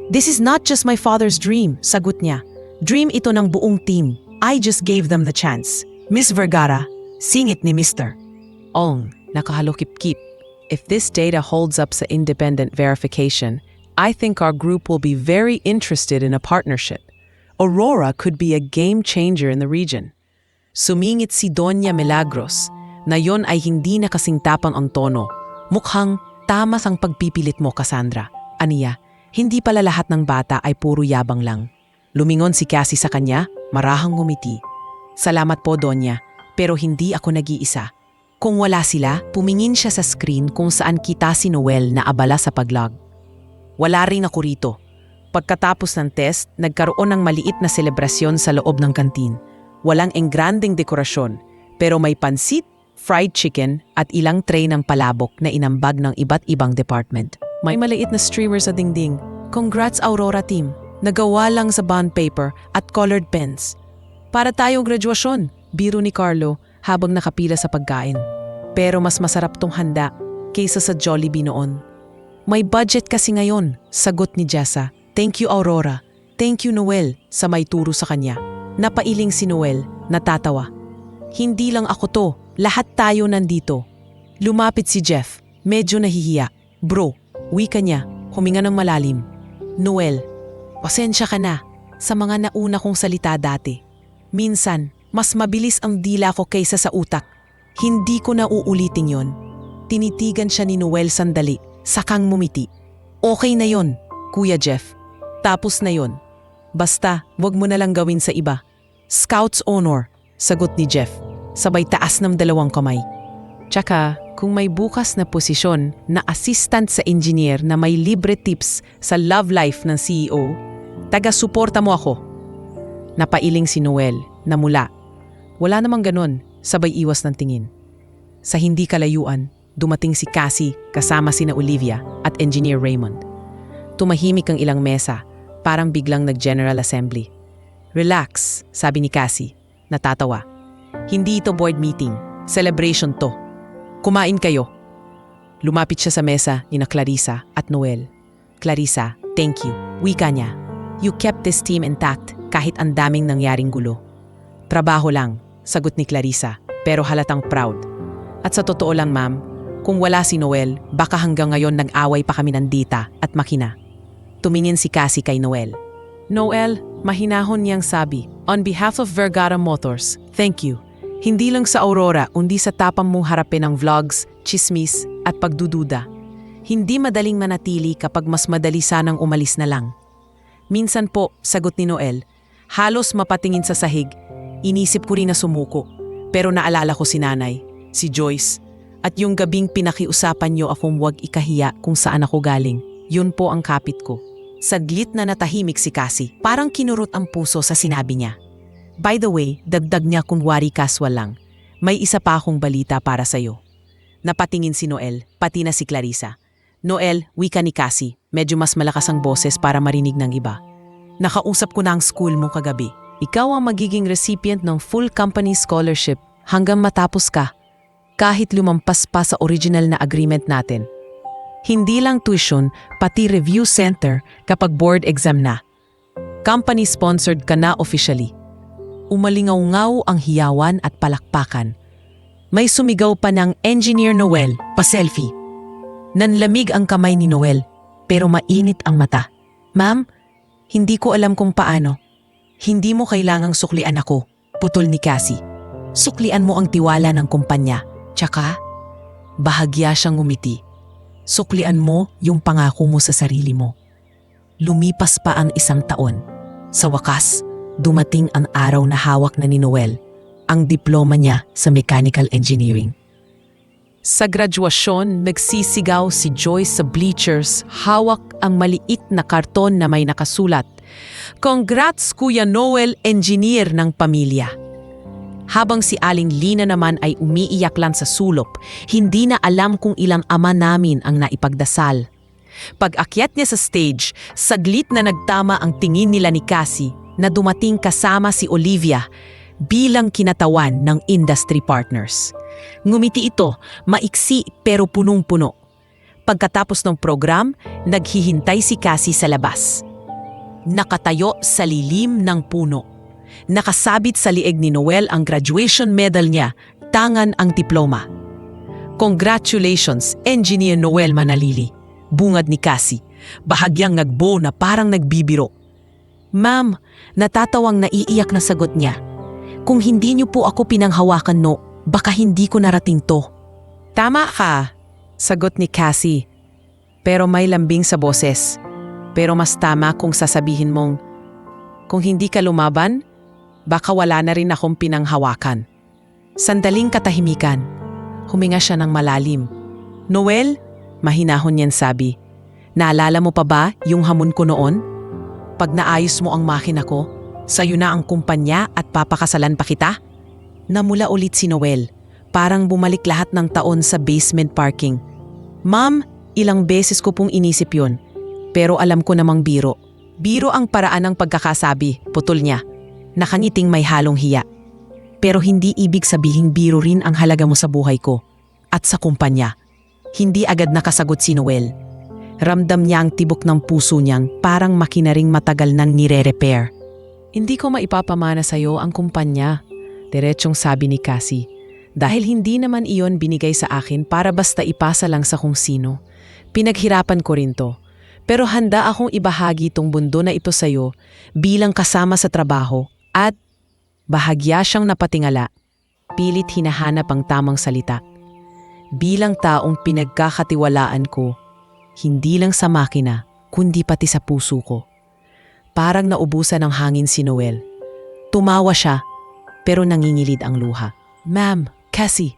This is not just my father's dream, sagot niya. Dream ito ng buong team. I just gave them the chance. Miss Vergara, singit ni Mr. Ong, nakahalokip-kip. If this data holds up sa independent verification, I think our group will be very interested in a partnership. Aurora could be a game changer in the region. Sumingit si Doña Milagros na yon ay hindi nakasingtapan ang tono. Mukhang tamas ang pagpipilit mo, Cassandra. Aniya, hindi pala lahat ng bata ay puro yabang lang. Lumingon si Cassie sa kanya, marahang ngumiti. Salamat po, Donya, pero hindi ako nag-iisa. Kung wala sila, pumingin siya sa screen kung saan kita si Noel na abala sa paglog. Wala rin ako rito. Pagkatapos ng test, nagkaroon ng maliit na selebrasyon sa loob ng kantin. Walang engranding dekorasyon, pero may pansit, fried chicken at ilang tray ng palabok na inambag ng iba't ibang department. May maliit na streamer sa dingding. Congrats Aurora team. Nagawa lang sa bond paper at colored pens. Para tayong graduasyon, biro ni Carlo habang nakapila sa pagkain. Pero mas masarap tong handa kaysa sa Jollibee noon. May budget kasi ngayon, sagot ni Jessa. Thank you Aurora. Thank you Noel sa may turo sa kanya. Napailing si Noel, natatawa. Hindi lang ako to, lahat tayo nandito. Lumapit si Jeff, medyo nahihiya. Bro, wika niya, huminga ng malalim. Noel, pasensya ka na sa mga nauna kong salita dati. Minsan, mas mabilis ang dila ko kaysa sa utak. Hindi ko na uulitin yon. Tinitigan siya ni Noel sandali, sakang mumiti. Okay na yon, Kuya Jeff. Tapos na yon. Basta, wag mo na lang gawin sa iba. Scout's honor, sagot ni Jeff, sabay taas ng dalawang kamay. Tsaka, kung may bukas na posisyon na assistant sa engineer na may libre tips sa love life ng CEO, taga-suporta mo ako. Napailing si Noel, namula. Wala namang ganon, sabay iwas ng tingin. Sa hindi kalayuan, dumating si Cassie kasama sina Olivia at Engineer Raymond. Tumahimik ang ilang mesa, parang biglang nag-general assembly. Relax, sabi ni Cassie, natatawa. Hindi ito board meeting, celebration to. Kumain kayo. Lumapit siya sa mesa ni na Clarissa at Noel. Clarissa, thank you. Wika niya. You kept this team intact kahit ang daming nangyaring gulo. Trabaho lang, sagot ni Clarissa, pero halatang proud. At sa totoo lang ma'am, kung wala si Noel, baka hanggang ngayon nag-away pa kami ng dita at makina. Tumingin si Cassie kay Noel. Noel, mahinahon niyang sabi, on behalf of Vergara Motors, thank you. Hindi lang sa Aurora, kundi sa tapang mong harapin ang vlogs, chismis, at pagdududa. Hindi madaling manatili kapag mas madali sanang umalis na lang. Minsan po, sagot ni Noel, halos mapatingin sa sahig, inisip ko rin na sumuko. Pero naalala ko si nanay, si Joyce, at yung gabing pinakiusapan niyo akong huwag ikahiya kung saan ako galing. Yun po ang kapit ko. Saglit na natahimik si Cassie, parang kinurot ang puso sa sinabi niya. By the way, dagdag niya kunwari kaswal lang. May isa pa akong balita para sa'yo. Napatingin si Noel, pati na si Clarissa. Noel, wika ni Cassie, medyo mas malakas ang boses para marinig ng iba. Nakausap ko na ang school mo kagabi. Ikaw ang magiging recipient ng full company scholarship hanggang matapos ka. Kahit lumampas pa sa original na agreement natin. Hindi lang tuition, pati review center kapag board exam na. Company-sponsored ka na officially. Umalingaw-ngaw ang hiyawan at palakpakan. May sumigaw pa ng Engineer Noel, pa-selfie. Nanlamig ang kamay ni Noel, pero mainit ang mata. Ma'am, Hindi ko alam kung paano. Hindi mo kailangang suklian ako, putol ni Cassie. Suklian mo ang tiwala ng kumpanya. Tsaka, bahagya siyang ngumiti. Suklian mo yung pangako mo sa sarili mo. Lumipas pa ang 1 taon. Sa wakas, dumating ang araw na hawak na ni Noel ang diploma niya sa mechanical engineering. Sa graduasyon, nagsisigaw si Joyce sa bleachers, hawak ang maliit na karton na may nakasulat, "Congrats Kuya Noel, engineer ng pamilya." Habang si Aling Lina naman ay umiiyak lang sa sulok, hindi na alam kung ilang ama namin ang naipagdasal. Pag-akyat niya sa stage, saglit na nagtama ang tingin nila ni Cassie na dumating kasama si Olivia bilang kinatawan ng industry partners. Ngumiti ito, maiksi pero punong-puno. Pagkatapos ng program, naghihintay si Cassie sa labas. Nakatayo sa lilim ng puno. Nakasabit sa lieg ni Noel ang graduation medal niya, tangan ang diploma. "Congratulations, Engineer Noel Manalili," bungad ni Cassie, bahagyang nagbo na parang nagbibiro. "Ma'am," natatawang naiiyak na sagot niya. "Kung hindi niyo po ako pinanghawakan baka hindi ko narating to." "Tama ka," sagot ni Cassie. Pero may lambing sa boses. Pero mas tama kung sasabihin mong, "Kung hindi ka lumaban, baka wala na rin akong pinanghawakan." Sandaling katahimikan. Huminga siya ng malalim. "Noel," mahinahon niyan sabi, "naalala mo pa ba yung hamon ko noon? Pag naayos mo ang makina ko, sa'yo na ang kumpanya at papakasalan pa kita?" Namula ulit si Noel. Parang bumalik lahat ng taon sa basement parking. "Ma'am, ilang beses ko pong inisip yun. Pero alam ko namang biro. Biro ang paraan ng pagkakasabi," putol niya. Nakangiting may halong hiya. "Pero hindi ibig sabihing biro rin ang halaga mo sa buhay ko at sa kumpanya." Hindi agad nakasagot si Noel. Ramdam niya ang tibok ng puso niyang parang makinaring matagal nang nire-repair. "Hindi ko maipapamana sa'yo ang kumpanya," diretsyong sabi ni Cassie. "Dahil hindi naman iyon binigay sa akin para basta ipasa lang sa kung sino. Pinaghirapan ko rin to. Pero handa akong ibahagi tong mundo na ito sa'yo bilang kasama sa trabaho." At bahagya siyang napatingala. Pilit hinahanap ang tamang salita. "Bilang taong pinagkakatiwalaan ko, hindi lang sa makina, kundi pati sa puso ko." Parang naubusan ng hangin si Noel. Tumawa siya, pero nangingilid ang luha. "Ma'am, Cassie,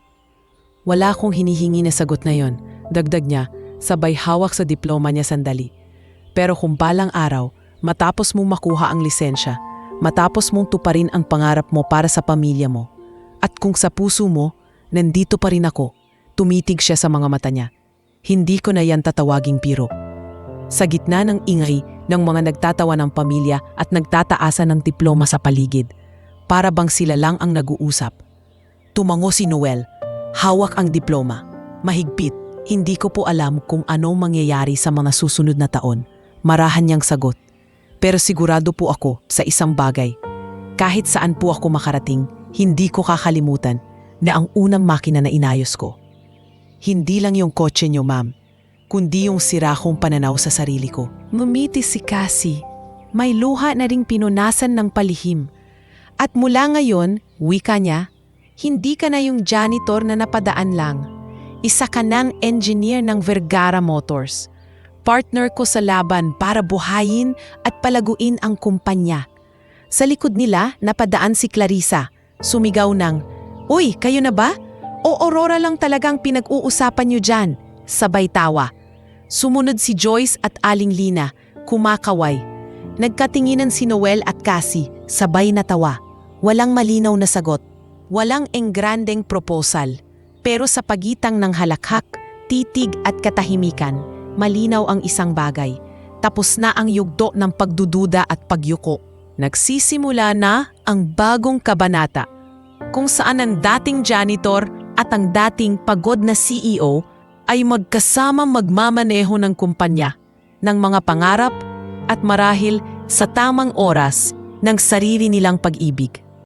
wala akong hinihingi na sagot na yon," dagdag niya, sabay hawak sa diploma niya sandali. "Pero kung balang araw, matapos mong makuha ang lisensya, matapos mong tuparin ang pangarap mo para sa pamilya mo, at kung sa puso mo, nandito pa rin ako." Tumitig siya sa mga mata niya. "Hindi ko na yan tatawaging biro." Sa gitna ng ingay ng mga nagtatawa ng pamilya at nagtataasa ng diploma sa paligid, para bang sila lang ang nag-uusap. Tumango si Noel. Hawak ang diploma. Mahigpit. "Hindi ko po alam kung anong mangyayari sa mga susunod na taon." Marahan niyang sagot. "Pero sigurado po ako sa isang bagay. Kahit saan po ako makarating, hindi ko kakalimutan na ang unang makina na inayos ko, hindi lang yung kotse niyo, ma'am, kundi yung sira kong pananaw sa sarili ko." Ngumiti si Cassie. May luha na ring pinunasan ng palihim. "At mula ngayon," wika niya, "hindi ka na yung janitor na napadaan lang. Isa ka ng engineer ng Vergara Motors. Partner ko sa laban para buhayin at palaguin ang kumpanya." Sa likod nila, napadaan si Clarissa. Sumigaw ng, "Uy, kayo na ba? O Aurora lang talagang pinag-uusapan niyo dyan?" Sabay tawa. Sumunod si Joyce at Aling Lina, kumakaway. Nagkatinginan si Noel at Cassie, sabay natawa. Walang malinaw na sagot. Walang engrandeng proposal. Pero sa pagitang ng halakhak, titig at katahimikan, malinaw ang isang bagay. Tapos na ang yugto ng pagdududa at pagyuko. Nagsisimula na ang bagong kabanata, kung saan ang dating janitor at ang dating pagod na CEO ay magkasama magmamaneho ng kumpanya, ng mga pangarap at marahil sa tamang oras ng sarili nilang pag-ibig.